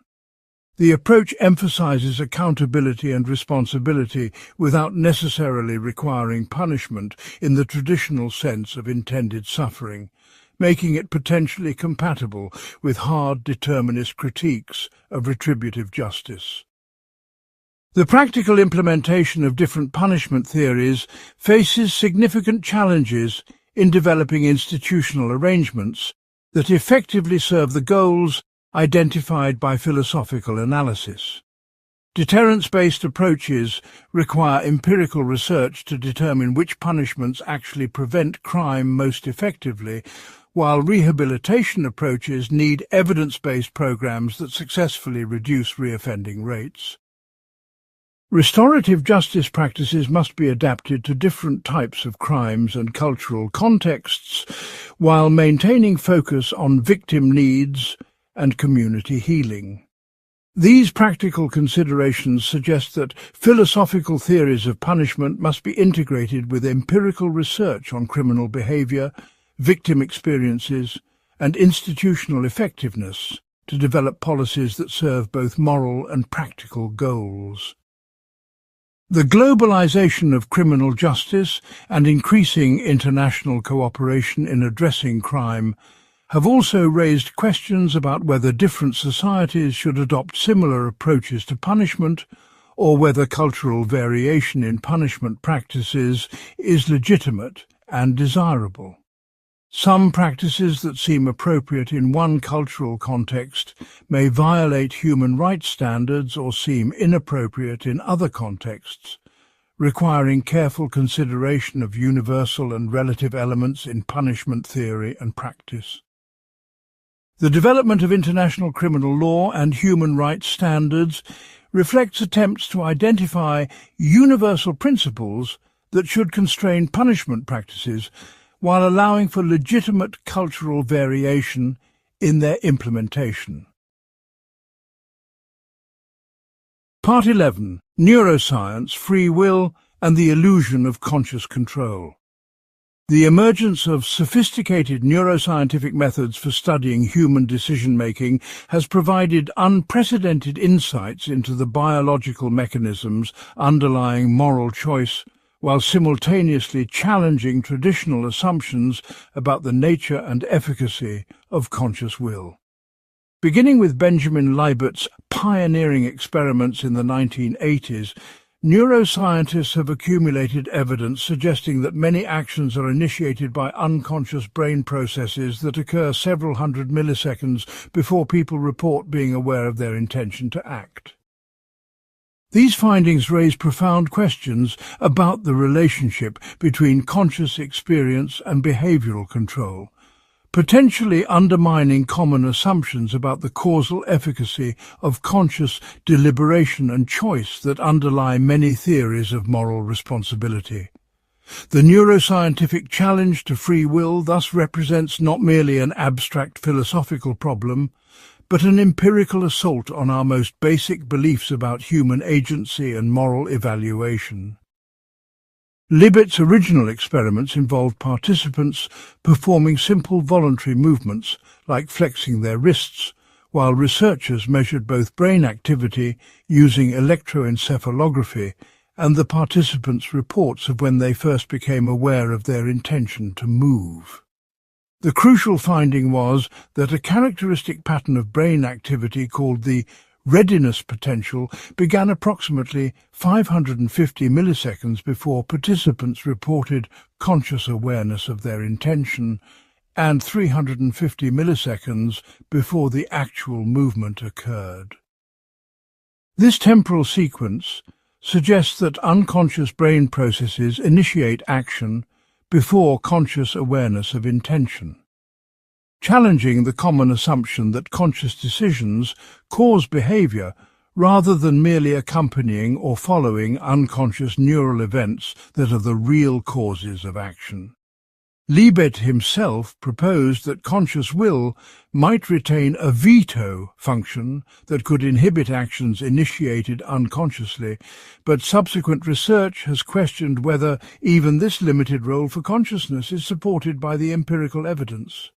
The approach emphasizes accountability and responsibility without necessarily requiring punishment in the traditional sense of intended suffering, making it potentially compatible with hard determinist critiques of retributive justice. The practical implementation of different punishment theories faces significant challenges in developing institutional arrangements that effectively serve the goals identified by philosophical analysis. Deterrence-based approaches require empirical research to determine which punishments actually prevent crime most effectively, while rehabilitation approaches need evidence-based programs that successfully reduce reoffending rates. Restorative justice practices must be adapted to different types of crimes and cultural contexts, while maintaining focus on victim needs and community healing. These practical considerations suggest that philosophical theories of punishment must be integrated with empirical research on criminal behaviour, victim experiences, and institutional effectiveness to develop policies that serve both moral and practical goals. The globalization of criminal justice and increasing international cooperation in addressing crime have also raised questions about whether different societies should adopt similar approaches to punishment, or whether cultural variation in punishment practices is legitimate and desirable. Some practices that seem appropriate in one cultural context may violate human rights standards or seem inappropriate in other contexts, requiring careful consideration of universal and relative elements in punishment theory and practice. The development of international criminal law and human rights standards reflects attempts to identify universal principles that should constrain punishment practices while allowing for legitimate cultural variation in their implementation. Part 11. Neuroscience, Free Will, and the Illusion of Conscious Control. The emergence of sophisticated neuroscientific methods for studying human decision-making has provided unprecedented insights into the biological mechanisms underlying moral choice, while simultaneously challenging traditional assumptions about the nature and efficacy of conscious will. Beginning with Benjamin Libert's pioneering experiments in the 1980s, neuroscientists have accumulated evidence suggesting that many actions are initiated by unconscious brain processes that occur several hundred milliseconds before people report being aware of their intention to act. These findings raise profound questions about the relationship between conscious experience and behavioral control, potentially undermining common assumptions about the causal efficacy of conscious deliberation and choice that underlie many theories of moral responsibility. The neuroscientific challenge to free will thus represents not merely an abstract philosophical problem, but an empirical assault on our most basic beliefs about human agency and moral evaluation. Libert's original experiments involved participants performing simple voluntary movements, like flexing their wrists, while researchers measured both brain activity using electroencephalography and the participants' reports of when they first became aware of their intention to move. The crucial finding was that a characteristic pattern of brain activity called the readiness potential began approximately 550 milliseconds before participants reported conscious awareness of their intention and 350 milliseconds before the actual movement occurred. This temporal sequence suggests that unconscious brain processes initiate action before conscious awareness of intention, challenging the common assumption that conscious decisions cause behavior rather than merely accompanying or following unconscious neural events that are the real causes of action. Libet himself proposed that conscious will might retain a veto function that could inhibit actions initiated unconsciously, but subsequent research has questioned whether even this limited role for consciousness is supported by the empirical evidence.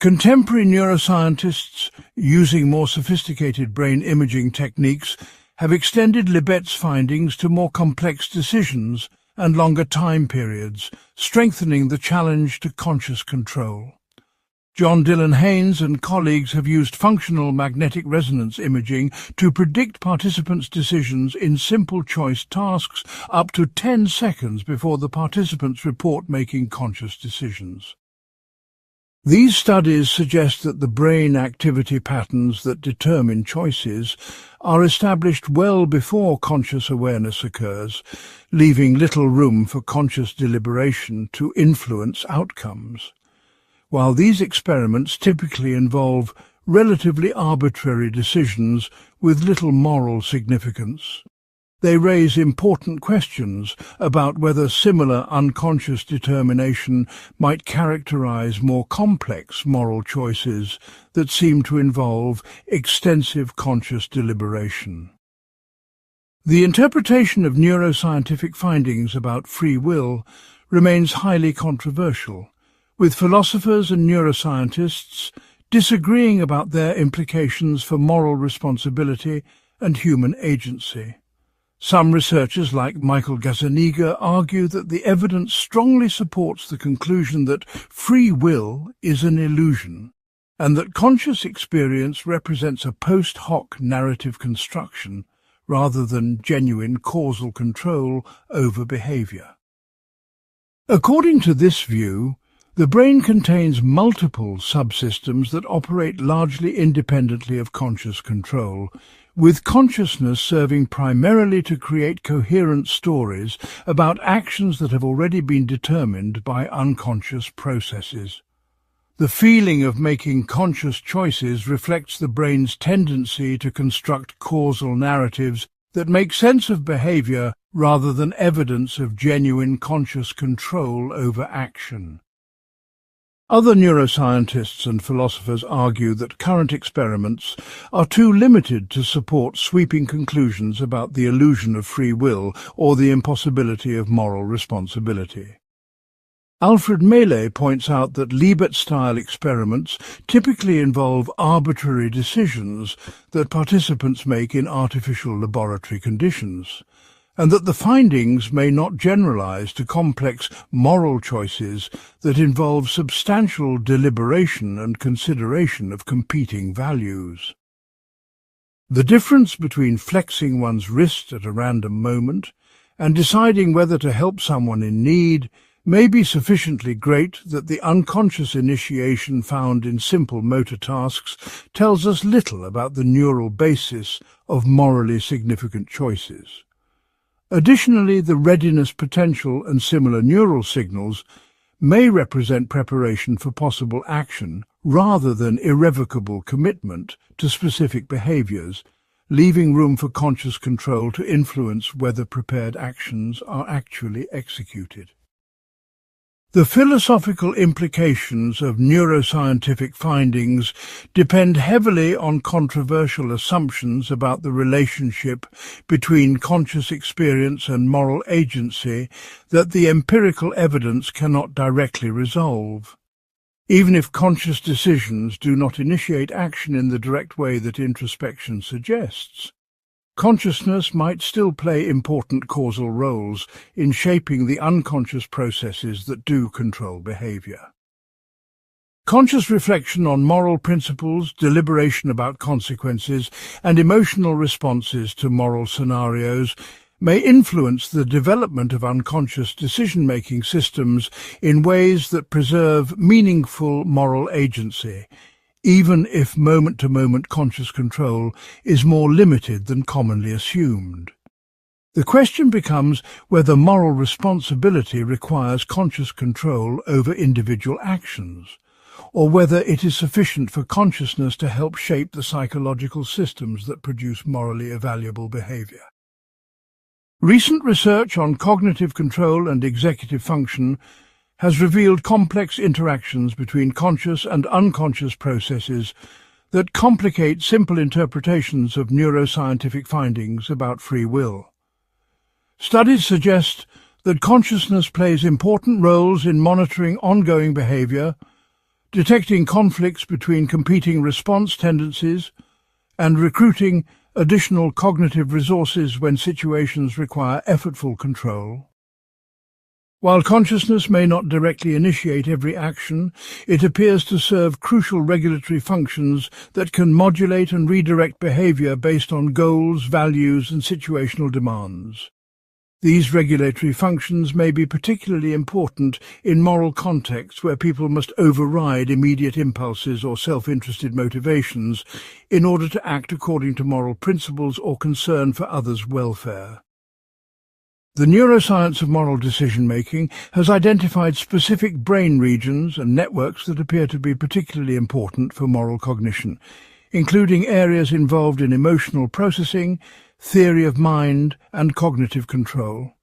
Contemporary neuroscientists, using more sophisticated brain imaging techniques, have extended Libet's findings to more complex decisions and longer time periods, strengthening the challenge to conscious control. John Dillon Haynes and colleagues have used functional magnetic resonance imaging to predict participants' decisions in simple choice tasks up to 10 seconds before the participants report making conscious decisions. These studies suggest that the brain activity patterns that determine choices are established well before conscious awareness occurs, leaving little room for conscious deliberation to influence outcomes. While these experiments typically involve relatively arbitrary decisions with little moral significance, they raise important questions about whether similar unconscious determination might characterize more complex moral choices that seem to involve extensive conscious deliberation. The interpretation of neuroscientific findings about free will remains highly controversial, with philosophers and neuroscientists disagreeing about their implications for moral responsibility and human agency. Some researchers, like Michael Gazzaniga, argue that the evidence strongly supports the conclusion that free will is an illusion, and that conscious experience represents a post hoc narrative construction rather than genuine causal control over behavior. According to this view, the brain contains multiple subsystems that operate largely independently of conscious control, with consciousness serving primarily to create coherent stories about actions that have already been determined by unconscious processes. The feeling of making conscious choices reflects the brain's tendency to construct causal narratives that make sense of behavior rather than evidence of genuine conscious control over action. Other neuroscientists and philosophers argue that current experiments are too limited to support sweeping conclusions about the illusion of free will or the impossibility of moral responsibility. Alfred Meillet points out that Libet-style experiments typically involve arbitrary decisions that participants make in artificial laboratory conditions, and that the findings may not generalize to complex moral choices that involve substantial deliberation and consideration of competing values. The difference between flexing one's wrist at a random moment and deciding whether to help someone in need may be sufficiently great that the unconscious initiation found in simple motor tasks tells us little about the neural basis of morally significant choices. Additionally, the readiness potential and similar neural signals may represent preparation for possible action rather than irrevocable commitment to specific behaviors, leaving room for conscious control to influence whether prepared actions are actually executed. The philosophical implications of neuroscientific findings depend heavily on controversial assumptions about the relationship between conscious experience and moral agency that the empirical evidence cannot directly resolve. Even if conscious decisions do not initiate action in the direct way that introspection suggests, consciousness might still play important causal roles in shaping the unconscious processes that do control behavior. Conscious reflection on moral principles, deliberation about consequences, and emotional responses to moral scenarios may influence the development of unconscious decision-making systems in ways that preserve meaningful moral agency, even if moment-to-moment conscious control is more limited than commonly assumed. The question becomes whether moral responsibility requires conscious control over individual actions, or whether it is sufficient for consciousness to help shape the psychological systems that produce morally evaluable behavior. Recent research on cognitive control and executive function has revealed complex interactions between conscious and unconscious processes that complicate simple interpretations of neuroscientific findings about free will. Studies suggest that consciousness plays important roles in monitoring ongoing behavior, detecting conflicts between competing response tendencies, and recruiting additional cognitive resources when situations require effortful control. While consciousness may not directly initiate every action, it appears to serve crucial regulatory functions that can modulate and redirect behavior based on goals, values, and situational demands. These regulatory functions may be particularly important in moral contexts where people must override immediate impulses or self-interested motivations in order to act according to moral principles or concern for others' welfare. The neuroscience of moral decision-making has identified specific brain regions and networks that appear to be particularly important for moral cognition, including areas involved in emotional processing, theory of mind, and cognitive control.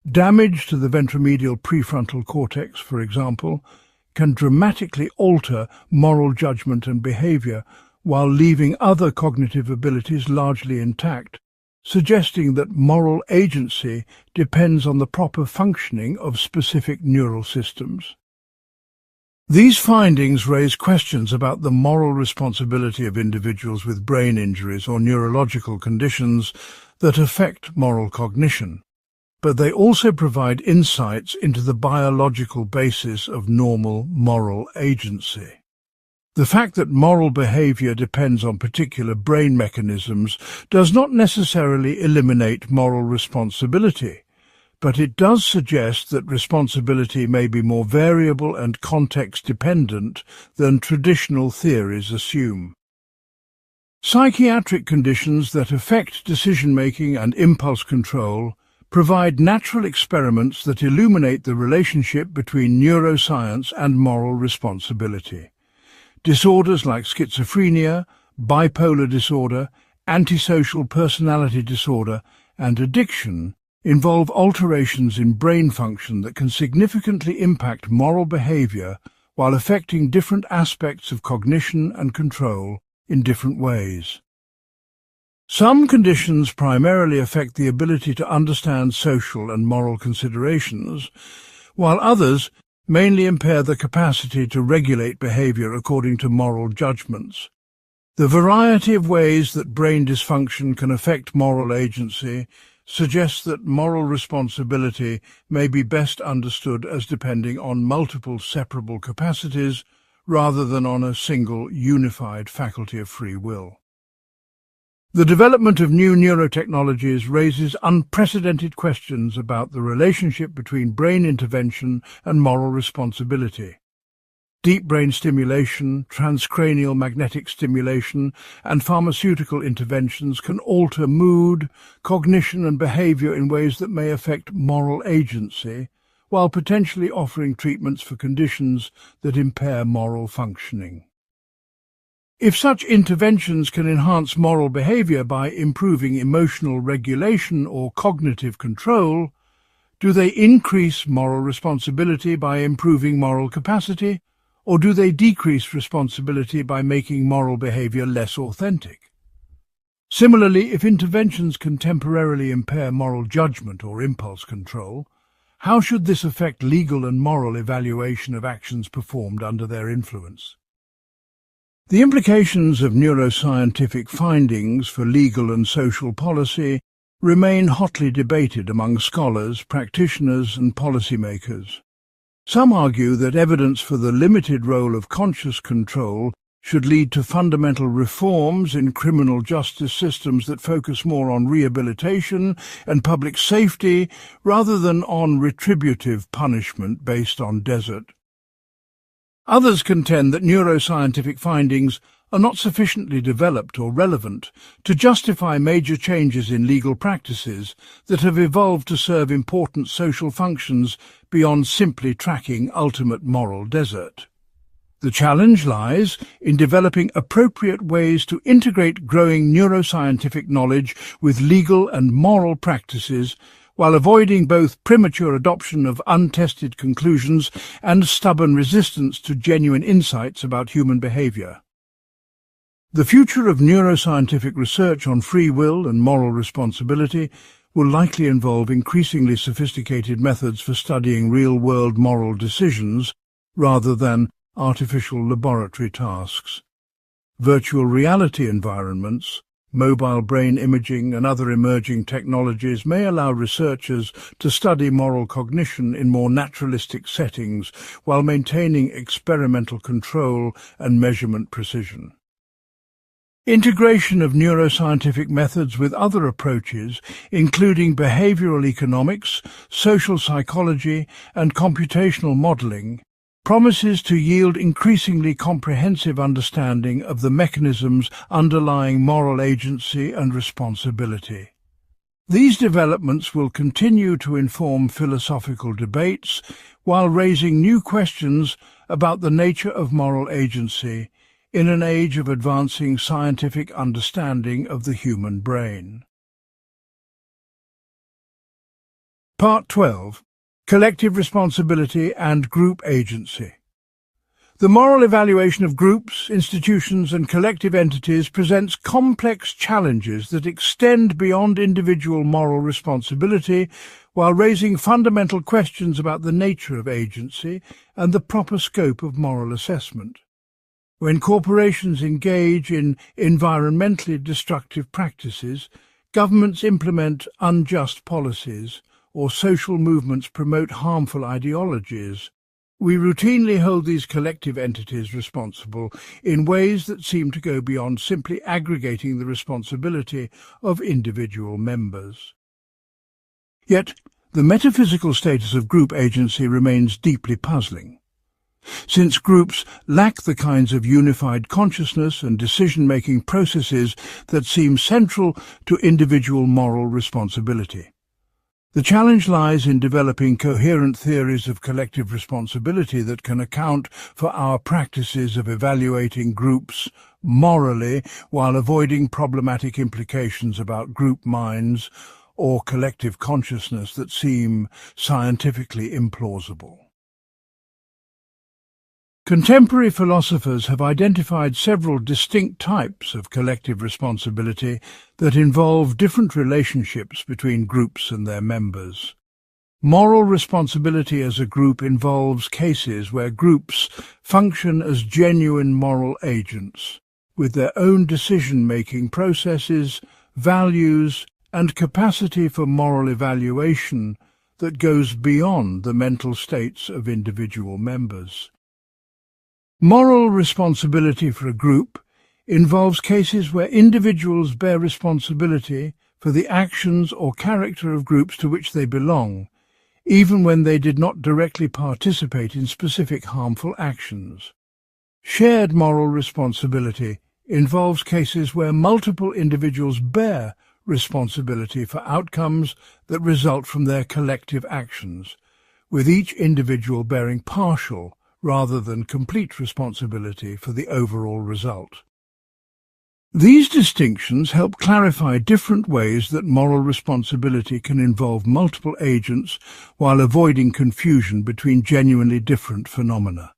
Damage to the ventromedial prefrontal cortex, for example, can dramatically alter moral judgment and behavior while leaving other cognitive abilities largely intact, suggesting that moral agency depends on the proper functioning of specific neural systems. These findings raise questions about the moral responsibility of individuals with brain injuries or neurological conditions that affect moral cognition, but they also provide insights into the biological basis of normal moral agency. The fact that moral behavior depends on particular brain mechanisms does not necessarily eliminate moral responsibility, but it does suggest that responsibility may be more variable and context-dependent than traditional theories assume. Psychiatric conditions that affect decision-making and impulse control provide natural experiments that illuminate the relationship between neuroscience and moral responsibility. Disorders like schizophrenia, bipolar disorder, antisocial personality disorder, and addiction involve alterations in brain function that can significantly impact moral behavior while affecting different aspects of cognition and control in different ways. Some conditions primarily affect the ability to understand social and moral considerations, while others mainly impair the capacity to regulate behavior according to moral judgments. The variety of ways that brain dysfunction can affect moral agency suggests that moral responsibility may be best understood as depending on multiple separable capacities rather than on a single unified faculty of free will. The development of new neurotechnologies raises unprecedented questions about the relationship between brain intervention and moral responsibility. Deep brain stimulation, transcranial magnetic stimulation, and pharmaceutical interventions can alter mood, cognition, and behavior in ways that may affect moral agency, while potentially offering treatments for conditions that impair moral functioning. If such interventions can enhance moral behavior by improving emotional regulation or cognitive control, do they increase moral responsibility by improving moral capacity, or do they decrease responsibility by making moral behavior less authentic? Similarly, if interventions can temporarily impair moral judgment or impulse control, how should this affect legal and moral evaluation of actions performed under their influence? The implications of neuroscientific findings for legal and social policy remain hotly debated among scholars, practitioners, and policymakers. Some argue that evidence for the limited role of conscious control should lead to fundamental reforms in criminal justice systems that focus more on rehabilitation and public safety rather than on retributive punishment based on desert. Others contend that neuroscientific findings are not sufficiently developed or relevant to justify major changes in legal practices that have evolved to serve important social functions beyond simply tracking ultimate moral desert. The challenge lies in developing appropriate ways to integrate growing neuroscientific knowledge with legal and moral practices while avoiding both premature adoption of untested conclusions and stubborn resistance to genuine insights about human behavior. The future of neuroscientific research on free will and moral responsibility will likely involve increasingly sophisticated methods for studying real-world moral decisions rather than artificial laboratory tasks. Virtual reality environments, mobile brain imaging and other emerging technologies may allow researchers to study moral cognition in more naturalistic settings while maintaining experimental control and measurement precision. Integration of neuroscientific methods with other approaches, including behavioral economics, social psychology, and computational modeling, promises to yield increasingly comprehensive understanding of the mechanisms underlying moral agency and responsibility. These developments will continue to inform philosophical debates while raising new questions about the nature of moral agency in an age of advancing scientific understanding of the human brain. Part 12. Collective Responsibility and Group Agency. The moral evaluation of groups, institutions, and collective entities presents complex challenges that extend beyond individual moral responsibility while raising fundamental questions about the nature of agency and the proper scope of moral assessment. When corporations engage in environmentally destructive practices, governments implement unjust policies, or social movements promote harmful ideologies, we routinely hold these collective entities responsible in ways that seem to go beyond simply aggregating the responsibility of individual members. Yet, the metaphysical status of group agency remains deeply puzzling. Since groups lack the kinds of unified consciousness and decision-making processes that seem central to individual moral responsibility. The challenge lies in developing coherent theories of collective responsibility that can account for our practices of evaluating groups morally while avoiding problematic implications about group minds or collective consciousness that seem scientifically implausible. Contemporary philosophers have identified several distinct types of collective responsibility that involve different relationships between groups and their members. Moral responsibility as a group involves cases where groups function as genuine moral agents, with their own decision-making processes, values, and capacity for moral evaluation that goes beyond the mental states of individual members. Moral responsibility for a group involves cases where individuals bear responsibility for the actions or character of groups to which they belong, even when they did not directly participate in specific harmful actions. Shared moral responsibility involves cases where multiple individuals bear responsibility for outcomes that result from their collective actions, with each individual bearing partial rather than complete responsibility for the overall result. These distinctions help clarify different ways that moral responsibility can involve multiple agents while avoiding confusion between genuinely different phenomena.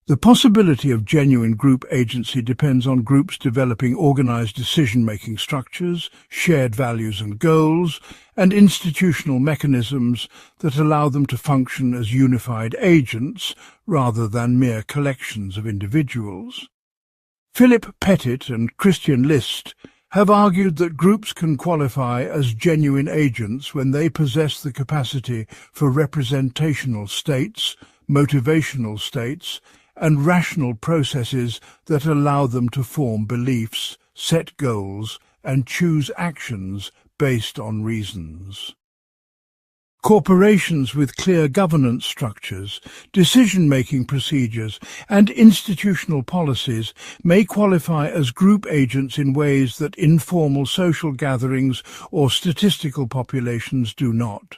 The possibility of genuine group agency depends on groups developing organized decision-making structures, shared values and goals, and institutional mechanisms that allow them to function as unified agents rather than mere collections of individuals. Philip Pettit and Christian List have argued that groups can qualify as genuine agents when they possess the capacity for representational states, motivational states, and rational processes that allow them to form beliefs, set goals, and choose actions based on reasons. Corporations with clear governance structures, decision-making procedures, and institutional policies may qualify as group agents in ways that informal social gatherings or statistical populations do not.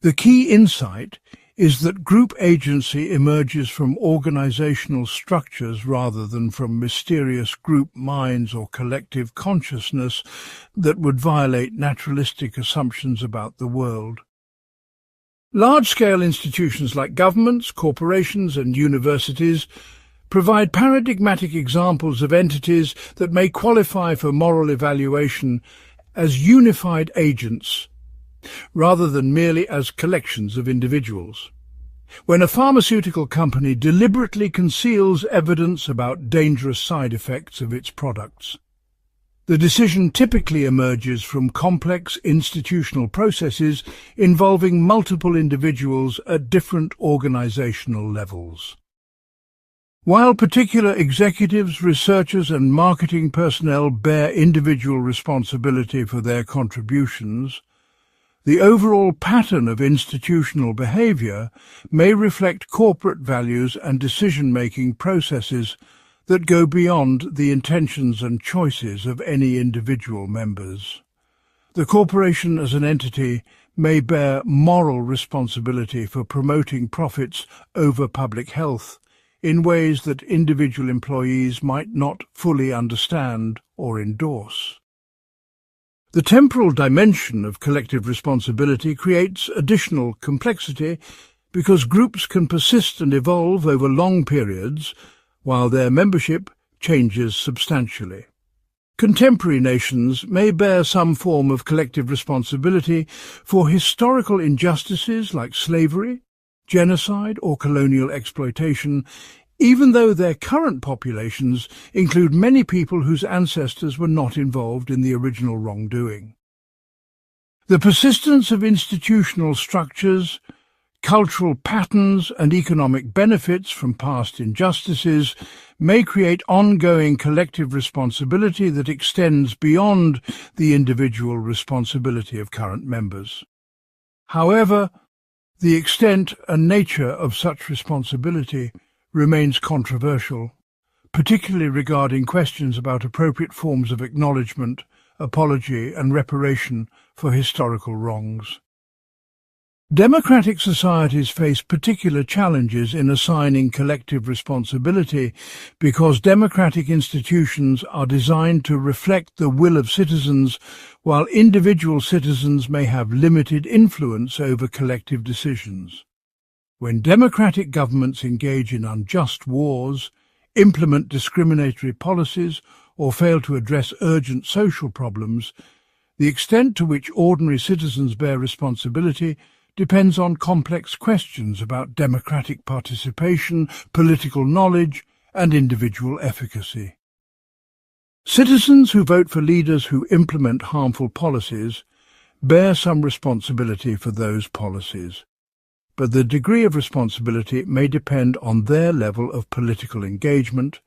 The key insight is that group agency emerges from organizational structures rather than from mysterious group minds or collective consciousness that would violate naturalistic assumptions about the world. Large-scale institutions like governments, corporations, and universities provide paradigmatic examples of entities that may qualify for moral evaluation as unified agents rather than merely as collections of individuals. When a pharmaceutical company deliberately conceals evidence about dangerous side effects of its products, the decision typically emerges from complex institutional processes involving multiple individuals at different organizational levels. While particular executives, researchers, and marketing personnel bear individual responsibility for their contributions, the overall pattern of institutional behavior may reflect corporate values and decision-making processes that go beyond the intentions and choices of any individual members. The corporation as an entity may bear moral responsibility for promoting profits over public health in ways that individual employees might not fully understand or endorse. The temporal dimension of collective responsibility creates additional complexity because groups can persist and evolve over long periods while their membership changes substantially. Contemporary nations may bear some form of collective responsibility for historical injustices like slavery, genocide, or colonial exploitation, even though their current populations include many people whose ancestors were not involved in the original wrongdoing. The persistence of institutional structures, cultural patterns, and economic benefits from past injustices may create ongoing collective responsibility that extends beyond the individual responsibility of current members. However, the extent and nature of such responsibility remains controversial, particularly regarding questions about appropriate forms of acknowledgement, apology, and reparation for historical wrongs. Democratic societies face particular challenges in assigning collective responsibility because democratic institutions are designed to reflect the will of citizens, while individual citizens may have limited influence over collective decisions. When democratic governments engage in unjust wars, implement discriminatory policies, or fail to address urgent social problems, the extent to which ordinary citizens bear responsibility depends on complex questions about democratic participation, political knowledge, and individual efficacy. Citizens who vote for leaders who implement harmful policies bear some responsibility for those policies, but the degree of responsibility may depend on their level of political engagement,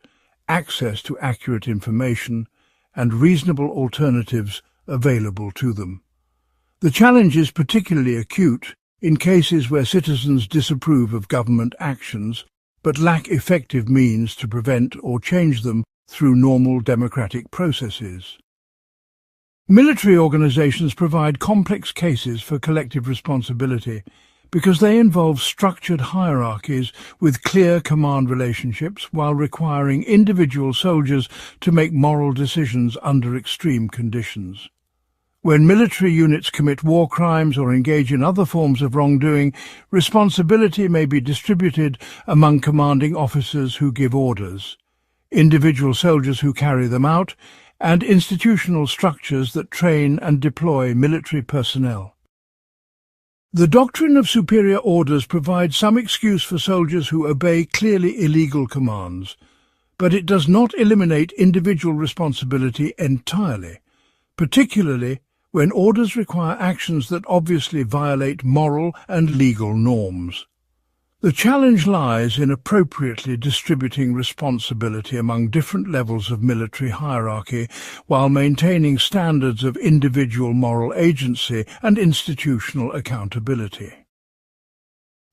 access to accurate information, and reasonable alternatives available to them. The challenge is particularly acute in cases where citizens disapprove of government actions but lack effective means to prevent or change them through normal democratic processes. Military organizations provide complex cases for collective responsibility because they involve structured hierarchies with clear command relationships while requiring individual soldiers to make moral decisions under extreme conditions. When military units commit war crimes or engage in other forms of wrongdoing, responsibility may be distributed among commanding officers who give orders, individual soldiers who carry them out, and institutional structures that train and deploy military personnel. The doctrine of superior orders provides some excuse for soldiers who obey clearly illegal commands, but it does not eliminate individual responsibility entirely, particularly when orders require actions that obviously violate moral and legal norms. The challenge lies in appropriately distributing responsibility among different levels of military hierarchy while maintaining standards of individual moral agency and institutional accountability.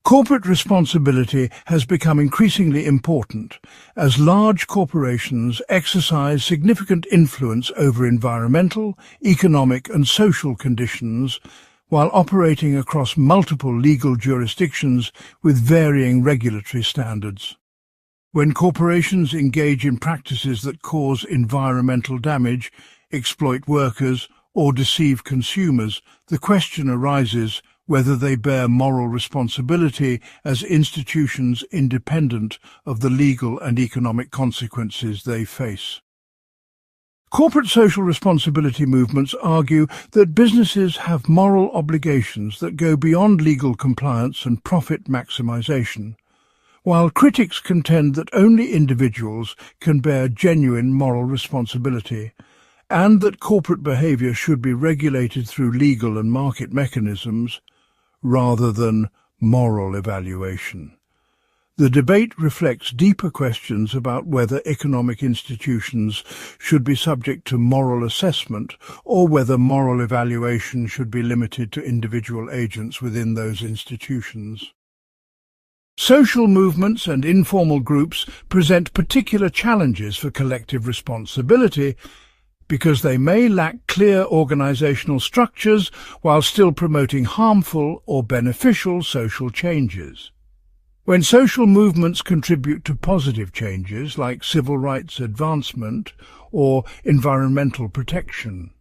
Corporate responsibility has become increasingly important as large corporations exercise significant influence over environmental, economic and social conditions while operating across multiple legal jurisdictions with varying regulatory standards. When corporations engage in practices that cause environmental damage, exploit workers, or deceive consumers, the question arises whether they bear moral responsibility as institutions independent of the legal and economic consequences they face. Corporate social responsibility movements argue that businesses have moral obligations that go beyond legal compliance and profit maximization, while critics contend that only individuals can bear genuine moral responsibility, and that corporate behavior should be regulated through legal and market mechanisms rather than moral evaluation. The debate reflects deeper questions about whether economic institutions should be subject to moral assessment or whether moral evaluation should be limited to individual agents within those institutions. Social movements and informal groups present particular challenges for collective responsibility because they may lack clear organizational structures while still promoting harmful or beneficial social changes. When social movements contribute to positive changes like civil rights advancement or environmental protection,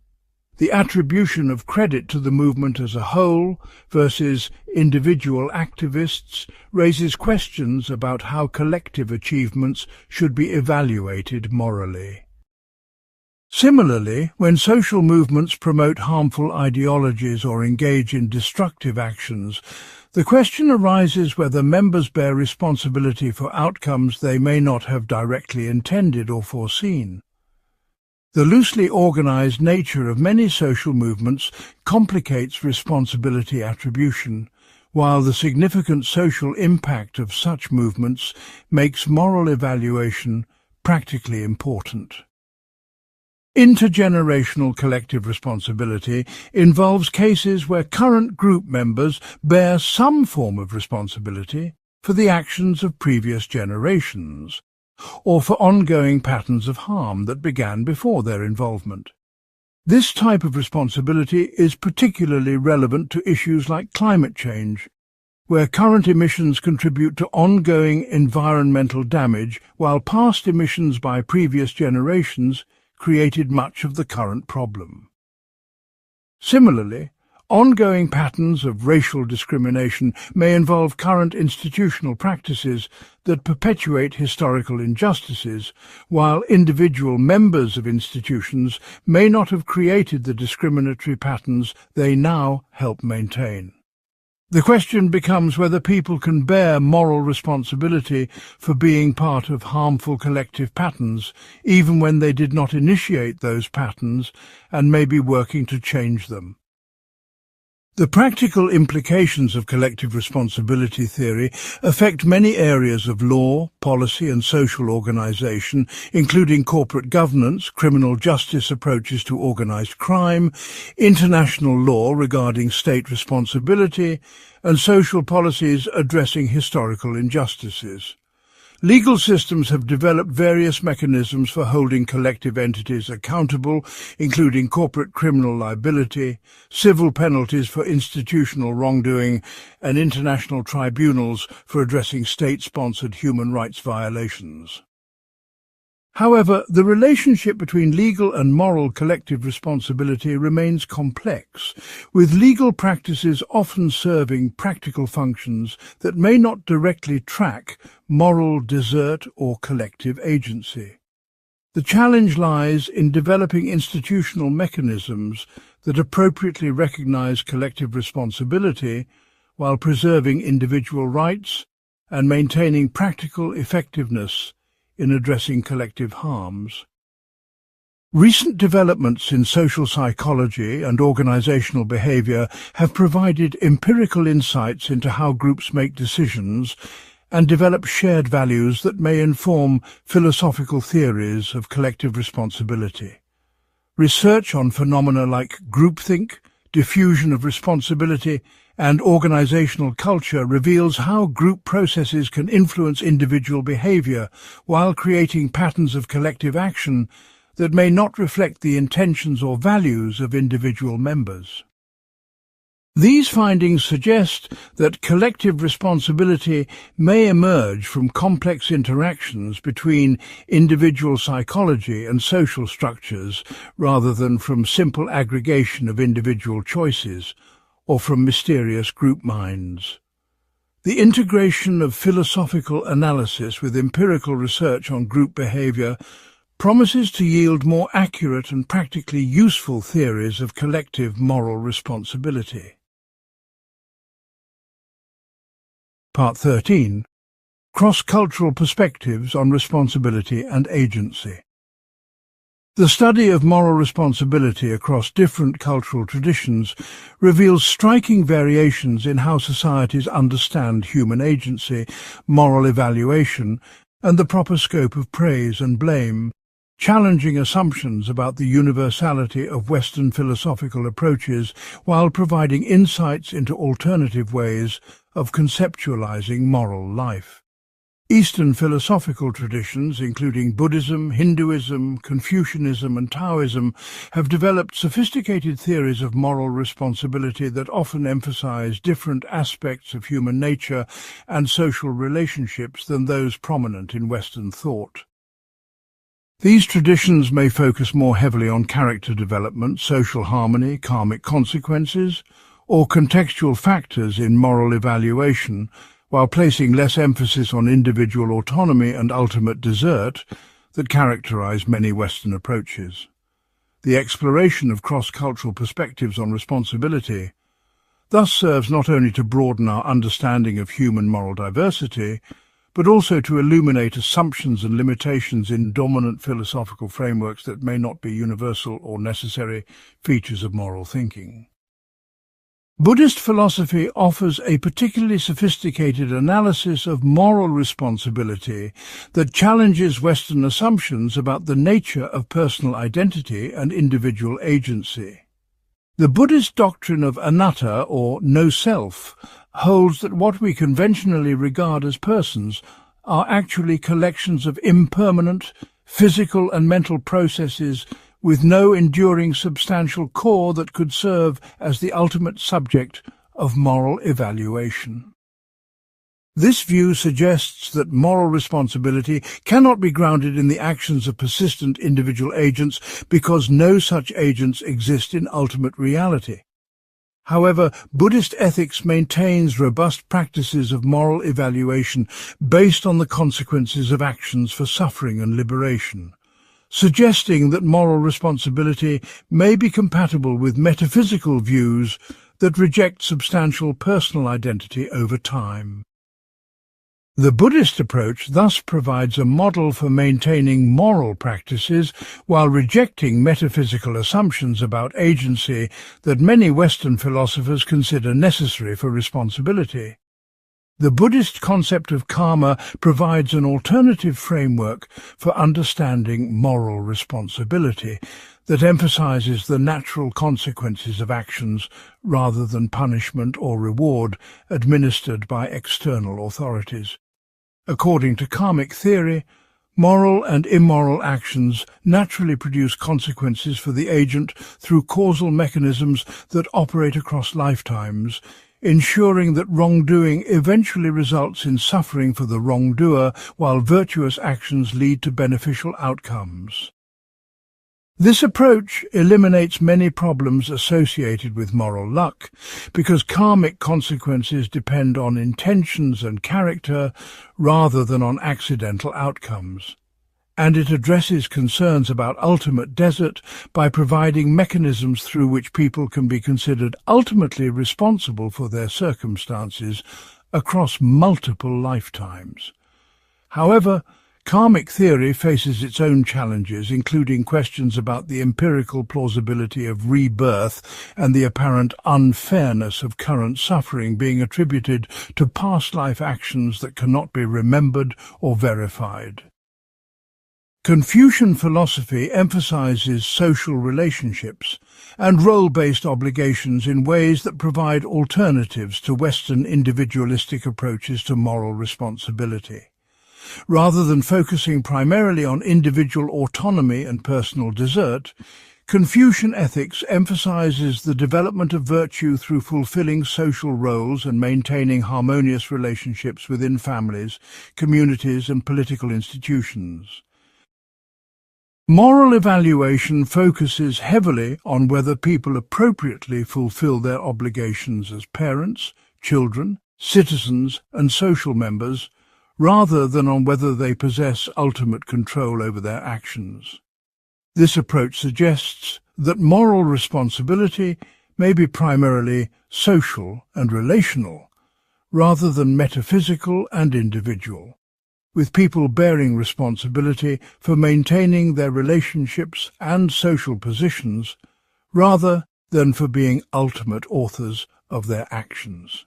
the attribution of credit to the movement as a whole versus individual activists raises questions about how collective achievements should be evaluated morally. Similarly, when social movements promote harmful ideologies or engage in destructive actions, the question arises whether members bear responsibility for outcomes they may not have directly intended or foreseen. The loosely organized nature of many social movements complicates responsibility attribution, while the significant social impact of such movements makes moral evaluation practically important. Intergenerational collective responsibility involves cases where current group members bear some form of responsibility for the actions of previous generations, or for ongoing patterns of harm that began before their involvement. This type of responsibility is particularly relevant to issues like climate change, where current emissions contribute to ongoing environmental damage, while past emissions by previous generations created much of the current problem. Similarly, ongoing patterns of racial discrimination may involve current institutional practices that perpetuate historical injustices, while individual members of institutions may not have created the discriminatory patterns they now help maintain. The question becomes whether people can bear moral responsibility for being part of harmful collective patterns, even when they did not initiate those patterns and may be working to change them. The practical implications of collective responsibility theory affect many areas of law, policy and social organization, including corporate governance, criminal justice approaches to organized crime, international law regarding state responsibility, and social policies addressing historical injustices. Legal systems have developed various mechanisms for holding collective entities accountable, including corporate criminal liability, civil penalties for institutional wrongdoing, and international tribunals for addressing state-sponsored human rights violations. However, the relationship between legal and moral collective responsibility remains complex, with legal practices often serving practical functions that may not directly track moral desert or collective agency. The challenge lies in developing institutional mechanisms that appropriately recognize collective responsibility while preserving individual rights and maintaining practical effectiveness in addressing collective harms. Recent developments in social psychology and organizational behavior have provided empirical insights into how groups make decisions and develop shared values that may inform philosophical theories of collective responsibility. Research on phenomena like groupthink, diffusion of responsibility, and organizational culture reveals how group processes can influence individual behavior while creating patterns of collective action that may not reflect the intentions or values of individual members. These findings suggest that collective responsibility may emerge from complex interactions between individual psychology and social structures rather than from simple aggregation of individual choices or from mysterious group minds. The integration of philosophical analysis with empirical research on group behavior promises to yield more accurate and practically useful theories of collective moral responsibility. Part 13. Cross-cultural perspectives on responsibility and agency. The study of moral responsibility across different cultural traditions reveals striking variations in how societies understand human agency, moral evaluation, and the proper scope of praise and blame, challenging assumptions about the universality of Western philosophical approaches while providing insights into alternative ways of conceptualizing moral life. Eastern philosophical traditions, including Buddhism, Hinduism, Confucianism and Taoism, have developed sophisticated theories of moral responsibility that often emphasize different aspects of human nature and social relationships than those prominent in Western thought. These traditions may focus more heavily on character development, social harmony, karmic consequences, or contextual factors in moral evaluation, while placing less emphasis on individual autonomy and ultimate desert that characterize many Western approaches. The exploration of cross-cultural perspectives on responsibility thus serves not only to broaden our understanding of human moral diversity, but also to illuminate assumptions and limitations in dominant philosophical frameworks that may not be universal or necessary features of moral thinking. Buddhist philosophy offers a particularly sophisticated analysis of moral responsibility that challenges Western assumptions about the nature of personal identity and individual agency. The Buddhist doctrine of anatta, or no-self, holds that what we conventionally regard as persons are actually collections of impermanent physical and mental processes with no enduring substantial core that could serve as the ultimate subject of moral evaluation. This view suggests that moral responsibility cannot be grounded in the actions of persistent individual agents because no such agents exist in ultimate reality. However, Buddhist ethics maintains robust practices of moral evaluation based on the consequences of actions for suffering and liberation, suggesting that moral responsibility may be compatible with metaphysical views that reject substantial personal identity over time. The Buddhist approach thus provides a model for maintaining moral practices while rejecting metaphysical assumptions about agency that many Western philosophers consider necessary for responsibility. The Buddhist concept of karma provides an alternative framework for understanding moral responsibility that emphasizes the natural consequences of actions rather than punishment or reward administered by external authorities. According to karmic theory, moral and immoral actions naturally produce consequences for the agent through causal mechanisms that operate across lifetimes, ensuring that wrongdoing eventually results in suffering for the wrongdoer, while virtuous actions lead to beneficial outcomes. This approach eliminates many problems associated with moral luck, because karmic consequences depend on intentions and character rather than on accidental outcomes. And it addresses concerns about ultimate desert by providing mechanisms through which people can be considered ultimately responsible for their circumstances across multiple lifetimes. However, karmic theory faces its own challenges, including questions about the empirical plausibility of rebirth and the apparent unfairness of current suffering being attributed to past life actions that cannot be remembered or verified. Confucian philosophy emphasizes social relationships and role-based obligations in ways that provide alternatives to Western individualistic approaches to moral responsibility. Rather than focusing primarily on individual autonomy and personal desert, Confucian ethics emphasizes the development of virtue through fulfilling social roles and maintaining harmonious relationships within families, communities, and political institutions. Moral evaluation focuses heavily on whether people appropriately fulfill their obligations as parents, children, citizens, and social members, rather than on whether they possess ultimate control over their actions. This approach suggests that moral responsibility may be primarily social and relational, rather than metaphysical and individual, with people bearing responsibility for maintaining their relationships and social positions, rather than for being ultimate authors of their actions.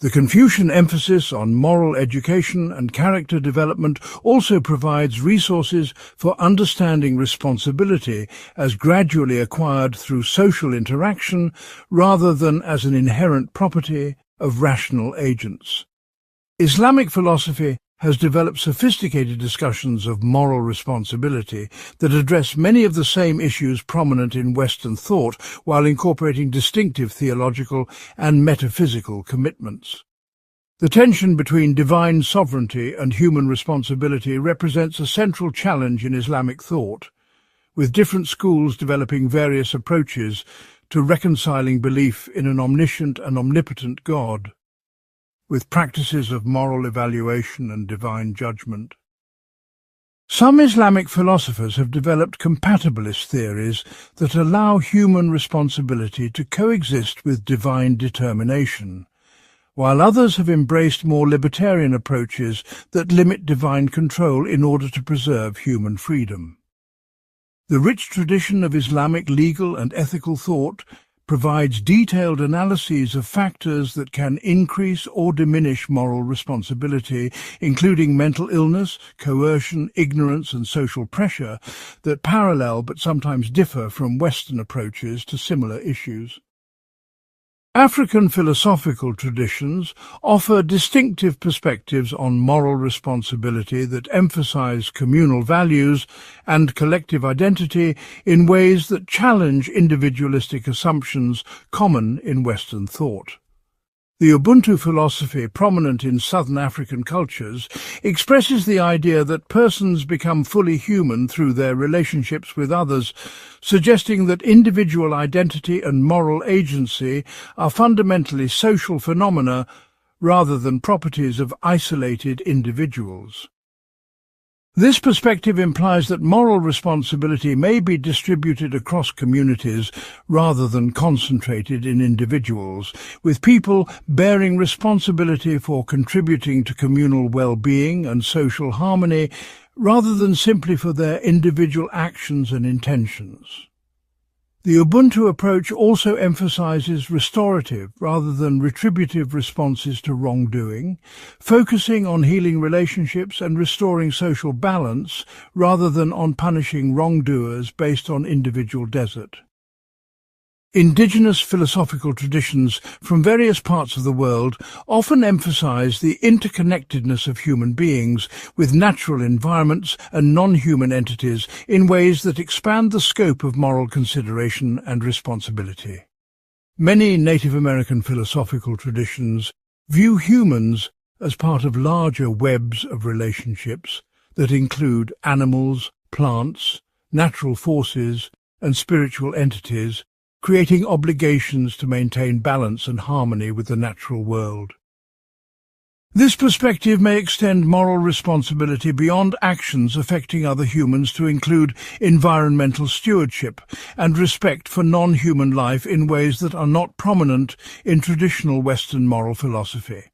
The Confucian emphasis on moral education and character development also provides resources for understanding responsibility as gradually acquired through social interaction rather than as an inherent property of rational agents. Islamic philosophy has developed sophisticated discussions of moral responsibility that address many of the same issues prominent in Western thought while incorporating distinctive theological and metaphysical commitments. The tension between divine sovereignty and human responsibility represents a central challenge in Islamic thought, with different schools developing various approaches to reconciling belief in an omniscient and omnipotent God with practices of moral evaluation and divine judgment. Some Islamic philosophers have developed compatibilist theories that allow human responsibility to coexist with divine determination, while others have embraced more libertarian approaches that limit divine control in order to preserve human freedom. The rich tradition of Islamic legal and ethical thought provides detailed analyses of factors that can increase or diminish moral responsibility, including mental illness, coercion, ignorance, and social pressure that parallel but sometimes differ from Western approaches to similar issues. African philosophical traditions offer distinctive perspectives on moral responsibility that emphasize communal values and collective identity in ways that challenge individualistic assumptions common in Western thought. The Ubuntu philosophy, prominent in Southern African cultures, expresses the idea that persons become fully human through their relationships with others, suggesting that individual identity and moral agency are fundamentally social phenomena rather than properties of isolated individuals. This perspective implies that moral responsibility may be distributed across communities rather than concentrated in individuals, with people bearing responsibility for contributing to communal well-being and social harmony rather than simply for their individual actions and intentions. The Ubuntu approach also emphasizes restorative rather than retributive responses to wrongdoing, focusing on healing relationships and restoring social balance rather than on punishing wrongdoers based on individual desert. Indigenous philosophical traditions from various parts of the world often emphasize the interconnectedness of human beings with natural environments and non-human entities in ways that expand the scope of moral consideration and responsibility. Many Native American philosophical traditions view humans as part of larger webs of relationships that include animals, plants, natural forces, and spiritual entities, creating obligations to maintain balance and harmony with the natural world. This perspective may extend moral responsibility beyond actions affecting other humans to include environmental stewardship and respect for non-human life in ways that are not prominent in traditional Western moral philosophy.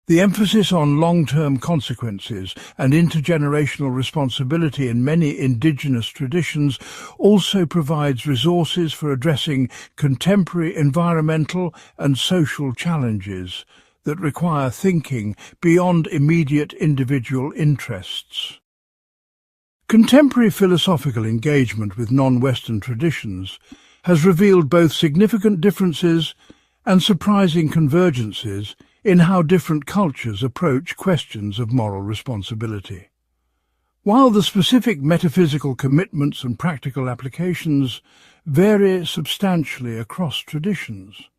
The emphasis on long-term consequences and intergenerational responsibility in many indigenous traditions also provides resources for addressing contemporary environmental and social challenges that require thinking beyond immediate individual interests. Contemporary philosophical engagement with non-Western traditions has revealed both significant differences and surprising convergences in how different cultures approach questions of moral responsibility. While the specific metaphysical commitments and practical applications vary substantially across traditions,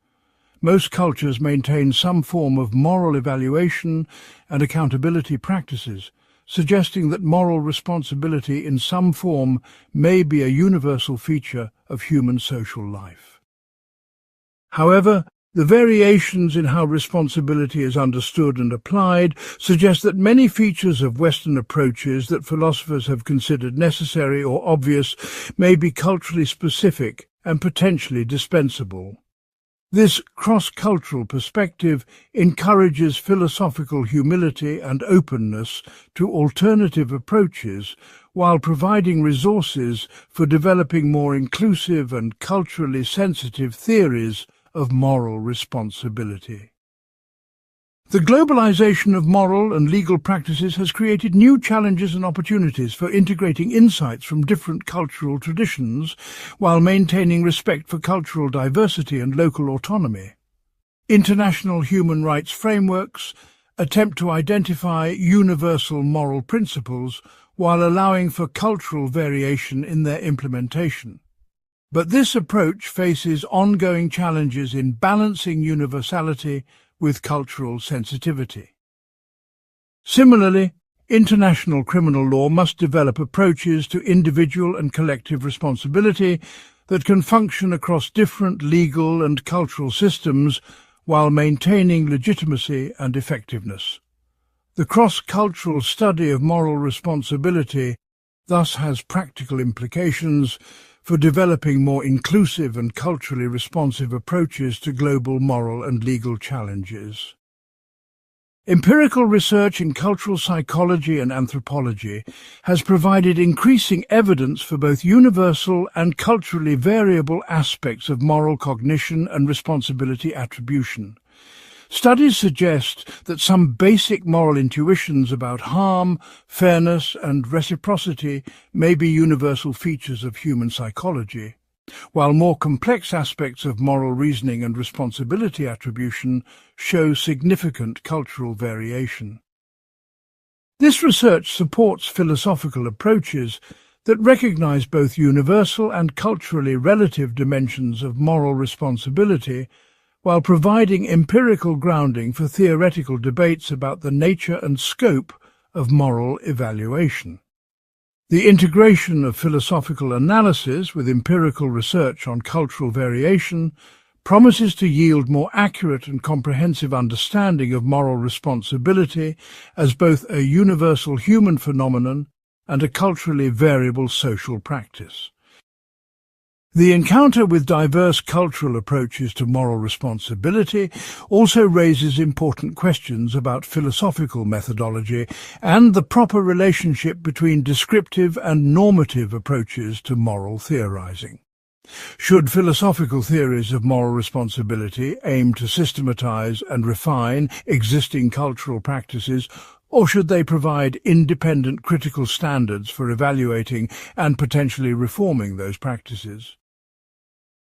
most cultures maintain some form of moral evaluation and accountability practices, suggesting that moral responsibility in some form may be a universal feature of human social life. However, the variations in how responsibility is understood and applied suggest that many features of Western approaches that philosophers have considered necessary or obvious may be culturally specific and potentially dispensable. This cross-cultural perspective encourages philosophical humility and openness to alternative approaches while providing resources for developing more inclusive and culturally sensitive theories of moral responsibility. The globalization of moral and legal practices has created new challenges and opportunities for integrating insights from different cultural traditions while maintaining respect for cultural diversity and local autonomy. International human rights frameworks attempt to identify universal moral principles while allowing for cultural variation in their implementation. But this approach faces ongoing challenges in balancing universality with cultural sensitivity. Similarly, international criminal law must develop approaches to individual and collective responsibility that can function across different legal and cultural systems while maintaining legitimacy and effectiveness. The cross-cultural study of moral responsibility thus has practical implications for developing more inclusive and culturally responsive approaches to global moral and legal challenges. Empirical research in cultural psychology and anthropology has provided increasing evidence for both universal and culturally variable aspects of moral cognition and responsibility attribution. Studies suggest that some basic moral intuitions about harm, fairness, and reciprocity may be universal features of human psychology, while more complex aspects of moral reasoning and responsibility attribution show significant cultural variation. This research supports philosophical approaches that recognize both universal and culturally relative dimensions of moral responsibility, while providing empirical grounding for theoretical debates about the nature and scope of moral evaluation. The integration of philosophical analysis with empirical research on cultural variation promises to yield more accurate and comprehensive understanding of moral responsibility as both a universal human phenomenon and a culturally variable social practice. The encounter with diverse cultural approaches to moral responsibility also raises important questions about philosophical methodology and the proper relationship between descriptive and normative approaches to moral theorizing. Should philosophical theories of moral responsibility aim to systematize and refine existing cultural practices, or should they provide independent critical standards for evaluating and potentially reforming those practices?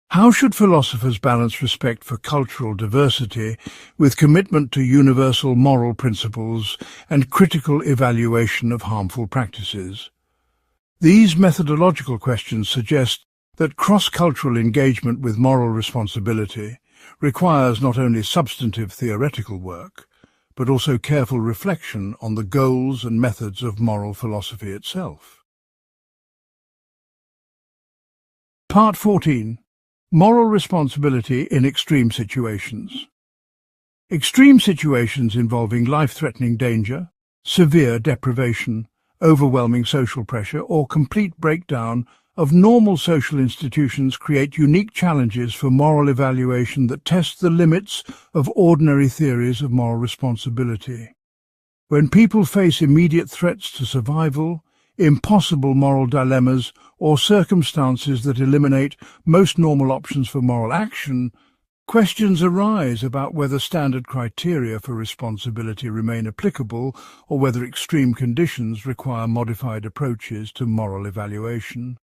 How should philosophers balance respect for cultural diversity with commitment to universal moral principles and critical evaluation of harmful practices? These methodological questions suggest that cross-cultural engagement with moral responsibility requires not only substantive theoretical work, but also careful reflection on the goals and methods of moral philosophy itself. Part 14. Moral responsibility in extreme situations. Extreme situations involving life-threatening danger, severe deprivation, overwhelming social pressure, or complete breakdown of normal social institutions create unique challenges for moral evaluation that test the limits of ordinary theories of moral responsibility. When people face immediate threats to survival, impossible moral dilemmas, or circumstances that eliminate most normal options for moral action, questions arise about whether standard criteria for responsibility remain applicable or whether extreme conditions require modified approaches to moral evaluation.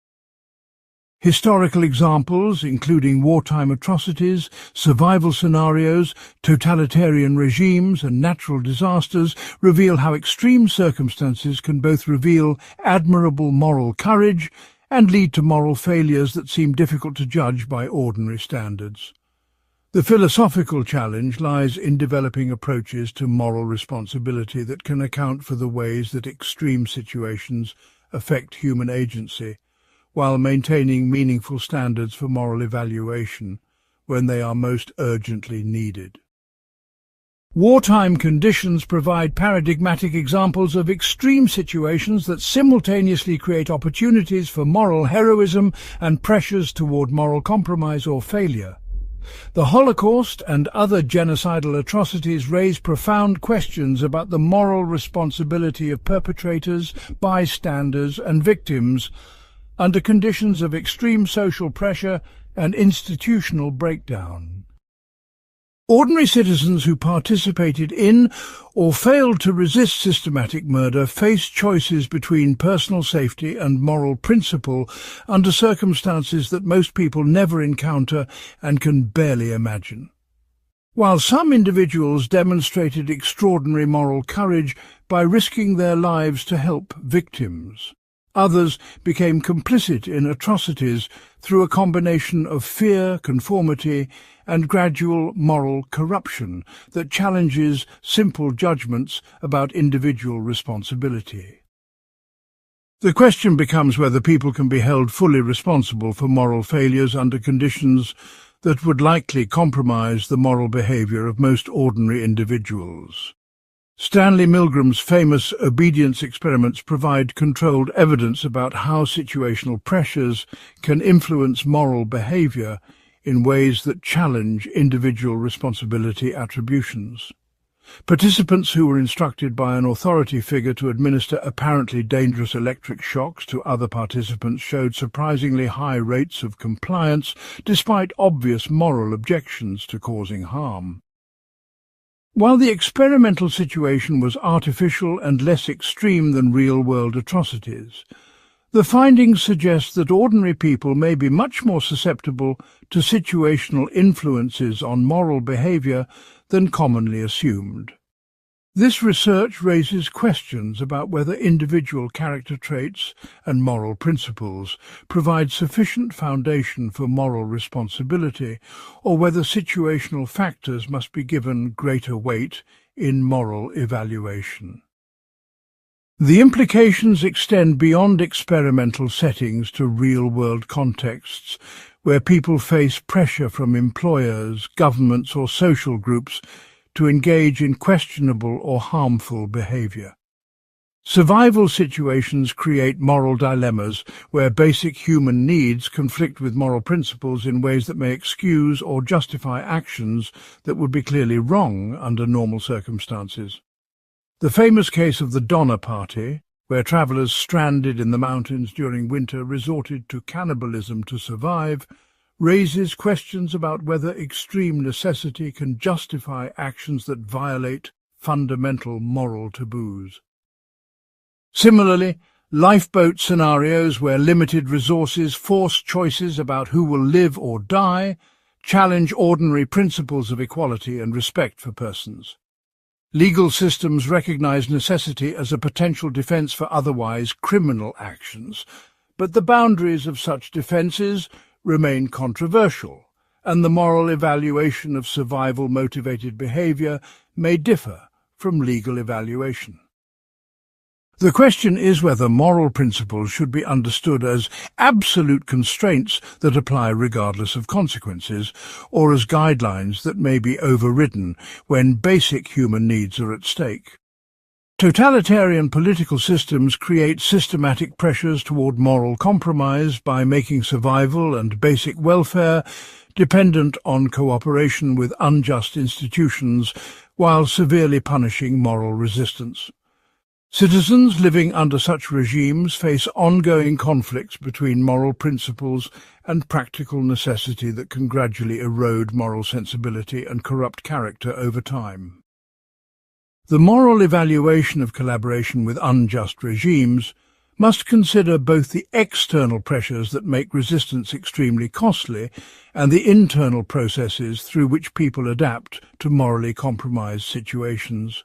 Historical examples, including wartime atrocities, survival scenarios, totalitarian regimes, and natural disasters, reveal how extreme circumstances can both reveal admirable moral courage and lead to moral failures that seem difficult to judge by ordinary standards. The philosophical challenge lies in developing approaches to moral responsibility that can account for the ways that extreme situations affect human agency, while maintaining meaningful standards for moral evaluation when they are most urgently needed. Wartime conditions provide paradigmatic examples of extreme situations that simultaneously create opportunities for moral heroism and pressures toward moral compromise or failure. The Holocaust and other genocidal atrocities raise profound questions about the moral responsibility of perpetrators, bystanders, and victims under conditions of extreme social pressure and institutional breakdown. Ordinary citizens who participated in or failed to resist systematic murder face choices between personal safety and moral principle under circumstances that most people never encounter and can barely imagine. While some individuals demonstrated extraordinary moral courage by risking their lives to help victims, others became complicit in atrocities through a combination of fear, conformity, and gradual moral corruption that challenges simple judgments about individual responsibility. The question becomes whether people can be held fully responsible for moral failures under conditions that would likely compromise the moral behavior of most ordinary individuals. Stanley Milgram's famous obedience experiments provide controlled evidence about how situational pressures can influence moral behavior in ways that challenge individual responsibility attributions. Participants who were instructed by an authority figure to administer apparently dangerous electric shocks to other participants showed surprisingly high rates of compliance despite obvious moral objections to causing harm. While the experimental situation was artificial and less extreme than real-world atrocities, the findings suggest that ordinary people may be much more susceptible to situational influences on moral behavior than commonly assumed. This research raises questions about whether individual character traits and moral principles provide sufficient foundation for moral responsibility, or whether situational factors must be given greater weight in moral evaluation. The implications extend beyond experimental settings to real-world contexts, where people face pressure from employers, governments, or social groups to engage in questionable or harmful behavior. Survival situations create moral dilemmas where basic human needs conflict with moral principles in ways that may excuse or justify actions that would be clearly wrong under normal circumstances. The famous case of the Donner Party, where travellers stranded in the mountains during winter resorted to cannibalism to survive, raises questions about whether extreme necessity can justify actions that violate fundamental moral taboos. Similarly, lifeboat scenarios where limited resources force choices about who will live or die challenge ordinary principles of equality and respect for persons. Legal systems recognize necessity as a potential defense for otherwise criminal actions, but the boundaries of such defenses remain controversial, and the moral evaluation of survival-motivated behavior may differ from legal evaluation. The question is whether moral principles should be understood as absolute constraints that apply regardless of consequences, or as guidelines that may be overridden when basic human needs are at stake. Totalitarian political systems create systematic pressures toward moral compromise by making survival and basic welfare dependent on cooperation with unjust institutions while severely punishing moral resistance. Citizens living under such regimes face ongoing conflicts between moral principles and practical necessity that can gradually erode moral sensibility and corrupt character over time. The moral evaluation of collaboration with unjust regimes must consider both the external pressures that make resistance extremely costly and the internal processes through which people adapt to morally compromised situations.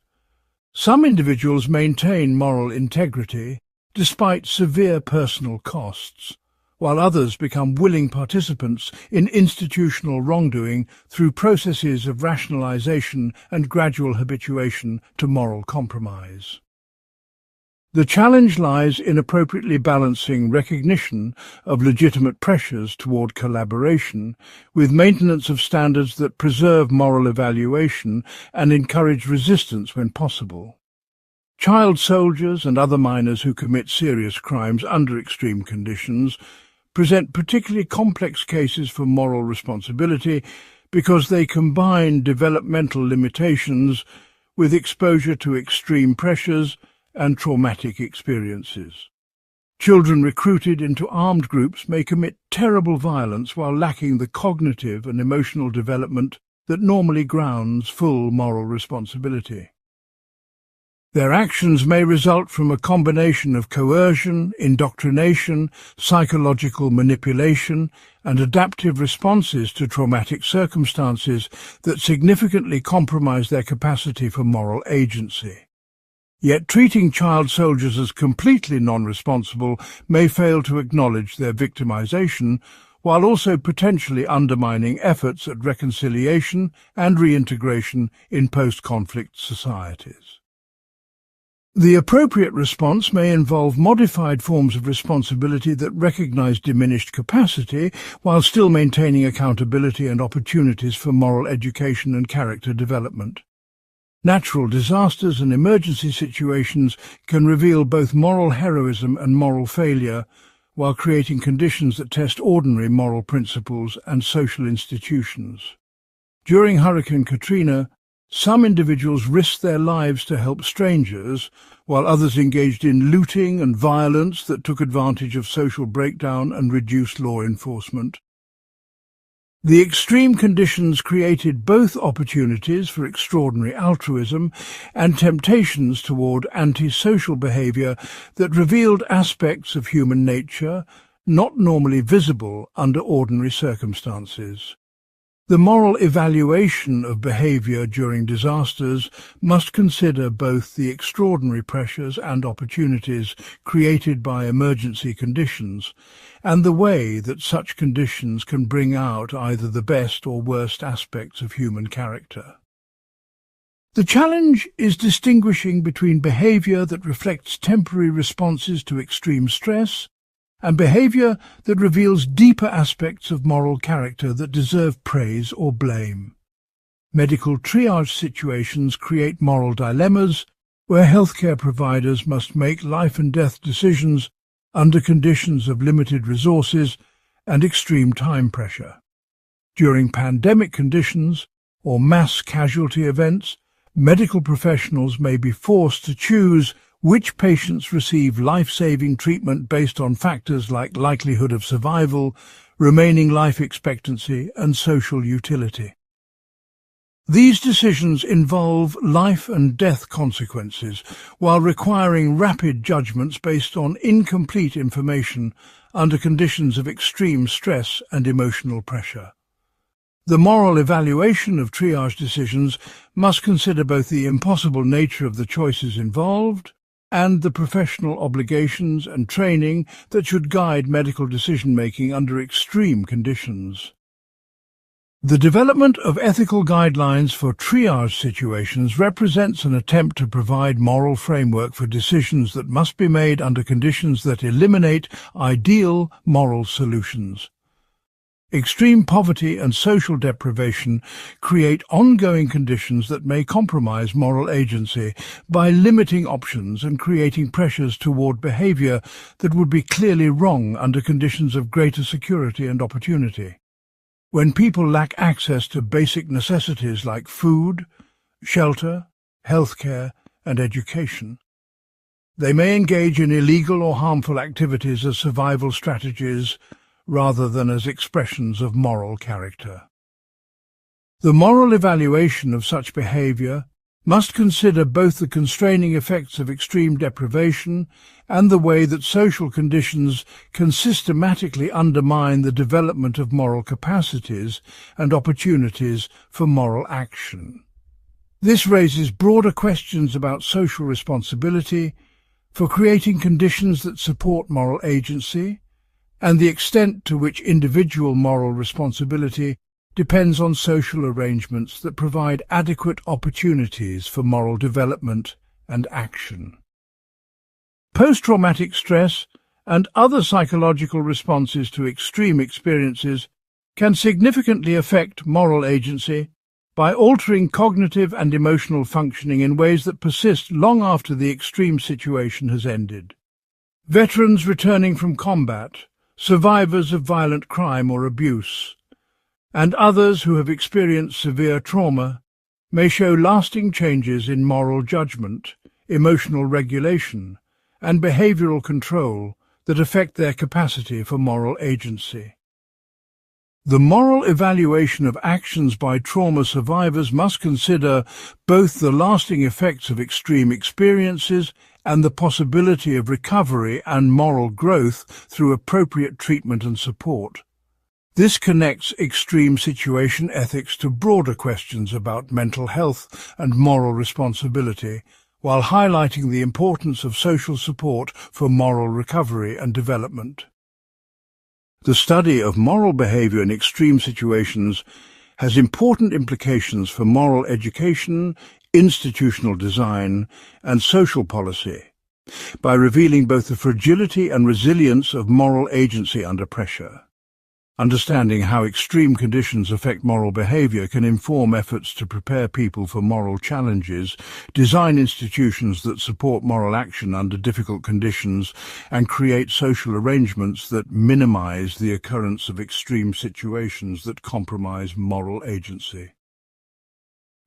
Some individuals maintain moral integrity despite severe personal costs, while others become willing participants in institutional wrongdoing through processes of rationalization and gradual habituation to moral compromise. The challenge lies in appropriately balancing recognition of legitimate pressures toward collaboration with maintenance of standards that preserve moral evaluation and encourage resistance when possible. Child soldiers and other minors who commit serious crimes under extreme conditions present particularly complex cases for moral responsibility because they combine developmental limitations with exposure to extreme pressures and traumatic experiences. Children recruited into armed groups may commit terrible violence while lacking the cognitive and emotional development that normally grounds full moral responsibility. Their actions may result from a combination of coercion, indoctrination, psychological manipulation, and adaptive responses to traumatic circumstances that significantly compromise their capacity for moral agency. Yet treating child soldiers as completely non-responsible may fail to acknowledge their victimization, while also potentially undermining efforts at reconciliation and reintegration in post-conflict societies. The appropriate response may involve modified forms of responsibility that recognize diminished capacity while still maintaining accountability and opportunities for moral education and character development. Natural disasters and emergency situations can reveal both moral heroism and moral failure, while creating conditions that test ordinary moral principles and social institutions. During Hurricane Katrina, some individuals risked their lives to help strangers, while others engaged in looting and violence that took advantage of social breakdown and reduced law enforcement. The extreme conditions created both opportunities for extraordinary altruism and temptations toward antisocial behavior that revealed aspects of human nature not normally visible under ordinary circumstances. The moral evaluation of behavior during disasters must consider both the extraordinary pressures and opportunities created by emergency conditions and the way that such conditions can bring out either the best or worst aspects of human character. The challenge is distinguishing between behavior that reflects temporary responses to extreme stress and behavior that reveals deeper aspects of moral character that deserve praise or blame. Medical triage situations create moral dilemmas where healthcare providers must make life and death decisions under conditions of limited resources and extreme time pressure. During pandemic conditions or mass casualty events, medical professionals may be forced to choose which patients receive life-saving treatment based on factors like likelihood of survival, remaining life expectancy, and social utility. These decisions involve life and death consequences, while requiring rapid judgments based on incomplete information under conditions of extreme stress and emotional pressure. The moral evaluation of triage decisions must consider both the impossible nature of the choices involved and the professional obligations and training that should guide medical decision-making under extreme conditions. The development of ethical guidelines for triage situations represents an attempt to provide moral framework for decisions that must be made under conditions that eliminate ideal moral solutions. Extreme poverty and social deprivation create ongoing conditions that may compromise moral agency by limiting options and creating pressures toward behavior that would be clearly wrong under conditions of greater security and opportunity. When people lack access to basic necessities like food, shelter, healthcare, and education, they may engage in illegal or harmful activities as survival strategies rather than as expressions of moral character. The moral evaluation of such behavior must consider both the constraining effects of extreme deprivation and the way that social conditions can systematically undermine the development of moral capacities and opportunities for moral action. This raises broader questions about social responsibility for creating conditions that support moral agency, and the extent to which individual moral responsibility depends on social arrangements that provide adequate opportunities for moral development and action. Post-traumatic stress and other psychological responses to extreme experiences can significantly affect moral agency by altering cognitive and emotional functioning in ways that persist long after the extreme situation has ended. Veterans returning from combat, survivors of violent crime or abuse, and others who have experienced severe trauma may show lasting changes in moral judgment, emotional regulation, and behavioral control that affect their capacity for moral agency. The moral evaluation of actions by trauma survivors must consider both the lasting effects of extreme experiences and the possibility of recovery and moral growth through appropriate treatment and support. This connects extreme situation ethics to broader questions about mental health and moral responsibility, while highlighting the importance of social support for moral recovery and development. The study of moral behavior in extreme situations has important implications for moral education, institutional design, and social policy, by revealing both the fragility and resilience of moral agency under pressure. Understanding how extreme conditions affect moral behavior can inform efforts to prepare people for moral challenges, design institutions that support moral action under difficult conditions, and create social arrangements that minimize the occurrence of extreme situations that compromise moral agency.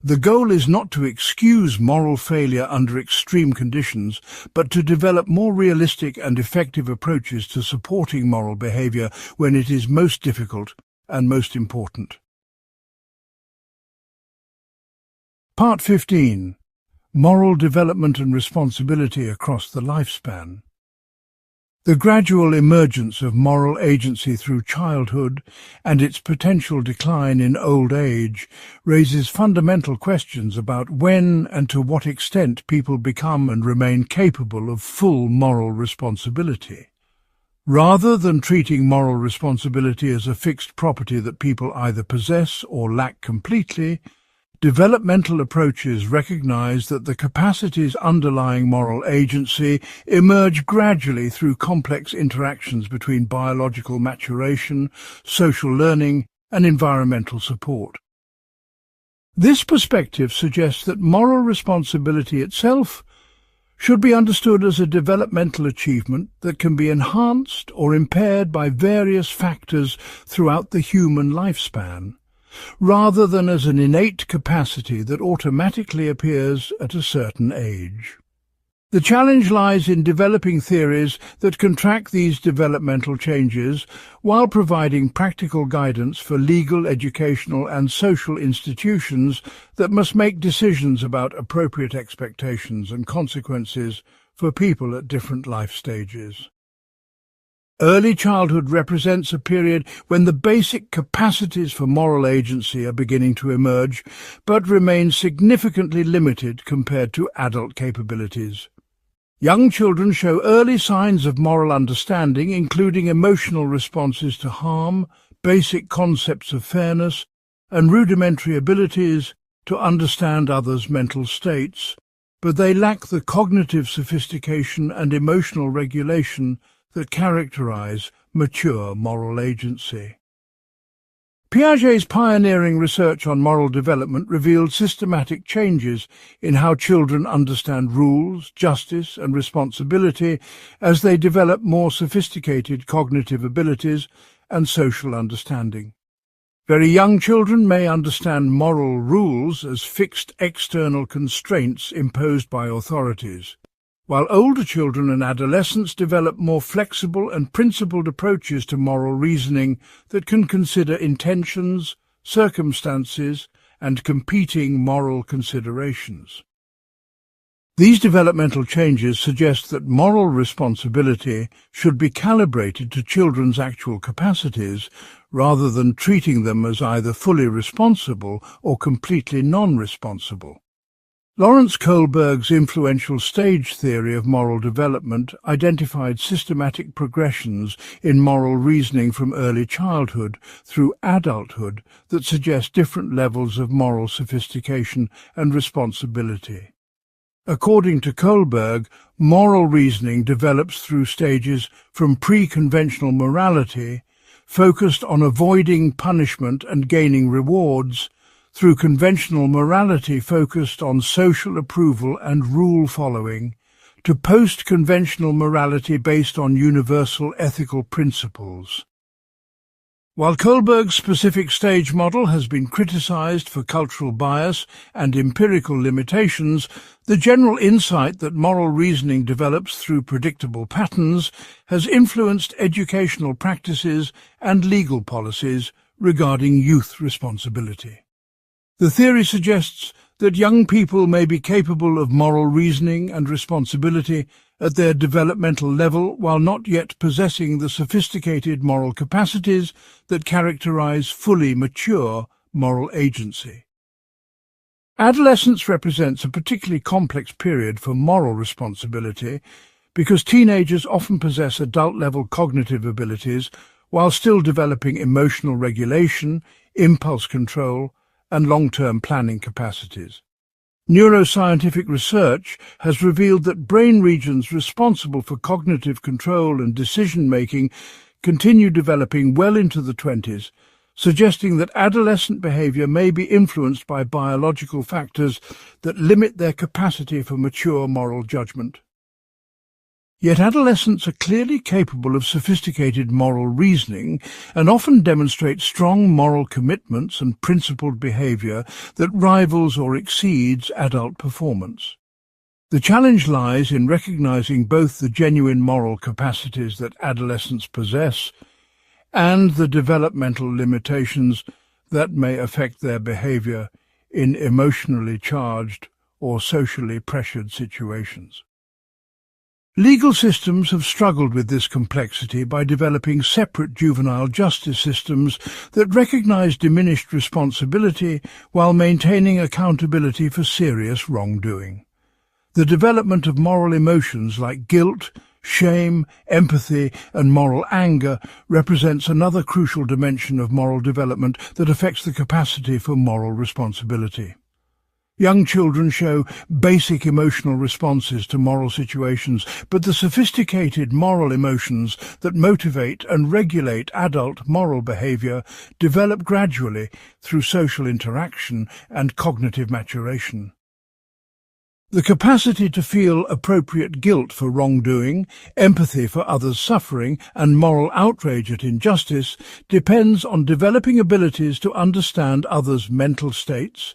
The goal is not to excuse moral failure under extreme conditions, but to develop more realistic and effective approaches to supporting moral behavior when it is most difficult and most important. Part 15. Moral Development and Responsibility Across the Lifespan. The gradual emergence of moral agency through childhood and its potential decline in old age raises fundamental questions about when and to what extent people become and remain capable of full moral responsibility. Rather than treating moral responsibility as a fixed property that people either possess or lack completely, developmental approaches recognize that the capacities underlying moral agency emerge gradually through complex interactions between biological maturation, social learning, and environmental support. This perspective suggests that moral responsibility itself should be understood as a developmental achievement that can be enhanced or impaired by various factors throughout the human lifespan, rather than as an innate capacity that automatically appears at a certain age. The challenge lies in developing theories that can track these developmental changes while providing practical guidance for legal, educational and social institutions that must make decisions about appropriate expectations and consequences for people at different life stages. Early childhood represents a period when the basic capacities for moral agency are beginning to emerge, but remain significantly limited compared to adult capabilities. Young children show early signs of moral understanding, including emotional responses to harm, basic concepts of fairness, and rudimentary abilities to understand others' mental states, but they lack the cognitive sophistication and emotional regulation that characterize mature moral agency. Piaget's pioneering research on moral development revealed systematic changes in how children understand rules, justice and responsibility as they develop more sophisticated cognitive abilities and social understanding. Very young children may understand moral rules as fixed external constraints imposed by authorities, while older children and adolescents develop more flexible and principled approaches to moral reasoning that can consider intentions, circumstances, and competing moral considerations. These developmental changes suggest that moral responsibility should be calibrated to children's actual capacities rather than treating them as either fully responsible or completely non-responsible. Lawrence Kohlberg's influential stage theory of moral development identified systematic progressions in moral reasoning from early childhood through adulthood that suggest different levels of moral sophistication and responsibility. According to Kohlberg, moral reasoning develops through stages from pre-conventional morality, focused on avoiding punishment and gaining rewards, through conventional morality focused on social approval and rule-following, to post-conventional morality based on universal ethical principles. While Kohlberg's specific stage model has been criticized for cultural bias and empirical limitations, the general insight that moral reasoning develops through predictable patterns has influenced educational practices and legal policies regarding youth responsibility. The theory suggests that young people may be capable of moral reasoning and responsibility at their developmental level while not yet possessing the sophisticated moral capacities that characterize fully mature moral agency. Adolescence represents a particularly complex period for moral responsibility because teenagers often possess adult-level cognitive abilities while still developing emotional regulation, impulse control, and long-term planning capacities. Neuroscientific research has revealed that brain regions responsible for cognitive control and decision-making continue developing well into the 20s, suggesting that adolescent behavior may be influenced by biological factors that limit their capacity for mature moral judgment. Yet adolescents are clearly capable of sophisticated moral reasoning and often demonstrate strong moral commitments and principled behavior that rivals or exceeds adult performance. The challenge lies in recognizing both the genuine moral capacities that adolescents possess and the developmental limitations that may affect their behavior in emotionally charged or socially pressured situations. Legal systems have struggled with this complexity by developing separate juvenile justice systems that recognize diminished responsibility while maintaining accountability for serious wrongdoing. The development of moral emotions like guilt, shame, empathy, and moral anger represents another crucial dimension of moral development that affects the capacity for moral responsibility. Young children show basic emotional responses to moral situations, but the sophisticated moral emotions that motivate and regulate adult moral behavior develop gradually through social interaction and cognitive maturation. The capacity to feel appropriate guilt for wrongdoing, empathy for others' suffering, and moral outrage at injustice depends on developing abilities to understand others' mental states,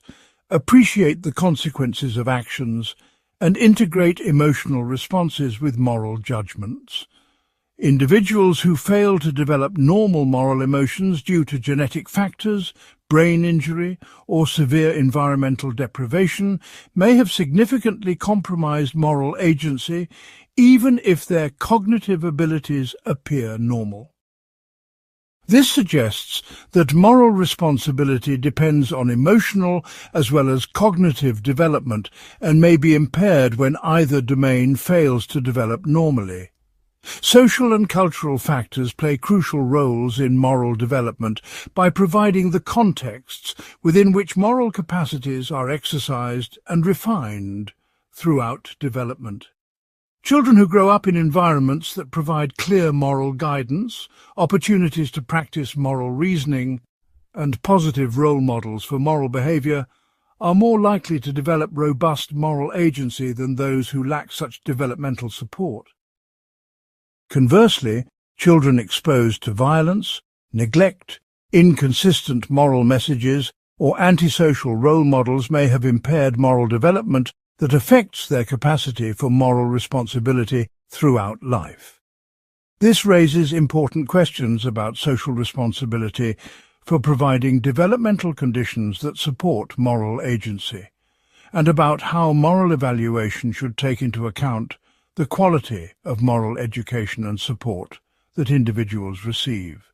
appreciate the consequences of actions, and integrate emotional responses with moral judgments. Individuals who fail to develop normal moral emotions due to genetic factors, brain injury, or severe environmental deprivation may have significantly compromised moral agency, even if their cognitive abilities appear normal. This suggests that moral responsibility depends on emotional as well as cognitive development and may be impaired when either domain fails to develop normally. Social and cultural factors play crucial roles in moral development by providing the contexts within which moral capacities are exercised and refined throughout development. Children who grow up in environments that provide clear moral guidance, opportunities to practice moral reasoning, and positive role models for moral behavior are more likely to develop robust moral agency than those who lack such developmental support. Conversely, children exposed to violence, neglect, inconsistent moral messages, or antisocial role models may have impaired moral development that affects their capacity for moral responsibility throughout life. This raises important questions about social responsibility for providing developmental conditions that support moral agency, and about how moral evaluation should take into account the quality of moral education and support that individuals receive.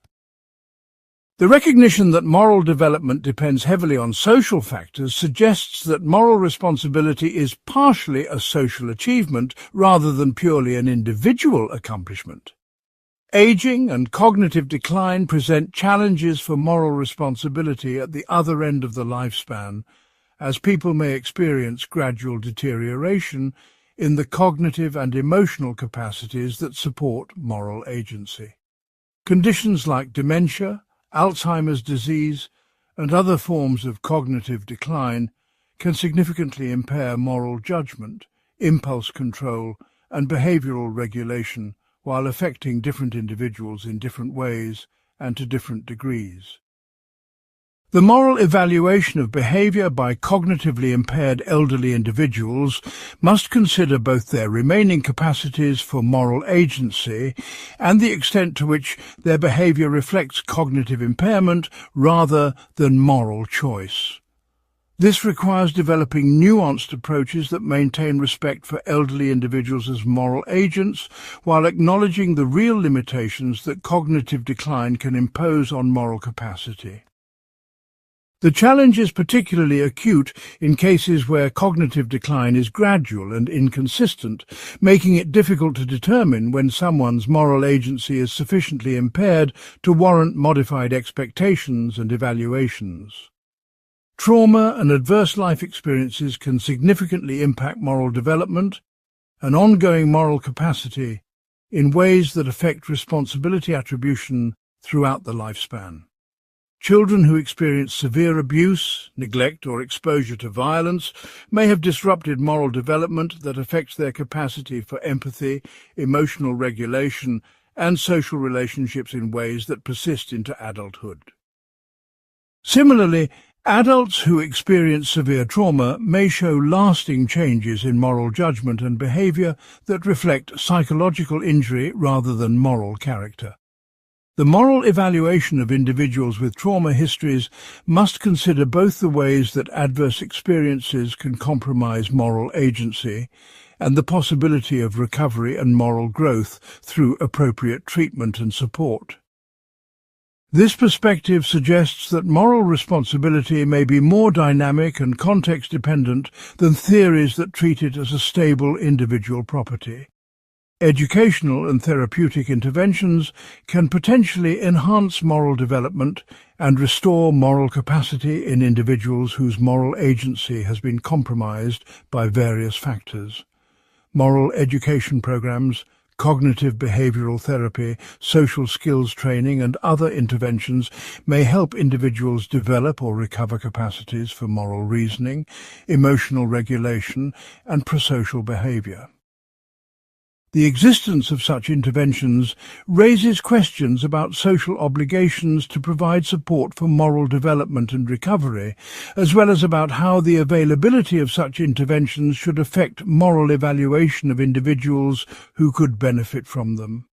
The recognition that moral development depends heavily on social factors suggests that moral responsibility is partially a social achievement rather than purely an individual accomplishment. Aging and cognitive decline present challenges for moral responsibility at the other end of the lifespan, as people may experience gradual deterioration in the cognitive and emotional capacities that support moral agency. Conditions like dementia, Alzheimer's disease, and other forms of cognitive decline can significantly impair moral judgment, impulse control, and behavioral regulation while affecting different individuals in different ways and to different degrees. The moral evaluation of behavior by cognitively impaired elderly individuals must consider both their remaining capacities for moral agency and the extent to which their behavior reflects cognitive impairment rather than moral choice. This requires developing nuanced approaches that maintain respect for elderly individuals as moral agents while acknowledging the real limitations that cognitive decline can impose on moral capacity. The challenge is particularly acute in cases where cognitive decline is gradual and inconsistent, making it difficult to determine when someone's moral agency is sufficiently impaired to warrant modified expectations and evaluations. Trauma and adverse life experiences can significantly impact moral development and ongoing moral capacity in ways that affect responsibility attribution throughout the lifespan. Children who experience severe abuse, neglect, or exposure to violence may have disrupted moral development that affects their capacity for empathy, emotional regulation, and social relationships in ways that persist into adulthood. Similarly, adults who experience severe trauma may show lasting changes in moral judgment and behavior that reflect psychological injury rather than moral character. The moral evaluation of individuals with trauma histories must consider both the ways that adverse experiences can compromise moral agency and the possibility of recovery and moral growth through appropriate treatment and support. This perspective suggests that moral responsibility may be more dynamic and context-dependent than theories that treat it as a stable individual property. Educational and therapeutic interventions can potentially enhance moral development and restore moral capacity in individuals whose moral agency has been compromised by various factors. Moral education programs, Cognitive behavioral therapy, social skills training, and other interventions may help individuals develop or recover capacities for moral reasoning, emotional regulation, and prosocial behavior. The existence of such interventions raises questions about social obligations to provide support for moral development and recovery, as well as about how the availability of such interventions should affect moral evaluation of individuals who could benefit from them.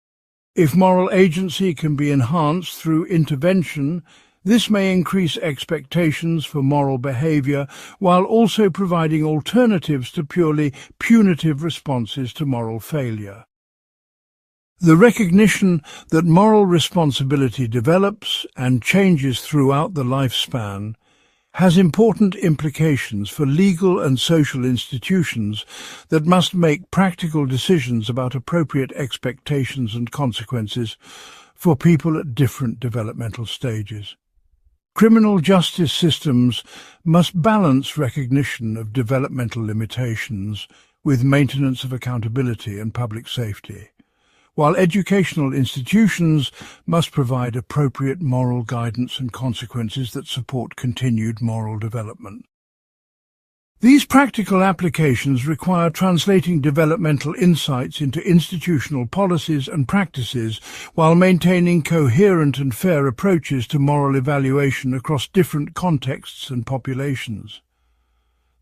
If moral agency can be enhanced through intervention, this may increase expectations for moral behavior while also providing alternatives to purely punitive responses to moral failure. The recognition that moral responsibility develops and changes throughout the lifespan has important implications for legal and social institutions that must make practical decisions about appropriate expectations and consequences for people at different developmental stages. Criminal justice systems must balance recognition of developmental limitations with maintenance of accountability and public safety, while educational institutions must provide appropriate moral guidance and consequences that support continued moral development. These practical applications require translating developmental insights into institutional policies and practices while maintaining coherent and fair approaches to moral evaluation across different contexts and populations.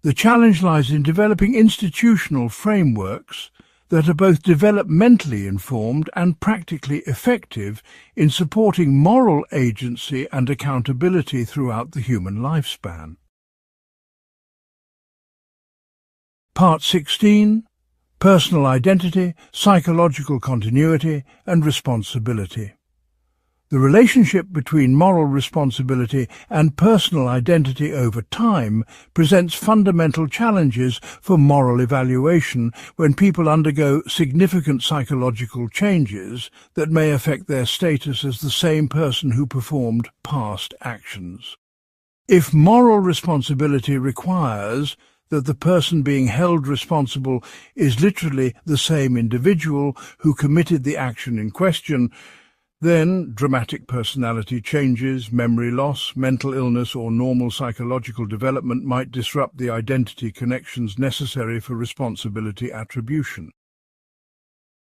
The challenge lies in developing institutional frameworks that are both developmentally informed and practically effective in supporting moral agency and accountability throughout the human lifespan. Part 16. Personal Identity, Psychological Continuity, and Responsibility. The relationship between moral responsibility and personal identity over time presents fundamental challenges for moral evaluation when people undergo significant psychological changes that may affect their status as the same person who performed past actions. If moral responsibility requires that the person being held responsible is literally the same individual who committed the action in question, then dramatic personality changes, memory loss, mental illness, or normal psychological development might disrupt the identity connections necessary for responsibility attribution.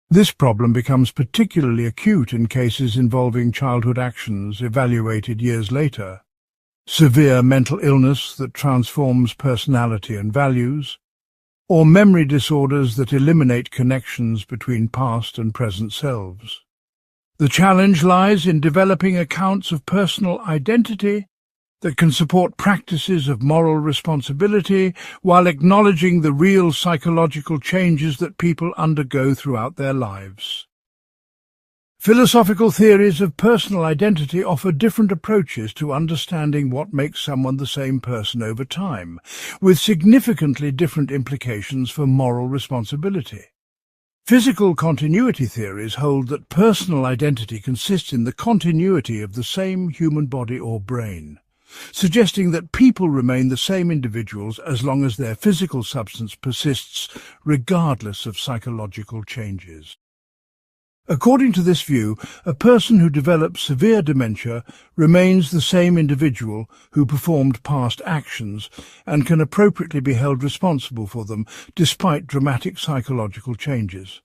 This problem becomes particularly acute in cases involving childhood actions evaluated years later, severe mental illness that transforms personality and values, or memory disorders that eliminate connections between past and present selves. The challenge lies in developing accounts of personal identity that can support practices of moral responsibility while acknowledging the real psychological changes that people undergo throughout their lives. Philosophical theories of personal identity offer different approaches to understanding what makes someone the same person over time, with significantly different implications for moral responsibility. Physical continuity theories hold that personal identity consists in the continuity of the same human body or brain, suggesting that people remain the same individuals as long as their physical substance persists, regardless of psychological changes. According to this view, a person who develops severe dementia remains the same individual who performed past actions and can appropriately be held responsible for them despite dramatic psychological changes.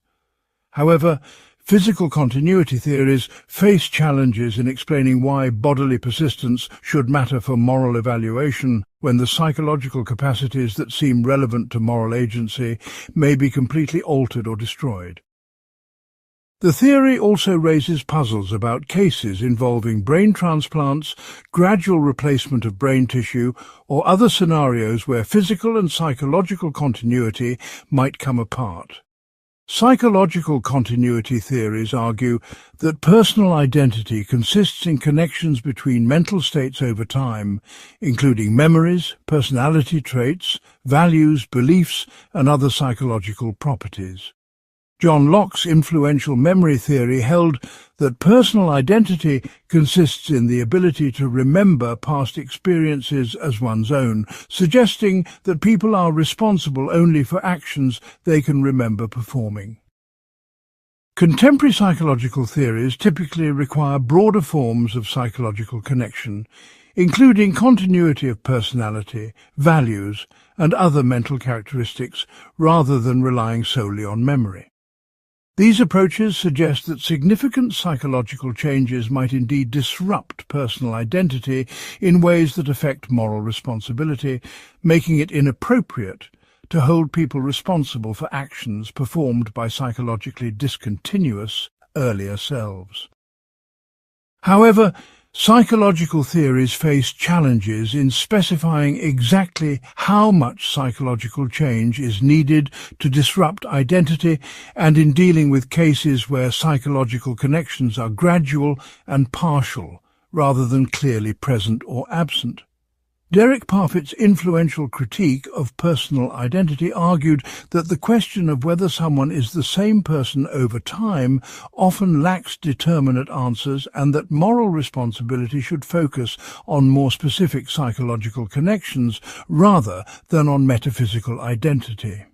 However, physical continuity theories face challenges in explaining why bodily persistence should matter for moral evaluation when the psychological capacities that seem relevant to moral agency may be completely altered or destroyed. The theory also raises puzzles about cases involving brain transplants, gradual replacement of brain tissue, or other scenarios where physical and psychological continuity might come apart. Psychological continuity theories argue that personal identity consists in connections between mental states over time, including memories, personality traits, values, beliefs, and other psychological properties. John Locke's influential memory theory held that personal identity consists in the ability to remember past experiences as one's own, suggesting that people are responsible only for actions they can remember performing. Contemporary psychological theories typically require broader forms of psychological connection, including continuity of personality, values, and other mental characteristics, rather than relying solely on memory. These approaches suggest that significant psychological changes might indeed disrupt personal identity in ways that affect moral responsibility, making it inappropriate to hold people responsible for actions performed by psychologically discontinuous earlier selves. However, psychological theories face challenges in specifying exactly how much psychological change is needed to disrupt identity and in dealing with cases where psychological connections are gradual and partial rather than clearly present or absent. Derek Parfit's influential critique of personal identity argued that the question of whether someone is the same person over time often lacks determinate answers, and that moral responsibility should focus on more specific psychological connections rather than on metaphysical identity.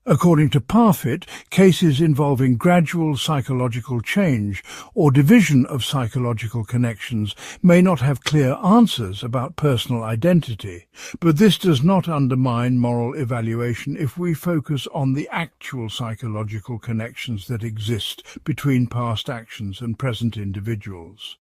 According to Parfit, cases involving gradual psychological change or division of psychological connections may not have clear answers about personal identity, but this does not undermine moral evaluation if we focus on the actual psychological connections that exist between past actions and present individuals.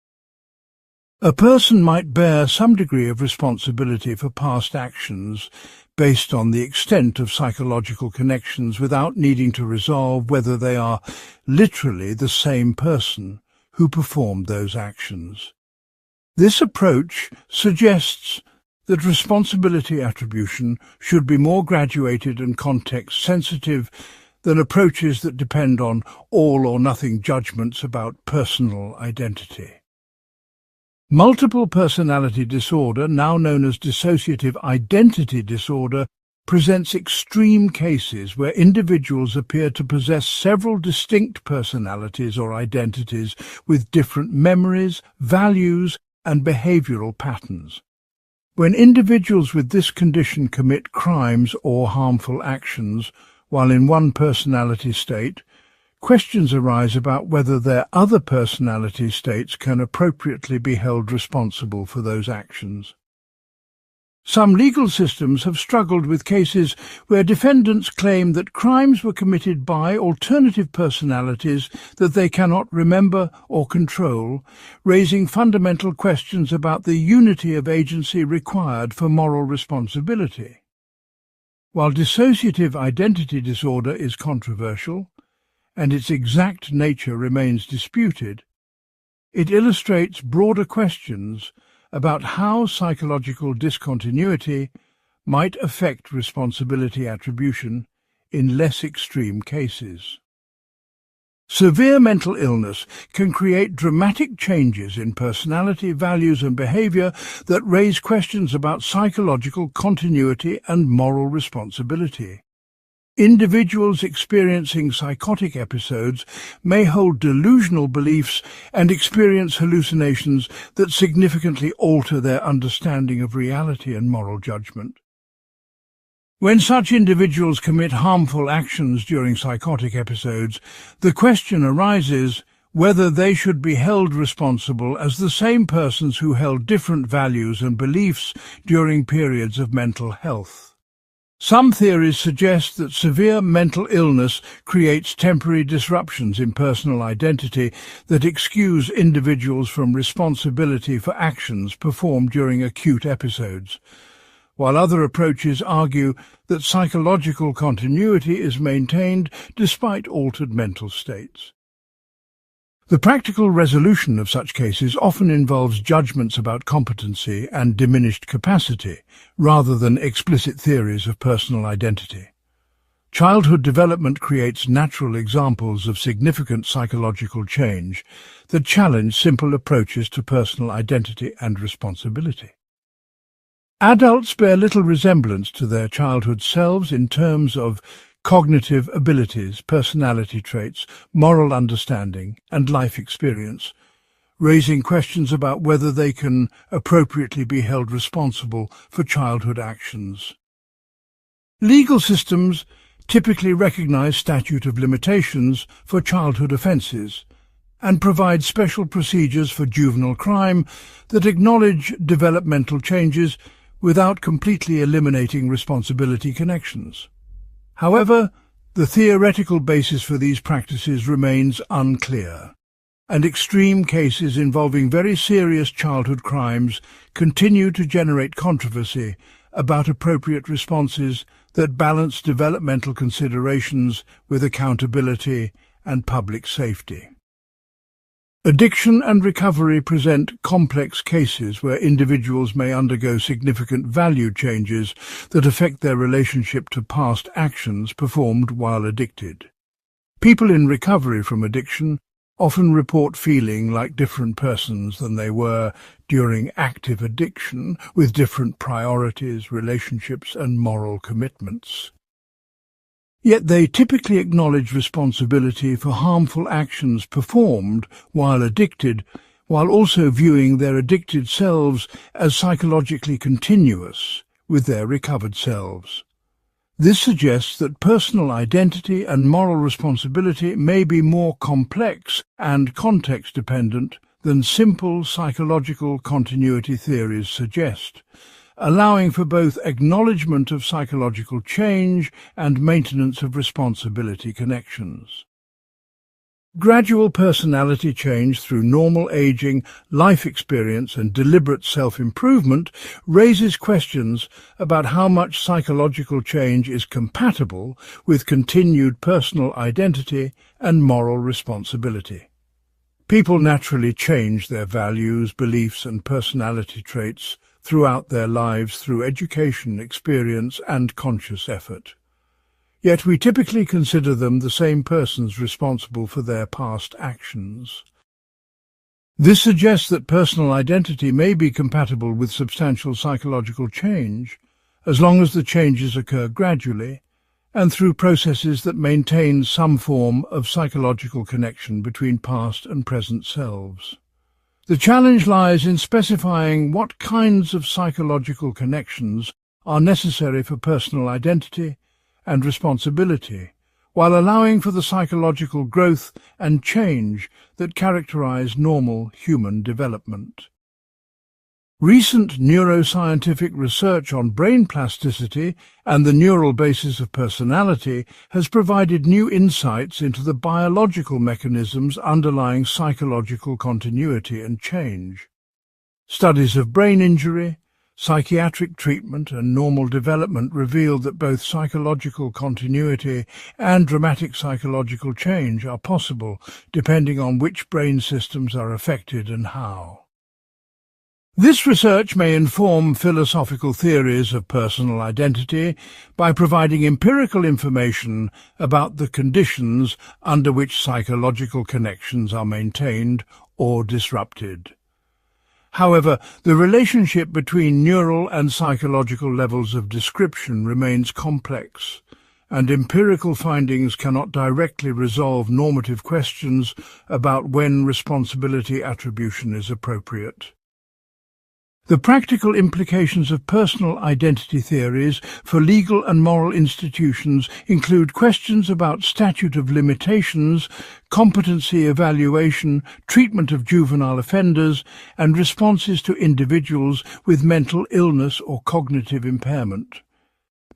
A person might bear some degree of responsibility for past actions based on the extent of psychological connections without needing to resolve whether they are literally the same person who performed those actions. This approach suggests that responsibility attribution should be more graduated and context-sensitive than approaches that depend on all-or-nothing judgments about personal identity. Multiple personality disorder, now known as dissociative identity disorder, presents extreme cases where individuals appear to possess several distinct personalities or identities with different memories, values, and behavioral patterns. When individuals with this condition commit crimes or harmful actions while in one personality state, questions arise about whether their other personality states can appropriately be held responsible for those actions. Some legal systems have struggled with cases where defendants claim that crimes were committed by alternative personalities that they cannot remember or control, raising fundamental questions about the unity of agency required for moral responsibility. While dissociative identity disorder is controversial, and its exact nature remains disputed, it illustrates broader questions about how psychological discontinuity might affect responsibility attribution in less extreme cases. Severe mental illness can create dramatic changes in personality, values, and behavior that raise questions about psychological continuity and moral responsibility. Individuals experiencing psychotic episodes may hold delusional beliefs and experience hallucinations that significantly alter their understanding of reality and moral judgment. When such individuals commit harmful actions during psychotic episodes, the question arises whether they should be held responsible as the same persons who held different values and beliefs during periods of mental health. Some theories suggest that severe mental illness creates temporary disruptions in personal identity that excuse individuals from responsibility for actions performed during acute episodes, while other approaches argue that psychological continuity is maintained despite altered mental states. The practical resolution of such cases often involves judgments about competency and diminished capacity, rather than explicit theories of personal identity. Childhood development creates natural examples of significant psychological change that challenge simple approaches to personal identity and responsibility. Adults bear little resemblance to their childhood selves in terms of cognitive abilities, personality traits, moral understanding, and life experience, raising questions about whether they can appropriately be held responsible for childhood actions. Legal systems typically recognize statute of limitations for childhood offences and provide special procedures for juvenile crime that acknowledge developmental changes without completely eliminating responsibility connections. However, the theoretical basis for these practices remains unclear, and extreme cases involving very serious childhood crimes continue to generate controversy about appropriate responses that balance developmental considerations with accountability and public safety. Addiction and recovery present complex cases where individuals may undergo significant value changes that affect their relationship to past actions performed while addicted. People in recovery from addiction often report feeling like different persons than they were during active addiction, with different priorities, relationships, and moral commitments. Yet they typically acknowledge responsibility for harmful actions performed while addicted, while also viewing their addicted selves as psychologically continuous with their recovered selves. This suggests that personal identity and moral responsibility may be more complex and context-dependent than simple psychological continuity theories suggest, allowing for both acknowledgement of psychological change and maintenance of responsibility connections. Gradual personality change through normal aging, life experience, and deliberate self-improvement raises questions about how much psychological change is compatible with continued personal identity and moral responsibility. People naturally change their values, beliefs, and personality traits throughout their lives through education, experience, and conscious effort. Yet we typically consider them the same persons responsible for their past actions. This suggests that personal identity may be compatible with substantial psychological change, as long as the changes occur gradually and through processes that maintain some form of psychological connection between past and present selves. The challenge lies in specifying what kinds of psychological connections are necessary for personal identity and responsibility, while allowing for the psychological growth and change that characterize normal human development. Recent neuroscientific research on brain plasticity and the neural basis of personality has provided new insights into the biological mechanisms underlying psychological continuity and change. Studies of brain injury, psychiatric treatment, and normal development reveal that both psychological continuity and dramatic psychological change are possible, depending on which brain systems are affected and how. This research may inform philosophical theories of personal identity by providing empirical information about the conditions under which psychological connections are maintained or disrupted. However, the relationship between neural and psychological levels of description remains complex, and empirical findings cannot directly resolve normative questions about when responsibility attribution is appropriate. The practical implications of personal identity theories for legal and moral institutions include questions about statute of limitations, competency evaluation, treatment of juvenile offenders, and responses to individuals with mental illness or cognitive impairment.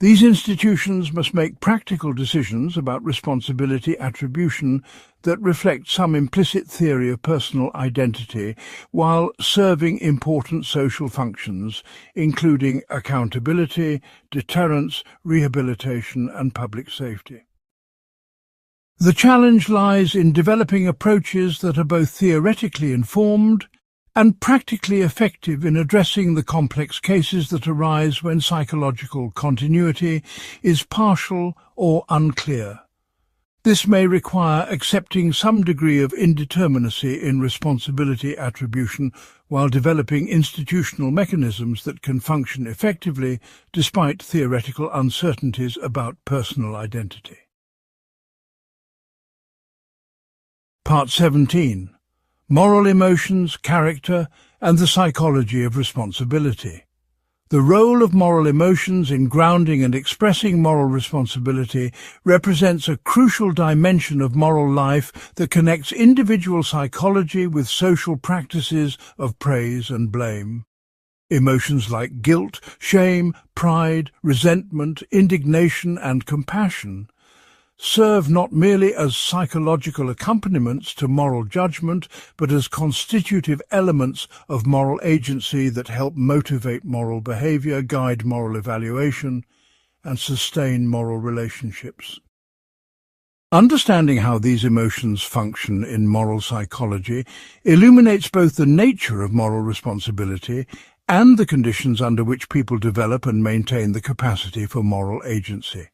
These institutions must make practical decisions about responsibility attribution that reflect some implicit theory of personal identity while serving important social functions, including accountability, deterrence, rehabilitation, and public safety. The challenge lies in developing approaches that are both theoretically informed and practically effective in addressing the complex cases that arise when psychological continuity is partial or unclear. This may require accepting some degree of indeterminacy in responsibility attribution while developing institutional mechanisms that can function effectively despite theoretical uncertainties about personal identity. Part 17. Moral emotions, character, and the psychology of responsibility. The role of moral emotions in grounding and expressing moral responsibility represents a crucial dimension of moral life that connects individual psychology with social practices of praise and blame. Emotions like guilt, shame, pride, resentment, indignation, and compassion serve not merely as psychological accompaniments to moral judgment, but as constitutive elements of moral agency that help motivate moral behavior, guide moral evaluation, and sustain moral relationships. Understanding how these emotions function in moral psychology illuminates both the nature of moral responsibility and the conditions under which people develop and maintain the capacity for moral agency.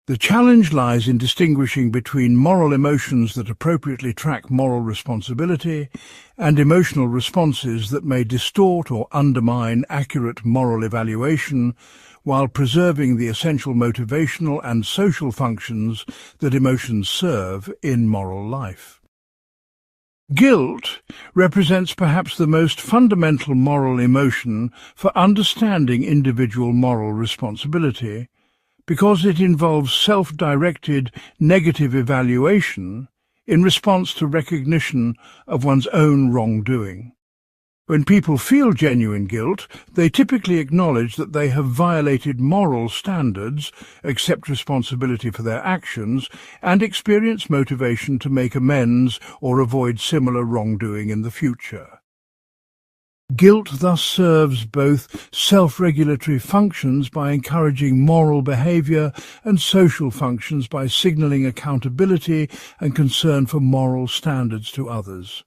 The challenge lies in distinguishing between moral emotions that appropriately track moral responsibility and emotional responses that may distort or undermine accurate moral evaluation while preserving the essential motivational and social functions that emotions serve in moral life. Guilt represents perhaps the most fundamental moral emotion for understanding individual moral responsibility, because it involves self-directed negative evaluation in response to recognition of one's own wrongdoing. When people feel genuine guilt, they typically acknowledge that they have violated moral standards, accept responsibility for their actions, and experience motivation to make amends or avoid similar wrongdoing in the future. Guilt thus serves both self-regulatory functions by encouraging moral behavior and social functions by signaling accountability and concern for moral standards to others.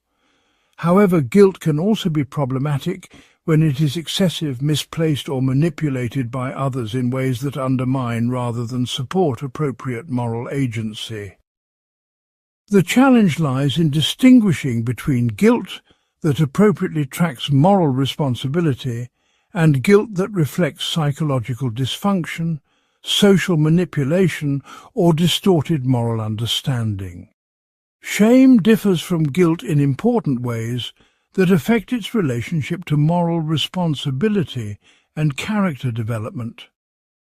However, guilt can also be problematic when it is excessive, misplaced, or manipulated by others in ways that undermine rather than support appropriate moral agency. The challenge lies in distinguishing between guilt that appropriately tracks moral responsibility and guilt that reflects psychological dysfunction, social manipulation, or distorted moral understanding. Shame differs from guilt in important ways that affect its relationship to moral responsibility and character development.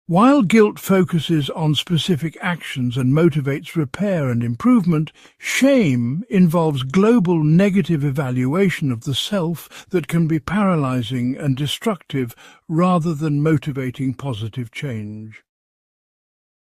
While guilt focuses on specific actions and motivates repair and improvement, shame involves global negative evaluation of the self that can be paralyzing and destructive rather than motivating positive change.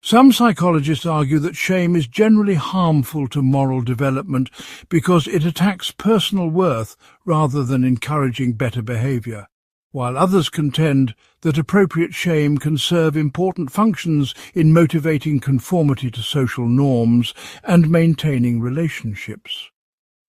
Some psychologists argue that shame is generally harmful to moral development because it attacks personal worth rather than encouraging better behavior, while others contend that appropriate shame can serve important functions in motivating conformity to social norms and maintaining relationships.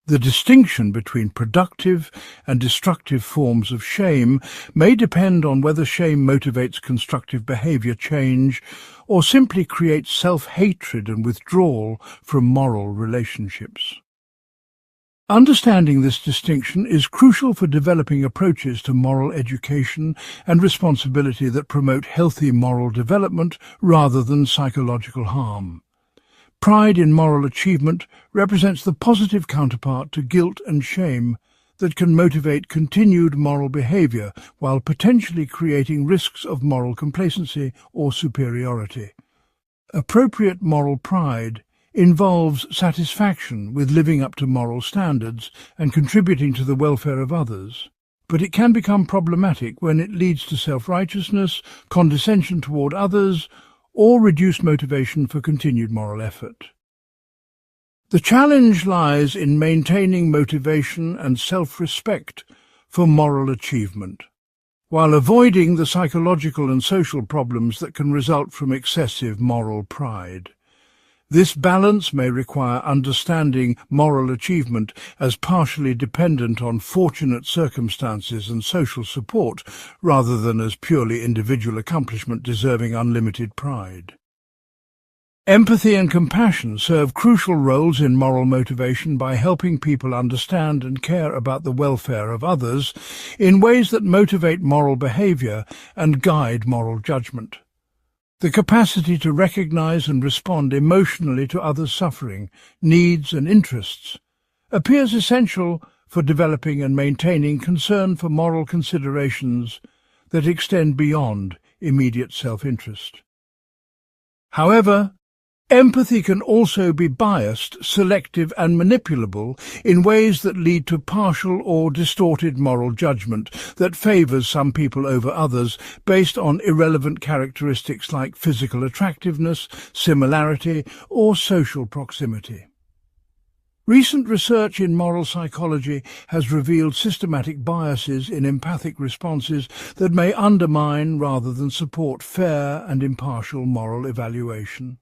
The distinction between productive and destructive forms of shame may depend on whether shame motivates constructive behavior change or simply creates self-hatred and withdrawal from moral relationships. Understanding this distinction is crucial for developing approaches to moral education and responsibility that promote healthy moral development rather than psychological harm. Pride in moral achievement represents the positive counterpart to guilt and shame that can motivate continued moral behavior while potentially creating risks of moral complacency or superiority. Appropriate moral pride involves satisfaction with living up to moral standards and contributing to the welfare of others, but it can become problematic when it leads to self-righteousness, condescension toward others, or reduced motivation for continued moral effort. The challenge lies in maintaining motivation and self-respect for moral achievement, while avoiding the psychological and social problems that can result from excessive moral pride. This balance may require understanding moral achievement as partially dependent on fortunate circumstances and social support, rather than as purely individual accomplishment deserving unlimited pride. Empathy and compassion serve crucial roles in moral motivation by helping people understand and care about the welfare of others in ways that motivate moral behavior and guide moral judgment. The capacity to recognize and respond emotionally to others' suffering, needs and interests appears essential for developing and maintaining concern for moral considerations that extend beyond immediate self-interest. However, empathy can also be biased, selective and manipulable in ways that lead to partial or distorted moral judgment that favours some people over others based on irrelevant characteristics like physical attractiveness, similarity or social proximity. Recent research in moral psychology has revealed systematic biases in empathic responses that may undermine rather than support fair and impartial moral evaluation.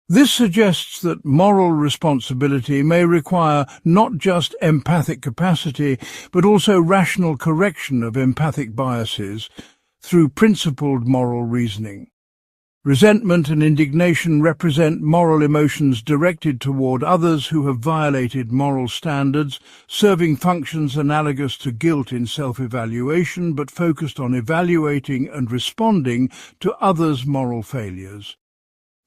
This suggests that moral responsibility may require not just empathic capacity, but also rational correction of empathic biases through principled moral reasoning. Resentment and indignation represent moral emotions directed toward others who have violated moral standards, serving functions analogous to guilt in self-evaluation, but focused on evaluating and responding to others' moral failures.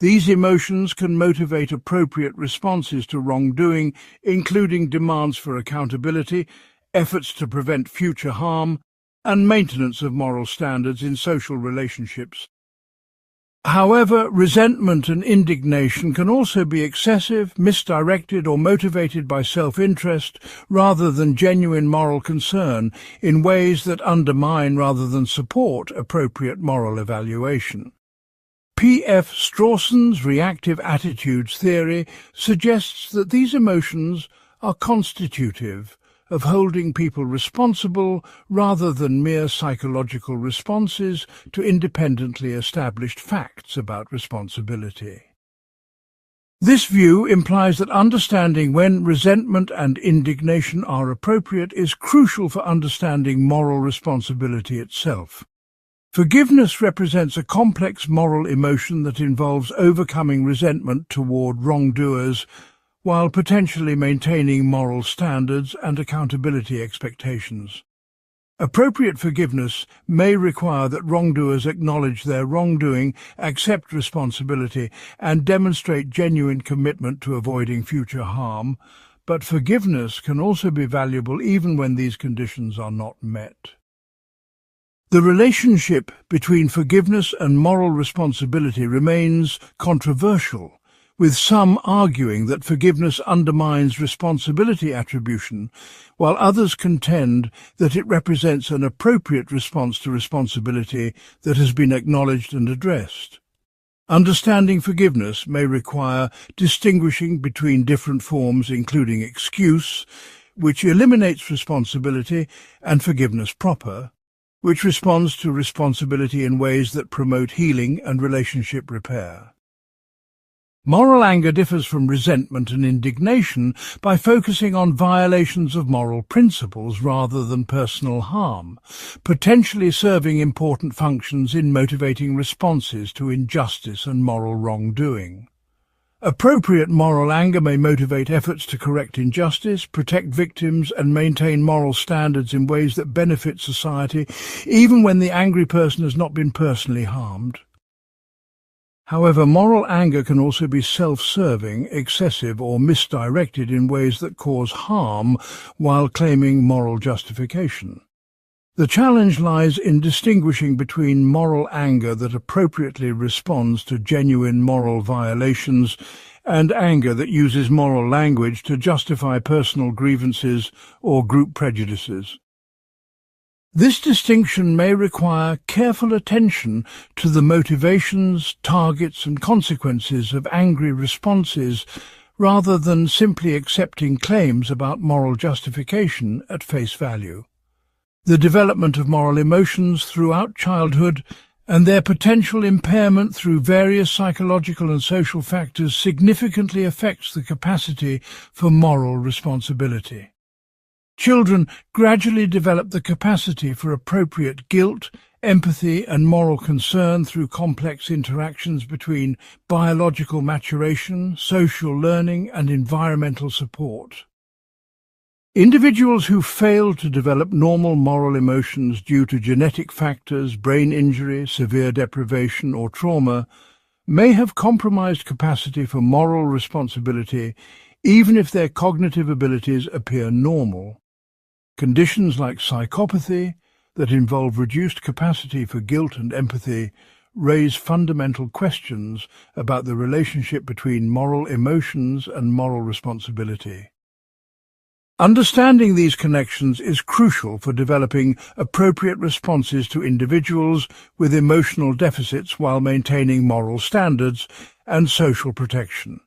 These emotions can motivate appropriate responses to wrongdoing, including demands for accountability, efforts to prevent future harm, and maintenance of moral standards in social relationships. However, resentment and indignation can also be excessive, misdirected, or motivated by self-interest rather than genuine moral concern in ways that undermine rather than support appropriate moral evaluation. P.F. Strawson's reactive attitudes theory suggests that these emotions are constitutive of holding people responsible rather than mere psychological responses to independently established facts about responsibility. This view implies that understanding when resentment and indignation are appropriate is crucial for understanding moral responsibility itself. Forgiveness represents a complex moral emotion that involves overcoming resentment toward wrongdoers while potentially maintaining moral standards and accountability expectations. Appropriate forgiveness may require that wrongdoers acknowledge their wrongdoing, accept responsibility, and demonstrate genuine commitment to avoiding future harm, but forgiveness can also be valuable even when these conditions are not met. The relationship between forgiveness and moral responsibility remains controversial, with some arguing that forgiveness undermines responsibility attribution, while others contend that it represents an appropriate response to responsibility that has been acknowledged and addressed. Understanding forgiveness may require distinguishing between different forms, including excuse, which eliminates responsibility, and forgiveness proper, which responds to responsibility in ways that promote healing and relationship repair. Moral anger differs from resentment and indignation by focusing on violations of moral principles rather than personal harm, potentially serving important functions in motivating responses to injustice and moral wrongdoing. Appropriate moral anger may motivate efforts to correct injustice, protect victims, and maintain moral standards in ways that benefit society, even when the angry person has not been personally harmed. However, moral anger can also be self-serving, excessive, or misdirected in ways that cause harm while claiming moral justification. The challenge lies in distinguishing between moral anger that appropriately responds to genuine moral violations and anger that uses moral language to justify personal grievances or group prejudices. This distinction may require careful attention to the motivations, targets, and consequences of angry responses rather than simply accepting claims about moral justification at face value. The development of moral emotions throughout childhood and their potential impairment through various psychological and social factors significantly affects the capacity for moral responsibility. Children gradually develop the capacity for appropriate guilt, empathy, and moral concern through complex interactions between biological maturation, social learning, and environmental support. Individuals who fail to develop normal moral emotions due to genetic factors, brain injury, severe deprivation, or trauma may have compromised capacity for moral responsibility even if their cognitive abilities appear normal. Conditions like psychopathy, that involve reduced capacity for guilt and empathy raise fundamental questions about the relationship between moral emotions and moral responsibility. Understanding these connections is crucial for developing appropriate responses to individuals with emotional deficits while maintaining moral standards and social protection.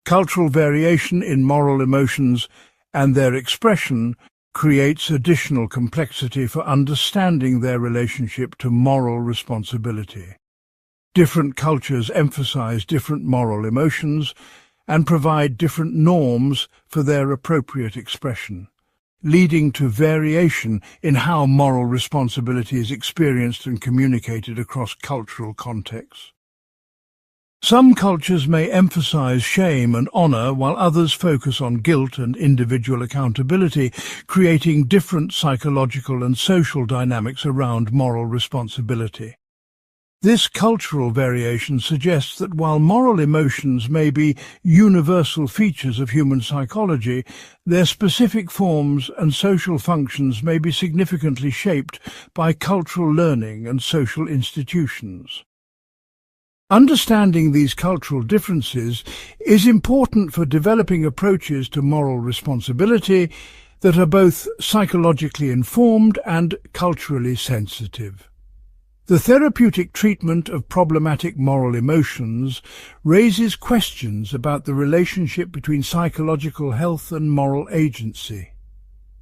Cultural variation in moral emotions and their expression creates additional complexity for understanding their relationship to moral responsibility. Different cultures emphasize different moral emotions and provide different norms for their appropriate expression, leading to variation in how moral responsibility is experienced and communicated across cultural contexts. Some cultures may emphasize shame and honor, while others focus on guilt and individual accountability, creating different psychological and social dynamics around moral responsibility. This cultural variation suggests that while moral emotions may be universal features of human psychology, their specific forms and social functions may be significantly shaped by cultural learning and social institutions. Understanding these cultural differences is important for developing approaches to moral responsibility that are both psychologically informed and culturally sensitive. The therapeutic treatment of problematic moral emotions raises questions about the relationship between psychological health and moral agency.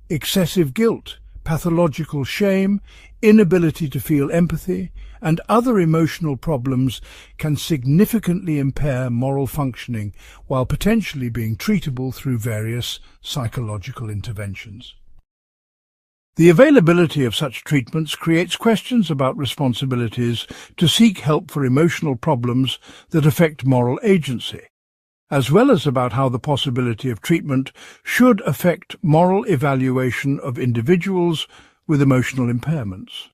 Excessive guilt, pathological shame, inability to feel empathy, and other emotional problems can significantly impair moral functioning while potentially being treatable through various psychological interventions. The availability of such treatments creates questions about responsibilities to seek help for emotional problems that affect moral agency, as well as about how the possibility of treatment should affect moral evaluation of individuals with emotional impairments.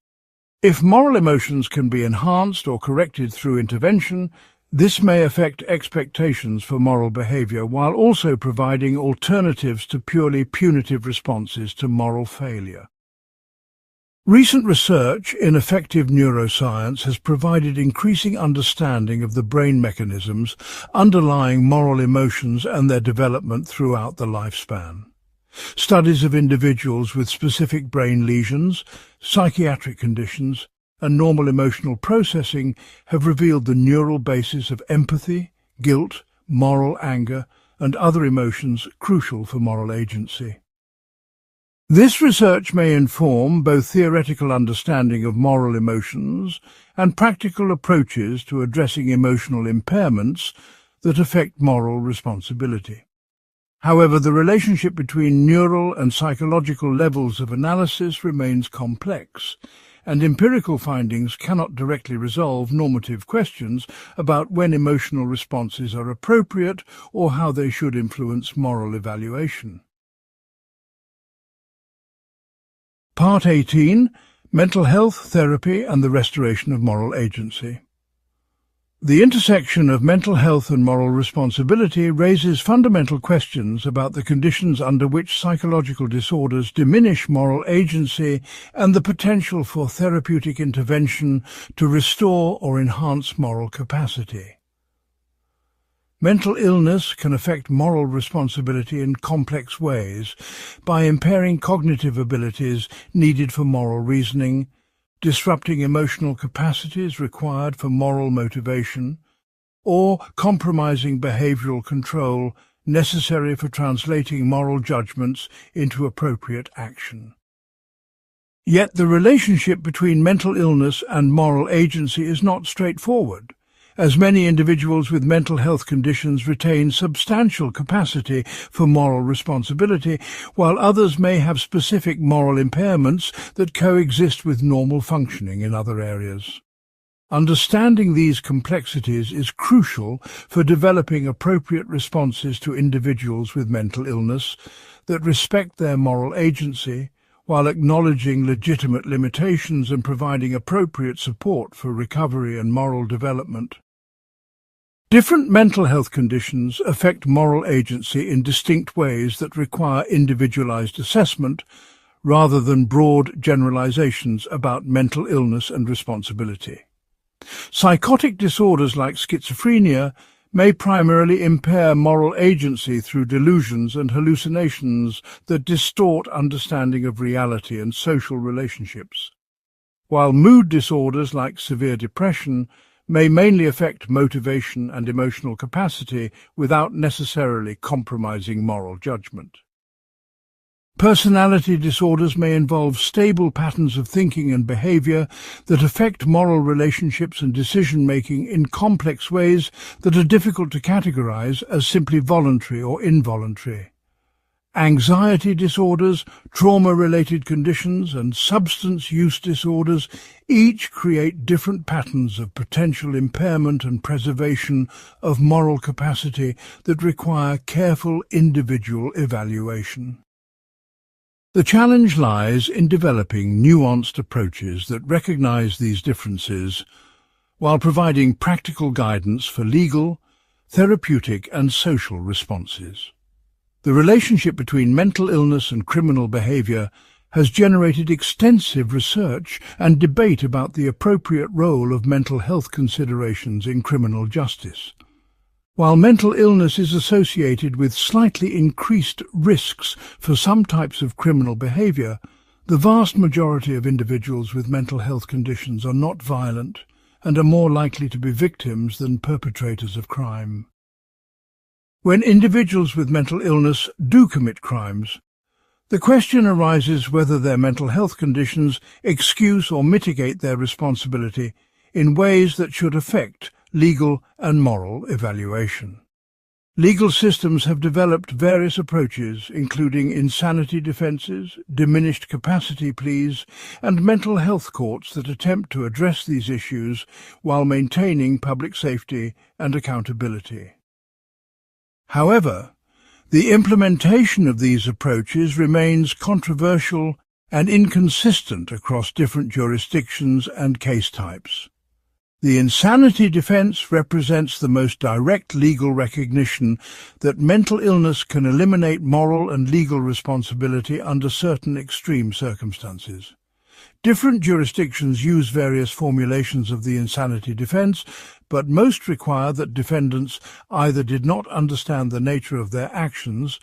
If moral emotions can be enhanced or corrected through intervention, this may affect expectations for moral behavior while also providing alternatives to purely punitive responses to moral failure. Recent research in effective neuroscience has provided increasing understanding of the brain mechanisms underlying moral emotions and their development throughout the lifespan. Studies of individuals with specific brain lesions, psychiatric conditions, and normal emotional processing have revealed the neural basis of empathy, guilt, moral anger, and other emotions crucial for moral agency. This research may inform both theoretical understanding of moral emotions and practical approaches to addressing emotional impairments that affect moral responsibility. However, the relationship between neural and psychological levels of analysis remains complex, and empirical findings cannot directly resolve normative questions about when emotional responses are appropriate or how they should influence moral evaluation. Part 18. Mental Health, Therapy and the Restoration of Moral Agency. The intersection of mental health and moral responsibility raises fundamental questions about the conditions under which psychological disorders diminish moral agency and the potential for therapeutic intervention to restore or enhance moral capacity. Mental illness can affect moral responsibility in complex ways by impairing cognitive abilities needed for moral reasoning, disrupting emotional capacities required for moral motivation, or compromising behavioral control necessary for translating moral judgments into appropriate action. Yet the relationship between mental illness and moral agency is not straightforward, as many individuals with mental health conditions retain substantial capacity for moral responsibility, while others may have specific moral impairments that coexist with normal functioning in other areas. Understanding these complexities is crucial for developing appropriate responses to individuals with mental illness that respect their moral agency, while acknowledging legitimate limitations and providing appropriate support for recovery and moral development. Different mental health conditions affect moral agency in distinct ways that require individualized assessment, rather than broad generalizations about mental illness and responsibility. Psychotic disorders like schizophrenia may primarily impair moral agency through delusions and hallucinations that distort understanding of reality and social relationships, while mood disorders like severe depression may mainly affect motivation and emotional capacity without necessarily compromising moral judgment. Personality disorders may involve stable patterns of thinking and behavior that affect moral relationships and decision-making in complex ways that are difficult to categorize as simply voluntary or involuntary. Anxiety disorders, trauma-related conditions, and substance use disorders each create different patterns of potential impairment and preservation of moral capacity that require careful individual evaluation. The challenge lies in developing nuanced approaches that recognize these differences while providing practical guidance for legal, therapeutic, and social responses. The relationship between mental illness and criminal behavior has generated extensive research and debate about the appropriate role of mental health considerations in criminal justice. While mental illness is associated with slightly increased risks for some types of criminal behavior, the vast majority of individuals with mental health conditions are not violent and are more likely to be victims than perpetrators of crime. When individuals with mental illness do commit crimes, the question arises whether their mental health conditions excuse or mitigate their responsibility in ways that should affect legal and moral evaluation. Legal systems have developed various approaches, including insanity defenses, diminished capacity pleas, and mental health courts that attempt to address these issues while maintaining public safety and accountability. However, the implementation of these approaches remains controversial and inconsistent across different jurisdictions and case types. The insanity defense represents the most direct legal recognition that mental illness can eliminate moral and legal responsibility under certain extreme circumstances. Different jurisdictions use various formulations of the insanity defense, but most require that defendants either did not understand the nature of their actions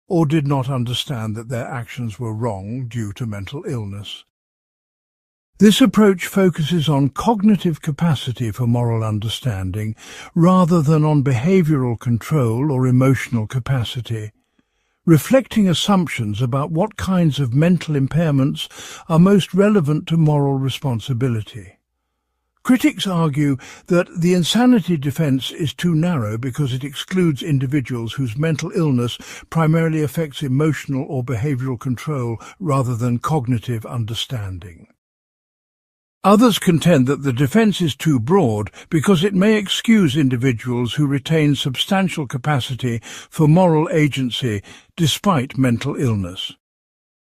or did not understand that their actions were wrong due to mental illness. This approach focuses on cognitive capacity for moral understanding rather than on behavioral control or emotional capacity, reflecting assumptions about what kinds of mental impairments are most relevant to moral responsibility. Critics argue that the insanity defense is too narrow because it excludes individuals whose mental illness primarily affects emotional or behavioral control rather than cognitive understanding. Others contend that the defense is too broad because it may excuse individuals who retain substantial capacity for moral agency despite mental illness.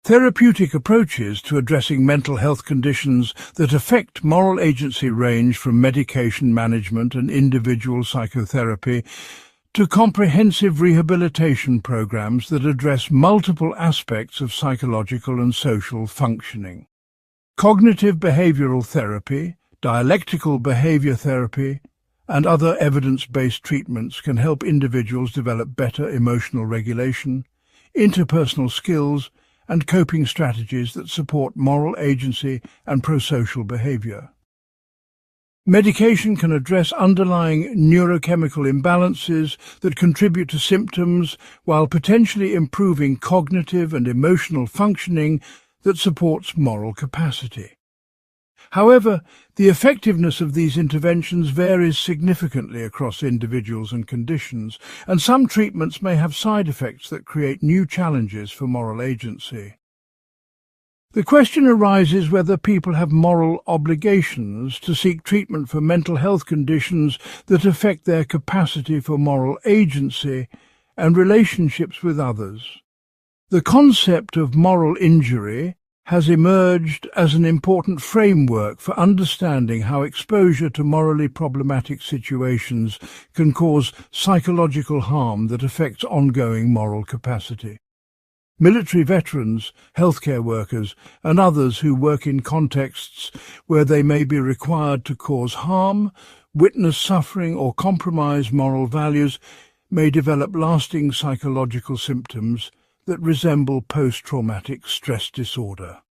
Therapeutic approaches to addressing mental health conditions that affect moral agency range from medication management and individual psychotherapy to comprehensive rehabilitation programs that address multiple aspects of psychological and social functioning. Cognitive behavioral therapy, dialectical behavior therapy, and other evidence-based treatments can help individuals develop better emotional regulation, interpersonal skills, and coping strategies that support moral agency and prosocial behavior. Medication can address underlying neurochemical imbalances that contribute to symptoms while potentially improving cognitive and emotional functioning that supports moral capacity. However, the effectiveness of these interventions varies significantly across individuals and conditions, and some treatments may have side effects that create new challenges for moral agency. The question arises whether people have moral obligations to seek treatment for mental health conditions that affect their capacity for moral agency and relationships with others. The concept of moral injury has emerged as an important framework for understanding how exposure to morally problematic situations can cause psychological harm that affects ongoing moral capacity. Military veterans, healthcare workers, and others who work in contexts where they may be required to cause harm, witness suffering, or compromise moral values may develop lasting psychological symptoms that resemble post-traumatic stress disorder.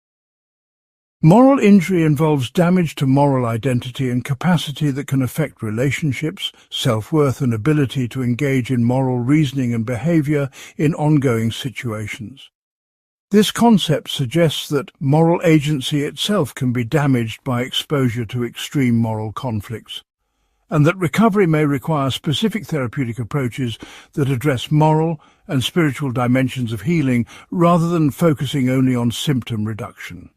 Moral injury involves damage to moral identity and capacity that can affect relationships, self-worth, and ability to engage in moral reasoning and behavior in ongoing situations. This concept suggests that moral agency itself can be damaged by exposure to extreme moral conflicts, and that recovery may require specific therapeutic approaches that address moral and spiritual dimensions of healing rather than focusing only on symptom reduction.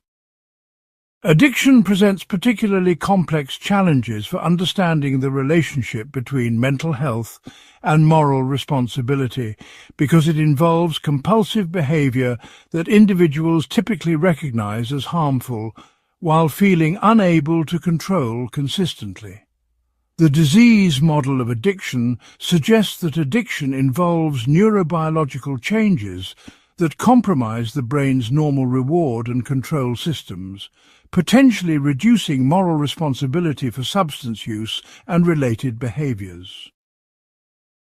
Addiction presents particularly complex challenges for understanding the relationship between mental health and moral responsibility because it involves compulsive behavior that individuals typically recognize as harmful while feeling unable to control consistently. The disease model of addiction suggests that addiction involves neurobiological changes that compromise the brain's normal reward and control systems, potentially reducing moral responsibility for substance use and related behaviors.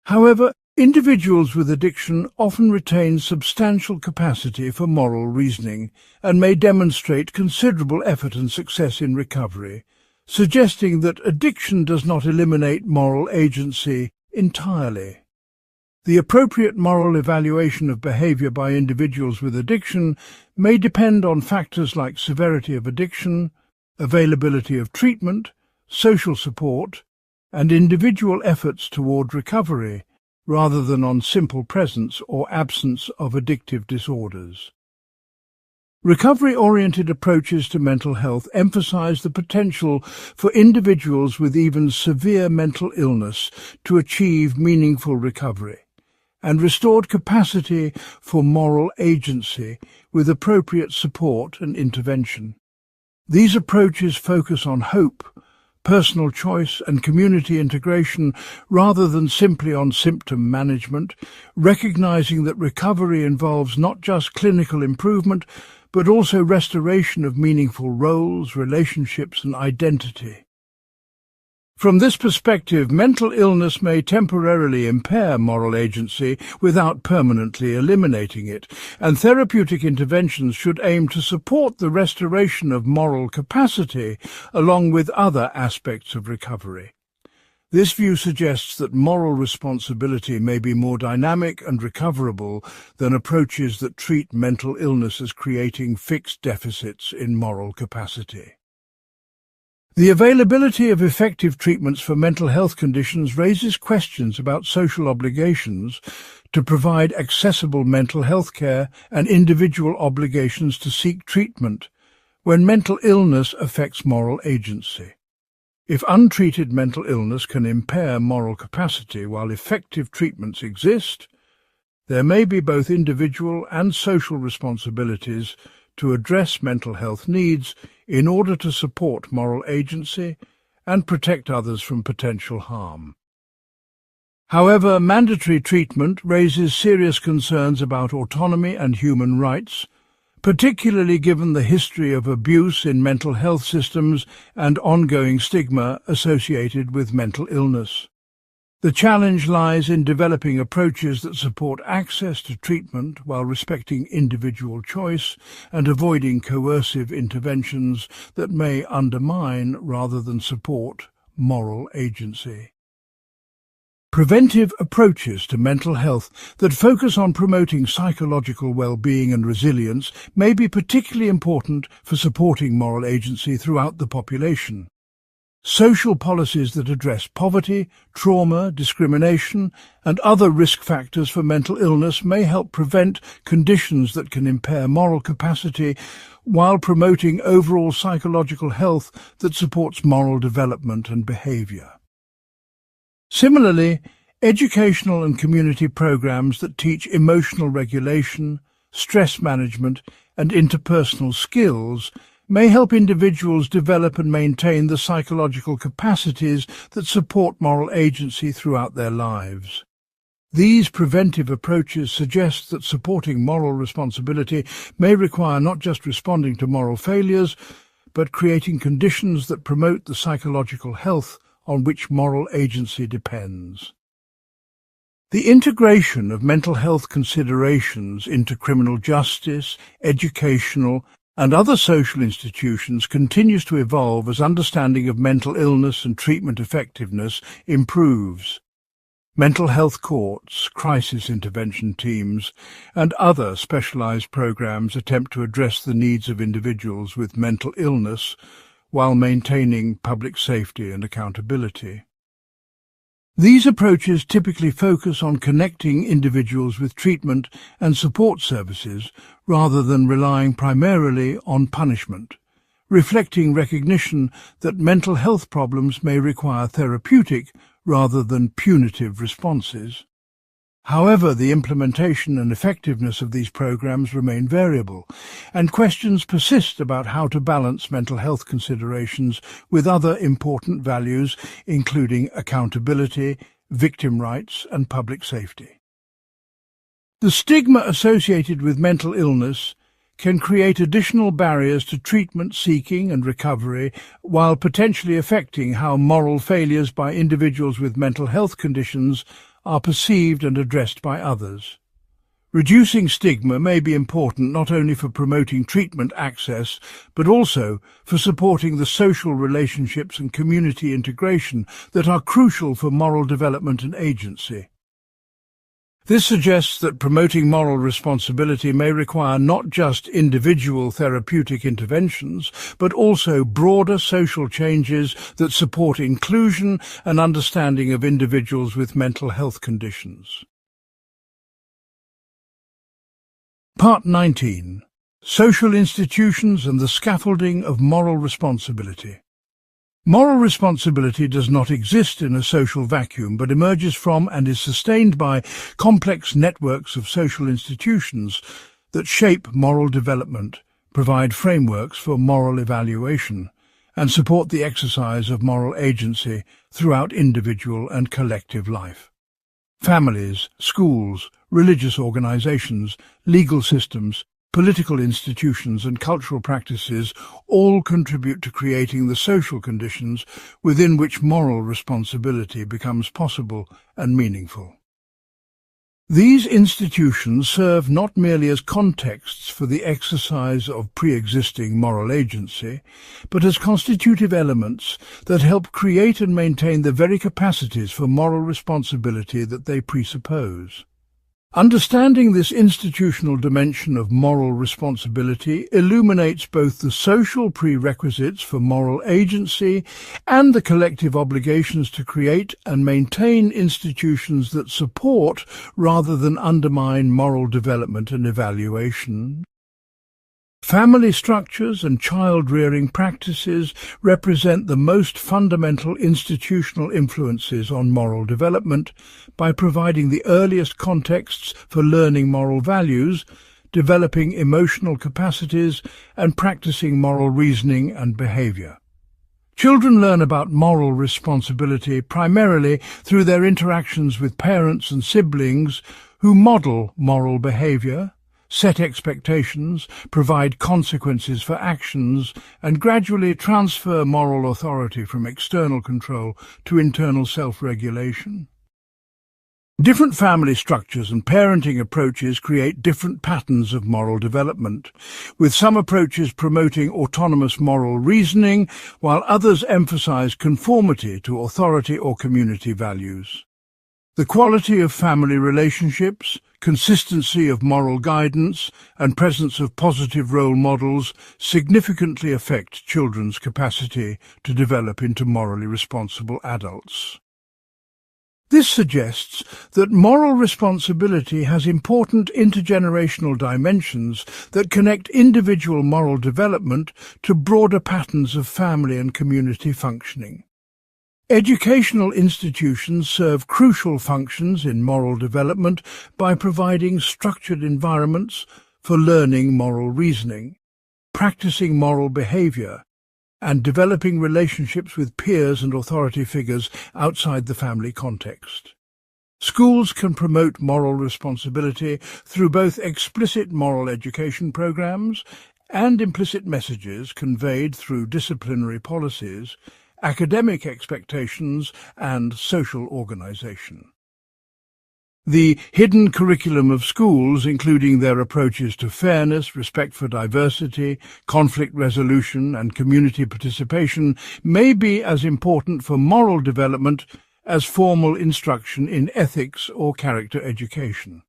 However, individuals with addiction often retain substantial capacity for moral reasoning and may demonstrate considerable effort and success in recovery, suggesting that addiction does not eliminate moral agency entirely. The appropriate moral evaluation of behavior by individuals with addiction may depend on factors like severity of addiction, availability of treatment, social support, and individual efforts toward recovery, rather than on simple presence or absence of addictive disorders. Recovery-oriented approaches to mental health emphasize the potential for individuals with even severe mental illness to achieve meaningful recovery and restored capacity for moral agency with appropriate support and intervention. These approaches focus on hope, personal choice, and community integration rather than simply on symptom management, recognizing that recovery involves not just clinical improvement, but also restoration of meaningful roles, relationships, and identity. From this perspective, mental illness may temporarily impair moral agency without permanently eliminating it, and therapeutic interventions should aim to support the restoration of moral capacity along with other aspects of recovery. This view suggests that moral responsibility may be more dynamic and recoverable than approaches that treat mental illness as creating fixed deficits in moral capacity. The availability of effective treatments for mental health conditions raises questions about social obligations to provide accessible mental health care and individual obligations to seek treatment when mental illness affects moral agency. If untreated mental illness can impair moral capacity while effective treatments exist, there may be both individual and social responsibilities to address mental health needs in order to support moral agency and protect others from potential harm. However, mandatory treatment raises serious concerns about autonomy and human rights, particularly given the history of abuse in mental health systems and ongoing stigma associated with mental illness. The challenge lies in developing approaches that support access to treatment while respecting individual choice and avoiding coercive interventions that may undermine rather than support moral agency. Preventive approaches to mental health that focus on promoting psychological well-being and resilience may be particularly important for supporting moral agency throughout the population. Social policies that address poverty, trauma, discrimination, and other risk factors for mental illness may help prevent conditions that can impair moral capacity while promoting overall psychological health that supports moral development and behavior. Similarly, educational and community programs that teach emotional regulation, stress management, and interpersonal skills may help individuals develop and maintain the psychological capacities that support moral agency throughout their lives. These preventive approaches suggest that supporting moral responsibility may require not just responding to moral failures, but creating conditions that promote the psychological health on which moral agency depends. The integration of mental health considerations into criminal justice, educational, and other social institutions continues to evolve as understanding of mental illness and treatment effectiveness improves. Mental health courts, crisis intervention teams, and other specialized programs attempt to address the needs of individuals with mental illness while maintaining public safety and accountability. These approaches typically focus on connecting individuals with treatment and support services rather than relying primarily on punishment, reflecting recognition that mental health problems may require therapeutic rather than punitive responses. However, the implementation and effectiveness of these programs remain variable, and questions persist about how to balance mental health considerations with other important values, including accountability, victim rights, and public safety. The stigma associated with mental illness can create additional barriers to treatment seeking and recovery, while potentially affecting how moral failures by individuals with mental health conditions are perceived and addressed by others. Reducing stigma may be important not only for promoting treatment access, but also for supporting the social relationships and community integration that are crucial for moral development and agency. This suggests that promoting moral responsibility may require not just individual therapeutic interventions, but also broader social changes that support inclusion and understanding of individuals with mental health conditions. Part 19. Social institutions and the scaffolding of moral responsibility. Moral responsibility does not exist in a social vacuum, but emerges from and is sustained by complex networks of social institutions that shape moral development, provide frameworks for moral evaluation, and support the exercise of moral agency throughout individual and collective life. Families, schools, religious organizations, legal systems, political institutions and cultural practices all contribute to creating the social conditions within which moral responsibility becomes possible and meaningful. These institutions serve not merely as contexts for the exercise of pre-existing moral agency, but as constitutive elements that help create and maintain the very capacities for moral responsibility that they presuppose. Understanding this institutional dimension of moral responsibility illuminates both the social prerequisites for moral agency and the collective obligations to create and maintain institutions that support rather than undermine moral development and evaluation. Family structures and child-rearing practices represent the most fundamental institutional influences on moral development by providing the earliest contexts for learning moral values, developing emotional capacities, and practicing moral reasoning and behavior. Children learn about moral responsibility primarily through their interactions with parents and siblings who model moral behavior, set expectations, provide consequences for actions, and gradually transfer moral authority from external control to internal self-regulation. Different family structures and parenting approaches create different patterns of moral development, with some approaches promoting autonomous moral reasoning, while others emphasize conformity to authority or community values. The quality of family relationships, consistency of moral guidance, and presence of positive role models significantly affect children's capacity to develop into morally responsible adults. This suggests that moral responsibility has important intergenerational dimensions that connect individual moral development to broader patterns of family and community functioning. Educational institutions serve crucial functions in moral development by providing structured environments for learning moral reasoning, practicing moral behavior, and developing relationships with peers and authority figures outside the family context. Schools can promote moral responsibility through both explicit moral education programs and implicit messages conveyed through disciplinary policies, academic expectations, and social organization. The hidden curriculum of schools, including their approaches to fairness, respect for diversity, conflict resolution, and community participation, may be as important for moral development as formal instruction in ethics or character education.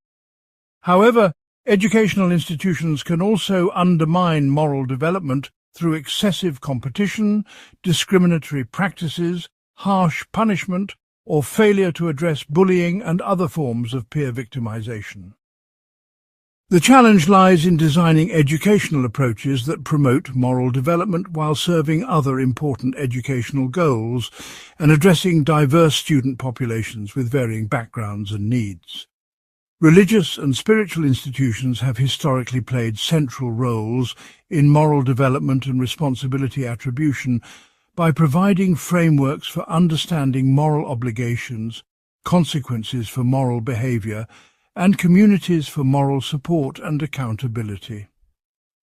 However, educational institutions can also undermine moral development through excessive competition, discriminatory practices, harsh punishment, or failure to address bullying and other forms of peer victimization. The challenge lies in designing educational approaches that promote moral development while serving other important educational goals and addressing diverse student populations with varying backgrounds and needs. Religious and spiritual institutions have historically played central roles in moral development and responsibility attribution by providing frameworks for understanding moral obligations, consequences for moral behavior, and communities for moral support and accountability.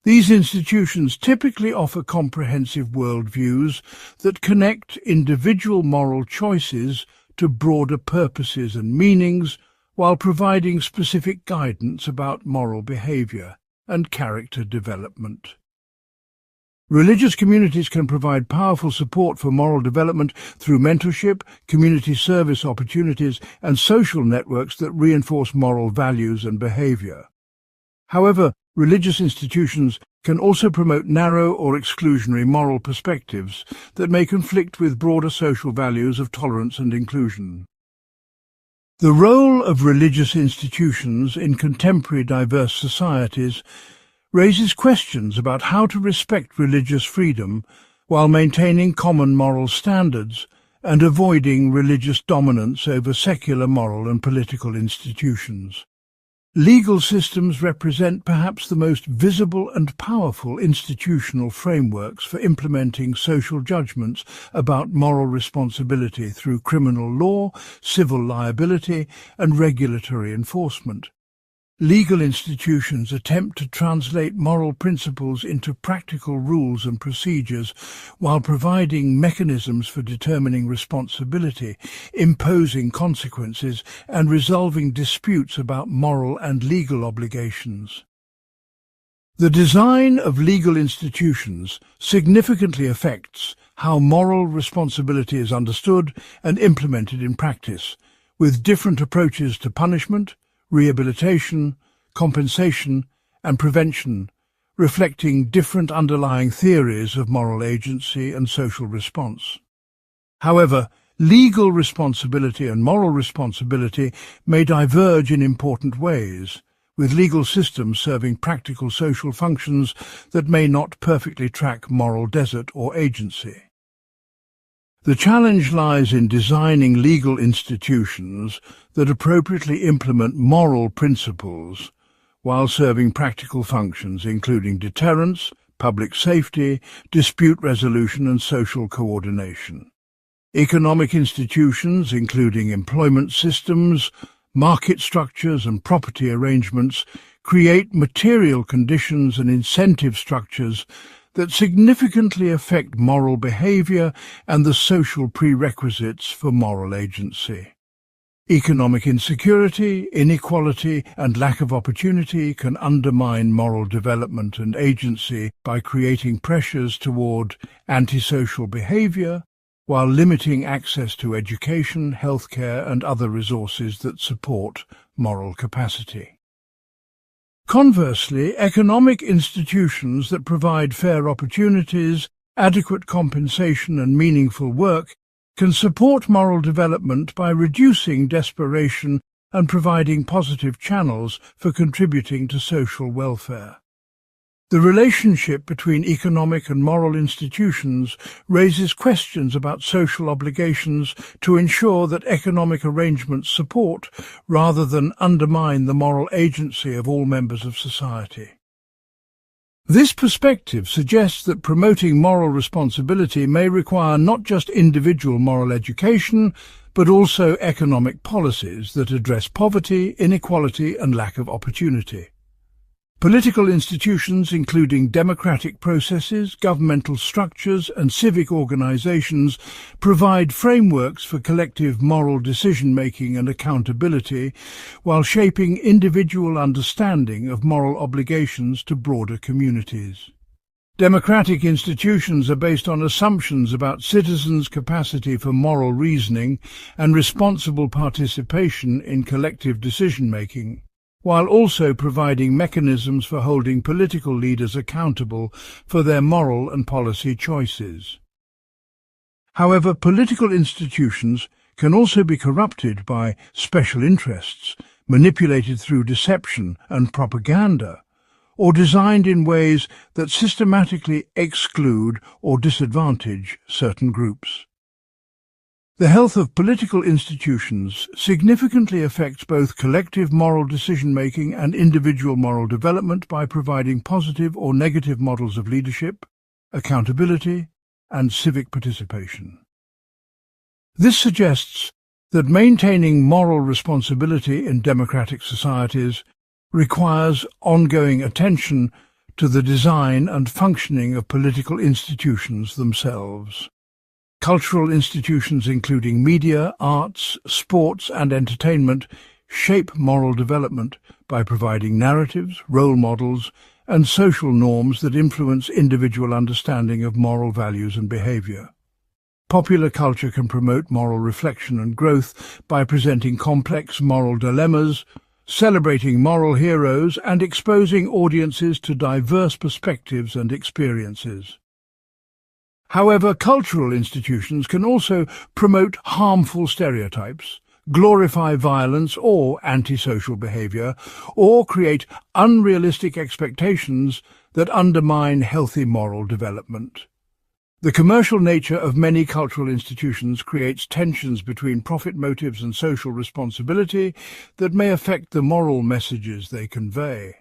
These institutions typically offer comprehensive worldviews that connect individual moral choices to broader purposes and meanings, while providing specific guidance about moral behavior and character development. Religious communities can provide powerful support for moral development through mentorship, community service opportunities, and social networks that reinforce moral values and behavior. However, religious institutions can also promote narrow or exclusionary moral perspectives that may conflict with broader social values of tolerance and inclusion. The role of religious institutions in contemporary diverse societies raises questions about how to respect religious freedom while maintaining common moral standards and avoiding religious dominance over secular moral and political institutions. Legal systems represent perhaps the most visible and powerful institutional frameworks for implementing social judgments about moral responsibility through criminal law, civil liability, and regulatory enforcement. Legal institutions attempt to translate moral principles into practical rules and procedures while providing mechanisms for determining responsibility, imposing consequences, and resolving disputes about moral and legal obligations. The design of legal institutions significantly affects how moral responsibility is understood and implemented in practice, with different approaches to punishment, rehabilitation, compensation, and prevention, reflecting different underlying theories of moral agency and social response. However, legal responsibility and moral responsibility may diverge in important ways, with legal systems serving practical social functions that may not perfectly track moral desert or agency. The challenge lies in designing legal institutions that appropriately implement moral principles while serving practical functions including deterrence, public safety, dispute resolution, and social coordination. Economic institutions, including employment systems, market structures, and property arrangements, create material conditions and incentive structures that significantly affect moral behavior and the social prerequisites for moral agency. Economic insecurity, inequality, and lack of opportunity can undermine moral development and agency by creating pressures toward antisocial behavior, while limiting access to education, healthcare, and other resources that support moral capacity. Conversely, economic institutions that provide fair opportunities, adequate compensation, and meaningful work can support moral development by reducing desperation and providing positive channels for contributing to social welfare. The relationship between economic and moral institutions raises questions about social obligations to ensure that economic arrangements support rather than undermine the moral agency of all members of society. This perspective suggests that promoting moral responsibility may require not just individual moral education, but also economic policies that address poverty, inequality, and lack of opportunity. Political institutions, including democratic processes, governmental structures, and civic organizations, provide frameworks for collective moral decision-making and accountability, while shaping individual understanding of moral obligations to broader communities. Democratic institutions are based on assumptions about citizens' capacity for moral reasoning and responsible participation in collective decision-making, while also providing mechanisms for holding political leaders accountable for their moral and policy choices. However, political institutions can also be corrupted by special interests, manipulated through deception and propaganda, or designed in ways that systematically exclude or disadvantage certain groups. The health of political institutions significantly affects both collective moral decision-making and individual moral development by providing positive or negative models of leadership, accountability, and civic participation. This suggests that maintaining moral responsibility in democratic societies requires ongoing attention to the design and functioning of political institutions themselves. Cultural institutions including media, arts, sports and entertainment shape moral development by providing narratives, role models and social norms that influence individual understanding of moral values and behavior. Popular culture can promote moral reflection and growth by presenting complex moral dilemmas, celebrating moral heroes and exposing audiences to diverse perspectives and experiences. However, cultural institutions can also promote harmful stereotypes, glorify violence or antisocial behavior, or create unrealistic expectations that undermine healthy moral development. The commercial nature of many cultural institutions creates tensions between profit motives and social responsibility that may affect the moral messages they convey.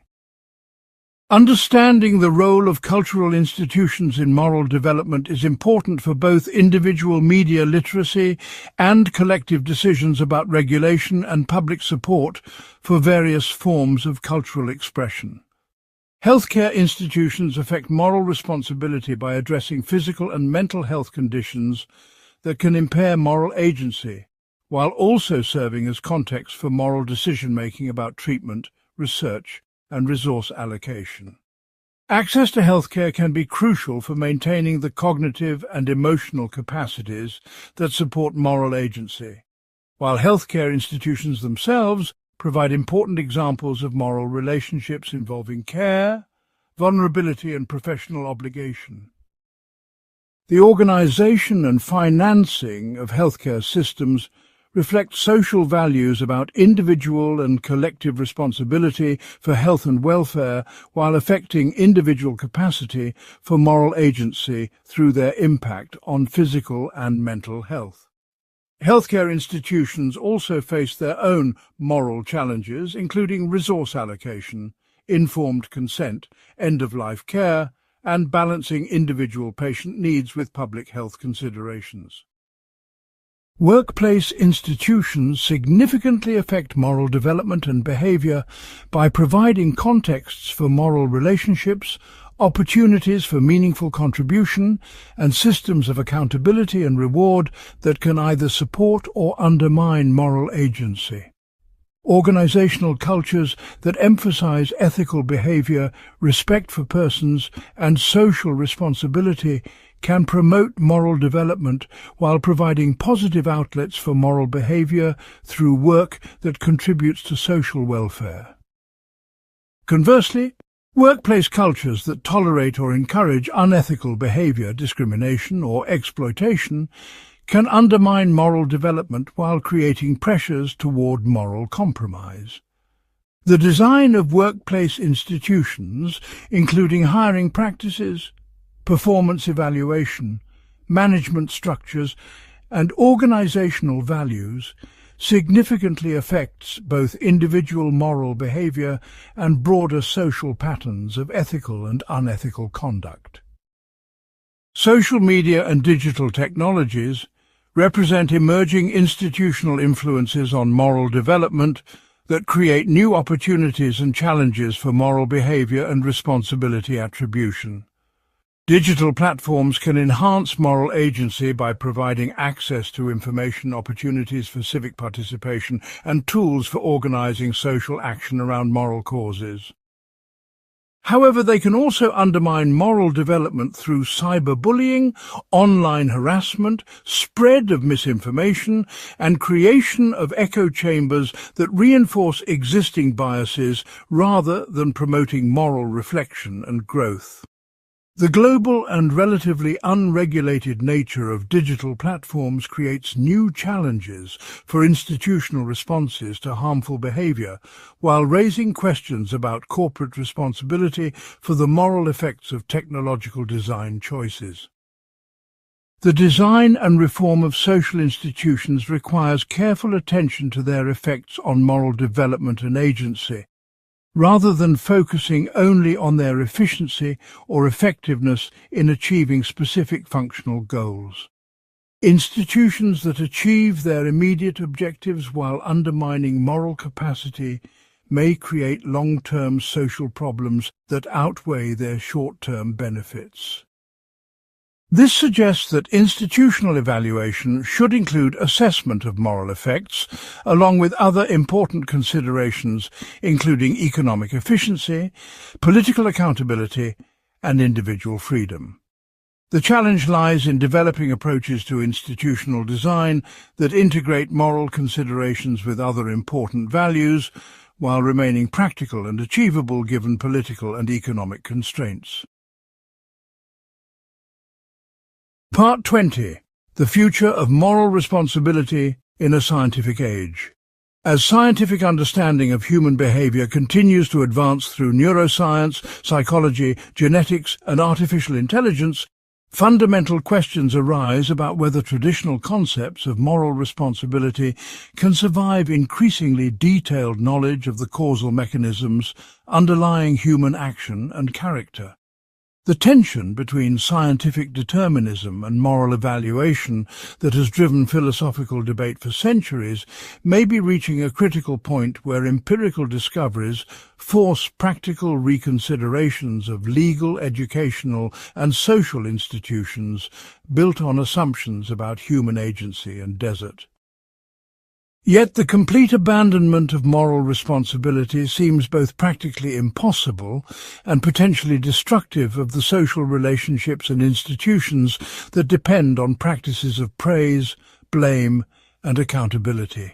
Understanding the role of cultural institutions in moral development is important for both individual media literacy and collective decisions about regulation and public support for various forms of cultural expression. Healthcare institutions affect moral responsibility by addressing physical and mental health conditions that can impair moral agency, while also serving as context for moral decision-making about treatment, research, and resource allocation. Access to healthcare can be crucial for maintaining the cognitive and emotional capacities that support moral agency, while healthcare institutions themselves provide important examples of moral relationships involving care, vulnerability, and professional obligation. The organization and financing of healthcare systems reflect social values about individual and collective responsibility for health and welfare while affecting individual capacity for moral agency through their impact on physical and mental health. Healthcare institutions also face their own moral challenges, including resource allocation, informed consent, end-of-life care, and balancing individual patient needs with public health considerations. Workplace institutions significantly affect moral development and behavior by providing contexts for moral relationships, opportunities for meaningful contribution, and systems of accountability and reward that can either support or undermine moral agency. Organizational cultures that emphasize ethical behavior, respect for persons, and social responsibility can promote moral development while providing positive outlets for moral behavior through work that contributes to social welfare. Conversely, workplace cultures that tolerate or encourage unethical behavior, discrimination, or exploitation can undermine moral development while creating pressures toward moral compromise. The design of workplace institutions, including hiring practices, performance evaluation, management structures, and organizational values, significantly affects both individual moral behavior and broader social patterns of ethical and unethical conduct. Social media and digital technologies represent emerging institutional influences on moral development that create new opportunities and challenges for moral behavior and responsibility attribution. Digital platforms can enhance moral agency by providing access to information, opportunities for civic participation, and tools for organizing social action around moral causes. However, they can also undermine moral development through cyberbullying, online harassment, spread of misinformation, and creation of echo chambers that reinforce existing biases rather than promoting moral reflection and growth. The global and relatively unregulated nature of digital platforms creates new challenges for institutional responses to harmful behavior, while raising questions about corporate responsibility for the moral effects of technological design choices. The design and reform of social institutions requires careful attention to their effects on moral development and agency, rather than focusing only on their efficiency or effectiveness in achieving specific functional goals. Institutions that achieve their immediate objectives while undermining moral capacity may create long-term social problems that outweigh their short-term benefits. This suggests that institutional evaluation should include assessment of moral effects, along with other important considerations including economic efficiency, political accountability, and individual freedom. The challenge lies in developing approaches to institutional design that integrate moral considerations with other important values, while remaining practical and achievable given political and economic constraints. Part 20. The Future of Moral Responsibility in a Scientific Age. As scientific understanding of human behavior continues to advance through neuroscience, psychology, genetics, and artificial intelligence, fundamental questions arise about whether traditional concepts of moral responsibility can survive increasingly detailed knowledge of the causal mechanisms underlying human action and character. The tension between scientific determinism and moral evaluation that has driven philosophical debate for centuries may be reaching a critical point where empirical discoveries force practical reconsiderations of legal, educational, and social institutions built on assumptions about human agency and desert. Yet the complete abandonment of moral responsibility seems both practically impossible and potentially destructive of the social relationships and institutions that depend on practices of praise, blame, and accountability.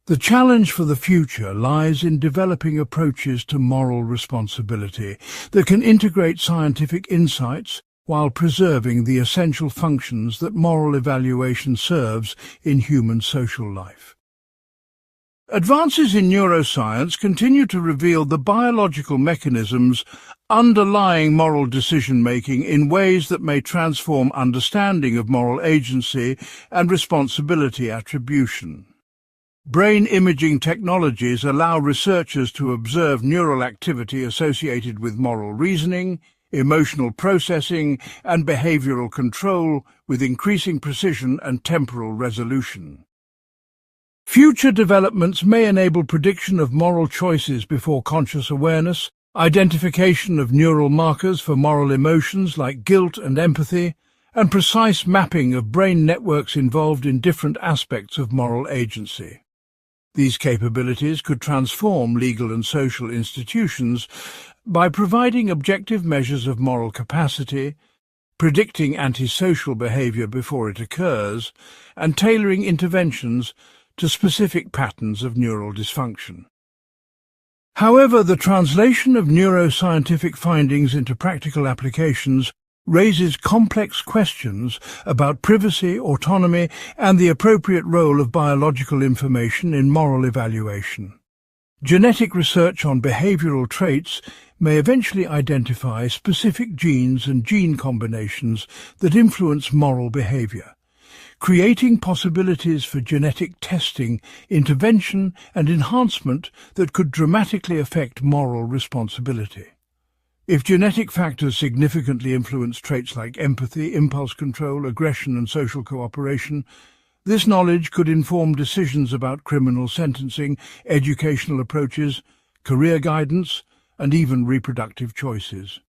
The challenge for the future lies in developing approaches to moral responsibility that can integrate scientific insights while preserving the essential functions that moral evaluation serves in human social life. Advances in neuroscience continue to reveal the biological mechanisms underlying moral decision-making in ways that may transform understanding of moral agency and responsibility attribution. Brain imaging technologies allow researchers to observe neural activity associated with moral reasoning, emotional processing, and behavioral control with increasing precision and temporal resolution. Future developments may enable prediction of moral choices before conscious awareness, identification of neural markers for moral emotions like guilt and empathy, and precise mapping of brain networks involved in different aspects of moral agency. These capabilities could transform legal and social institutions by providing objective measures of moral capacity, predicting antisocial behavior before it occurs, and tailoring interventions to specific patterns of neural dysfunction. However, the translation of neuroscientific findings into practical applications raises complex questions about privacy, autonomy, and the appropriate role of biological information in moral evaluation. Genetic research on behavioral traits may eventually identify specific genes and gene combinations that influence moral behavior, creating possibilities for genetic testing, intervention and enhancement that could dramatically affect moral responsibility. If genetic factors significantly influence traits like empathy, impulse control, aggression and social cooperation, this knowledge could inform decisions about criminal sentencing, educational approaches, career guidance, and even reproductive choices.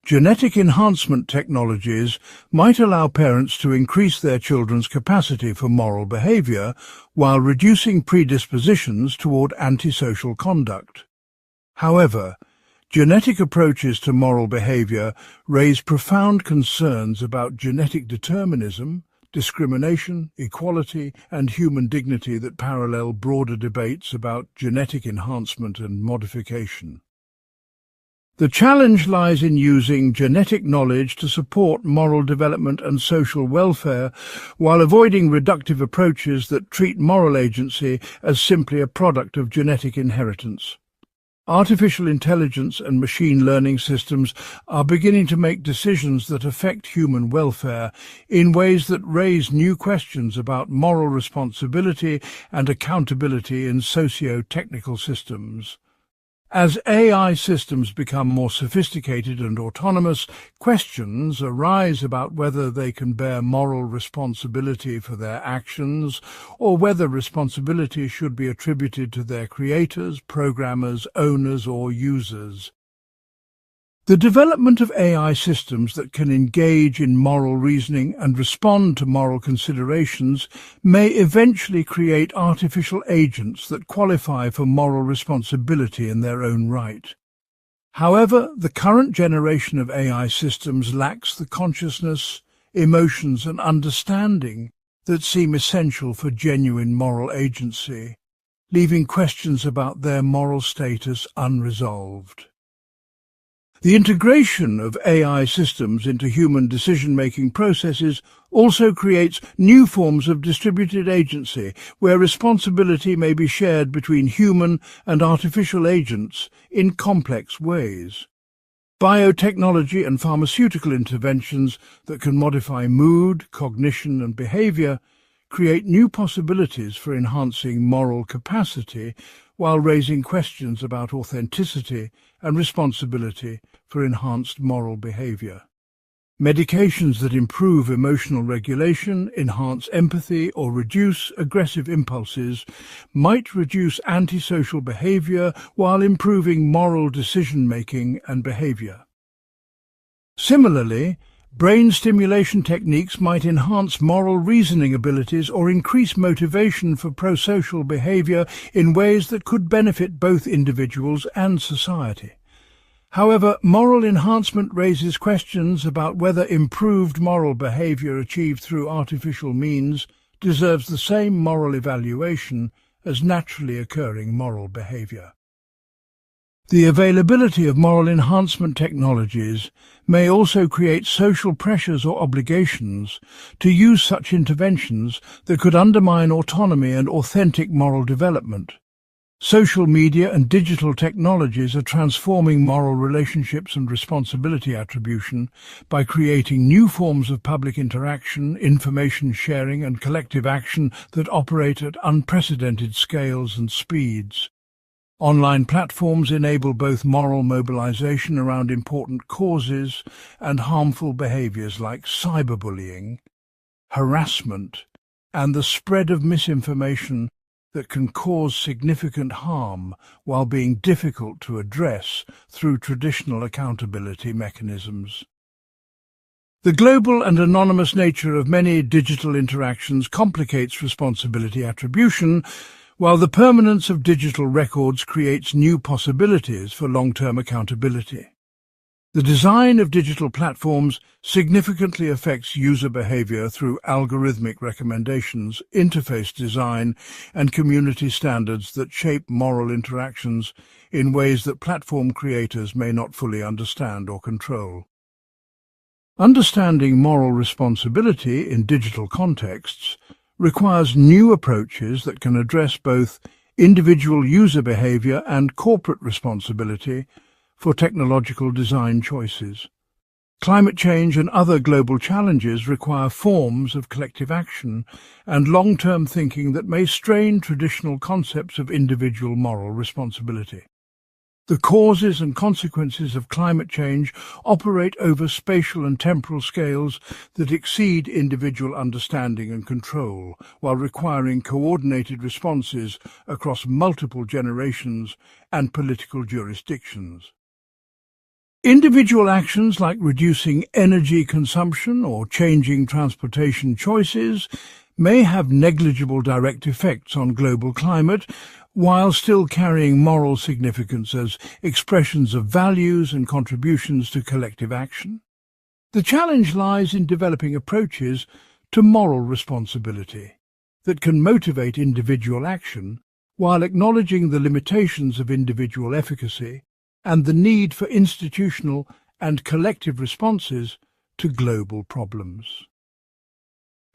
Genetic enhancement technologies might allow parents to increase their children's capacity for moral behavior while reducing predispositions toward antisocial conduct. However, genetic approaches to moral behavior raise profound concerns about genetic determinism, discrimination, equality, and human dignity that parallel broader debates about genetic enhancement and modification. The challenge lies in using genetic knowledge to support moral development and social welfare while avoiding reductive approaches that treat moral agency as simply a product of genetic inheritance. Artificial intelligence and machine learning systems are beginning to make decisions that affect human welfare in ways that raise new questions about moral responsibility and accountability in socio-technical systems. As AI systems become more sophisticated and autonomous, questions arise about whether they can bear moral responsibility for their actions, or whether responsibility should be attributed to their creators, programmers, owners, or users. The development of AI systems that can engage in moral reasoning and respond to moral considerations may eventually create artificial agents that qualify for moral responsibility in their own right. However, the current generation of AI systems lacks the consciousness, emotions, and understanding that seem essential for genuine moral agency, leaving questions about their moral status unresolved. The integration of AI systems into human decision-making processes also creates new forms of distributed agency, where responsibility may be shared between human and artificial agents in complex ways. Biotechnology and pharmaceutical interventions that can modify mood, cognition, and behavior create new possibilities for enhancing moral capacity while raising questions about authenticity and responsibility for enhanced moral behavior. Medications that improve emotional regulation, enhance empathy, or reduce aggressive impulses might reduce antisocial behavior while improving moral decision-making and behavior. Similarly, brain stimulation techniques might enhance moral reasoning abilities or increase motivation for prosocial behavior in ways that could benefit both individuals and society. However, moral enhancement raises questions about whether improved moral behavior achieved through artificial means deserves the same moral evaluation as naturally occurring moral behavior. The availability of moral enhancement technologies may also create social pressures or obligations to use such interventions that could undermine autonomy and authentic moral development. Social media and digital technologies are transforming moral relationships and responsibility attribution by creating new forms of public interaction, information sharing, and collective action that operate at unprecedented scales and speeds. Online platforms enable both moral mobilization around important causes and harmful behaviors like cyberbullying, harassment, and the spread of misinformation that can cause significant harm while being difficult to address through traditional accountability mechanisms. The global and anonymous nature of many digital interactions complicates responsibility attribution, while the permanence of digital records creates new possibilities for long-term accountability. The design of digital platforms significantly affects user behavior through algorithmic recommendations, interface design, and community standards that shape moral interactions in ways that platform creators may not fully understand or control. Understanding moral responsibility in digital contexts requires new approaches that can address both individual user behavior and corporate responsibility for technological design choices. Climate change and other global challenges require forms of collective action and long-term thinking that may strain traditional concepts of individual moral responsibility. The causes and consequences of climate change operate over spatial and temporal scales that exceed individual understanding and control, while requiring coordinated responses across multiple generations and political jurisdictions. Individual actions like reducing energy consumption or changing transportation choices may have negligible direct effects on global climate, while still carrying moral significance as expressions of values and contributions to collective action. The challenge lies in developing approaches to moral responsibility that can motivate individual action while acknowledging the limitations of individual efficacy and the need for institutional and collective responses to global problems.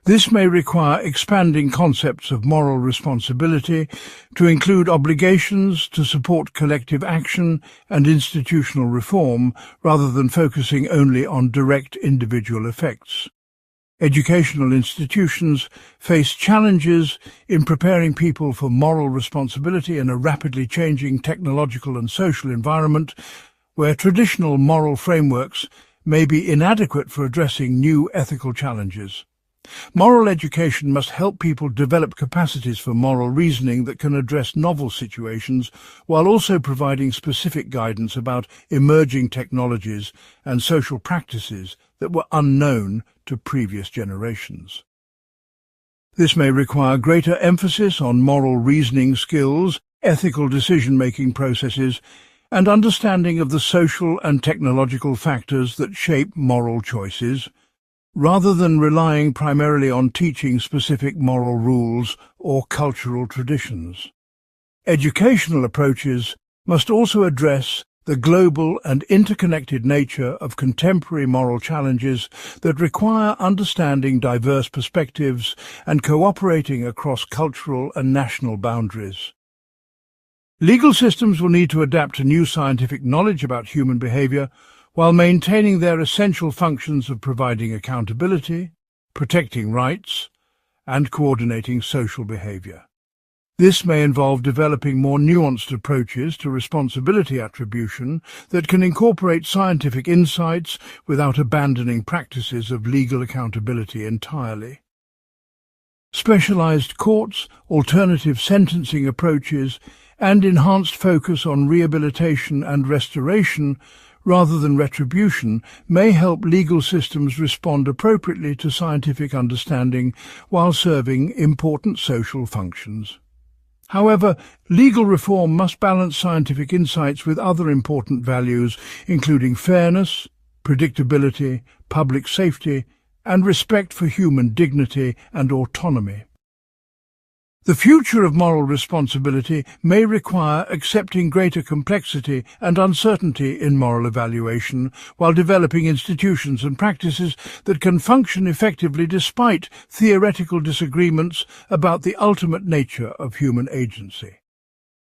This may require expanding concepts of moral responsibility to include obligations to support collective action and institutional reform rather than focusing only on direct individual effects. Educational institutions face challenges in preparing people for moral responsibility in a rapidly changing technological and social environment where traditional moral frameworks may be inadequate for addressing new ethical challenges. Moral education must help people develop capacities for moral reasoning that can address novel situations while also providing specific guidance about emerging technologies and social practices that were unknown to previous generations. This may require greater emphasis on moral reasoning skills, ethical decision-making processes, and understanding of the social and technological factors that shape moral choices, rather than relying primarily on teaching specific moral rules or cultural traditions. Educational approaches must also address the global and interconnected nature of contemporary moral challenges that require understanding diverse perspectives and cooperating across cultural and national boundaries. Legal systems will need to adapt to new scientific knowledge about human behavior while maintaining their essential functions of providing accountability, protecting rights, and coordinating social behavior. This may involve developing more nuanced approaches to responsibility attribution that can incorporate scientific insights without abandoning practices of legal accountability entirely. Specialized courts, alternative sentencing approaches, and enhanced focus on rehabilitation and restoration rather than retribution may help legal systems respond appropriately to scientific understanding while serving important social functions. However, legal reform must balance scientific insights with other important values, including fairness, predictability, public safety, and respect for human dignity and autonomy. The future of moral responsibility may require accepting greater complexity and uncertainty in moral evaluation, while developing institutions and practices that can function effectively despite theoretical disagreements about the ultimate nature of human agency.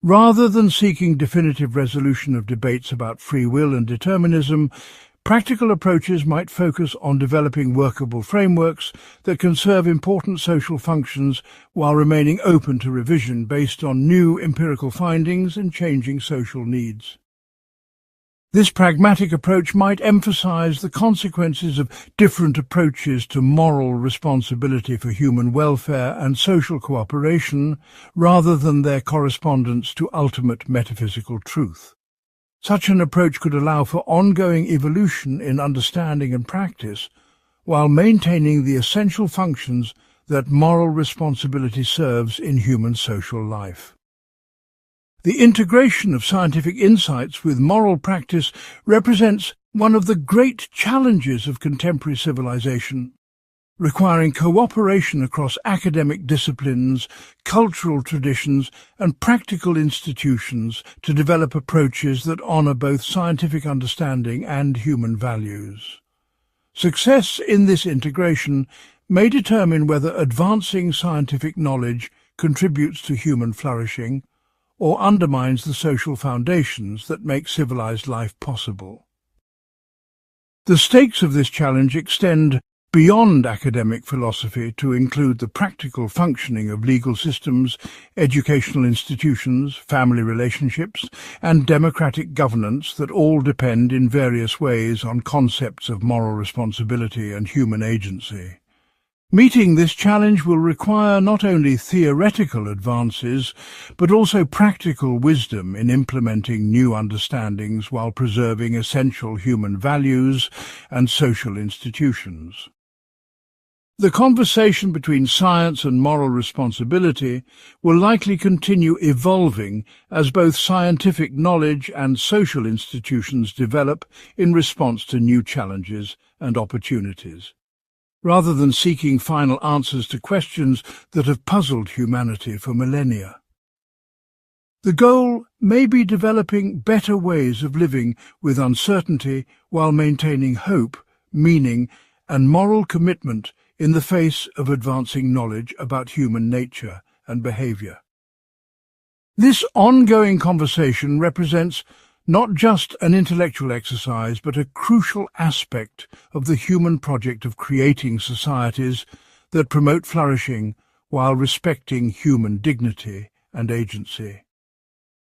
Rather than seeking definitive resolution of debates about free will and determinism, practical approaches might focus on developing workable frameworks that can serve important social functions while remaining open to revision based on new empirical findings and changing social needs. This pragmatic approach might emphasize the consequences of different approaches to moral responsibility for human welfare and social cooperation, rather than their correspondence to ultimate metaphysical truth. Such an approach could allow for ongoing evolution in understanding and practice, while maintaining the essential functions that moral responsibility serves in human social life. The integration of scientific insights with moral practice represents one of the great challenges of contemporary civilization, requiring cooperation across academic disciplines, cultural traditions, and practical institutions to develop approaches that honor both scientific understanding and human values. Success in this integration may determine whether advancing scientific knowledge contributes to human flourishing or undermines the social foundations that make civilized life possible. The stakes of this challenge extend beyond academic philosophy to include the practical functioning of legal systems, educational institutions, family relationships, and democratic governance that all depend in various ways on concepts of moral responsibility and human agency. Meeting this challenge will require not only theoretical advances, but also practical wisdom in implementing new understandings while preserving essential human values and social institutions. The conversation between science and moral responsibility will likely continue evolving as both scientific knowledge and social institutions develop in response to new challenges and opportunities, rather than seeking final answers to questions that have puzzled humanity for millennia. The goal may be developing better ways of living with uncertainty while maintaining hope, meaning, and moral commitment in the face of advancing knowledge about human nature and behavior. This ongoing conversation represents not just an intellectual exercise, but a crucial aspect of the human project of creating societies that promote flourishing while respecting human dignity and agency.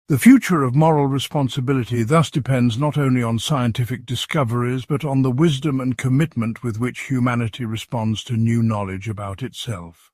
The future of moral responsibility thus depends not only on scientific discoveries, but on the wisdom and commitment with which humanity responds to new knowledge about itself.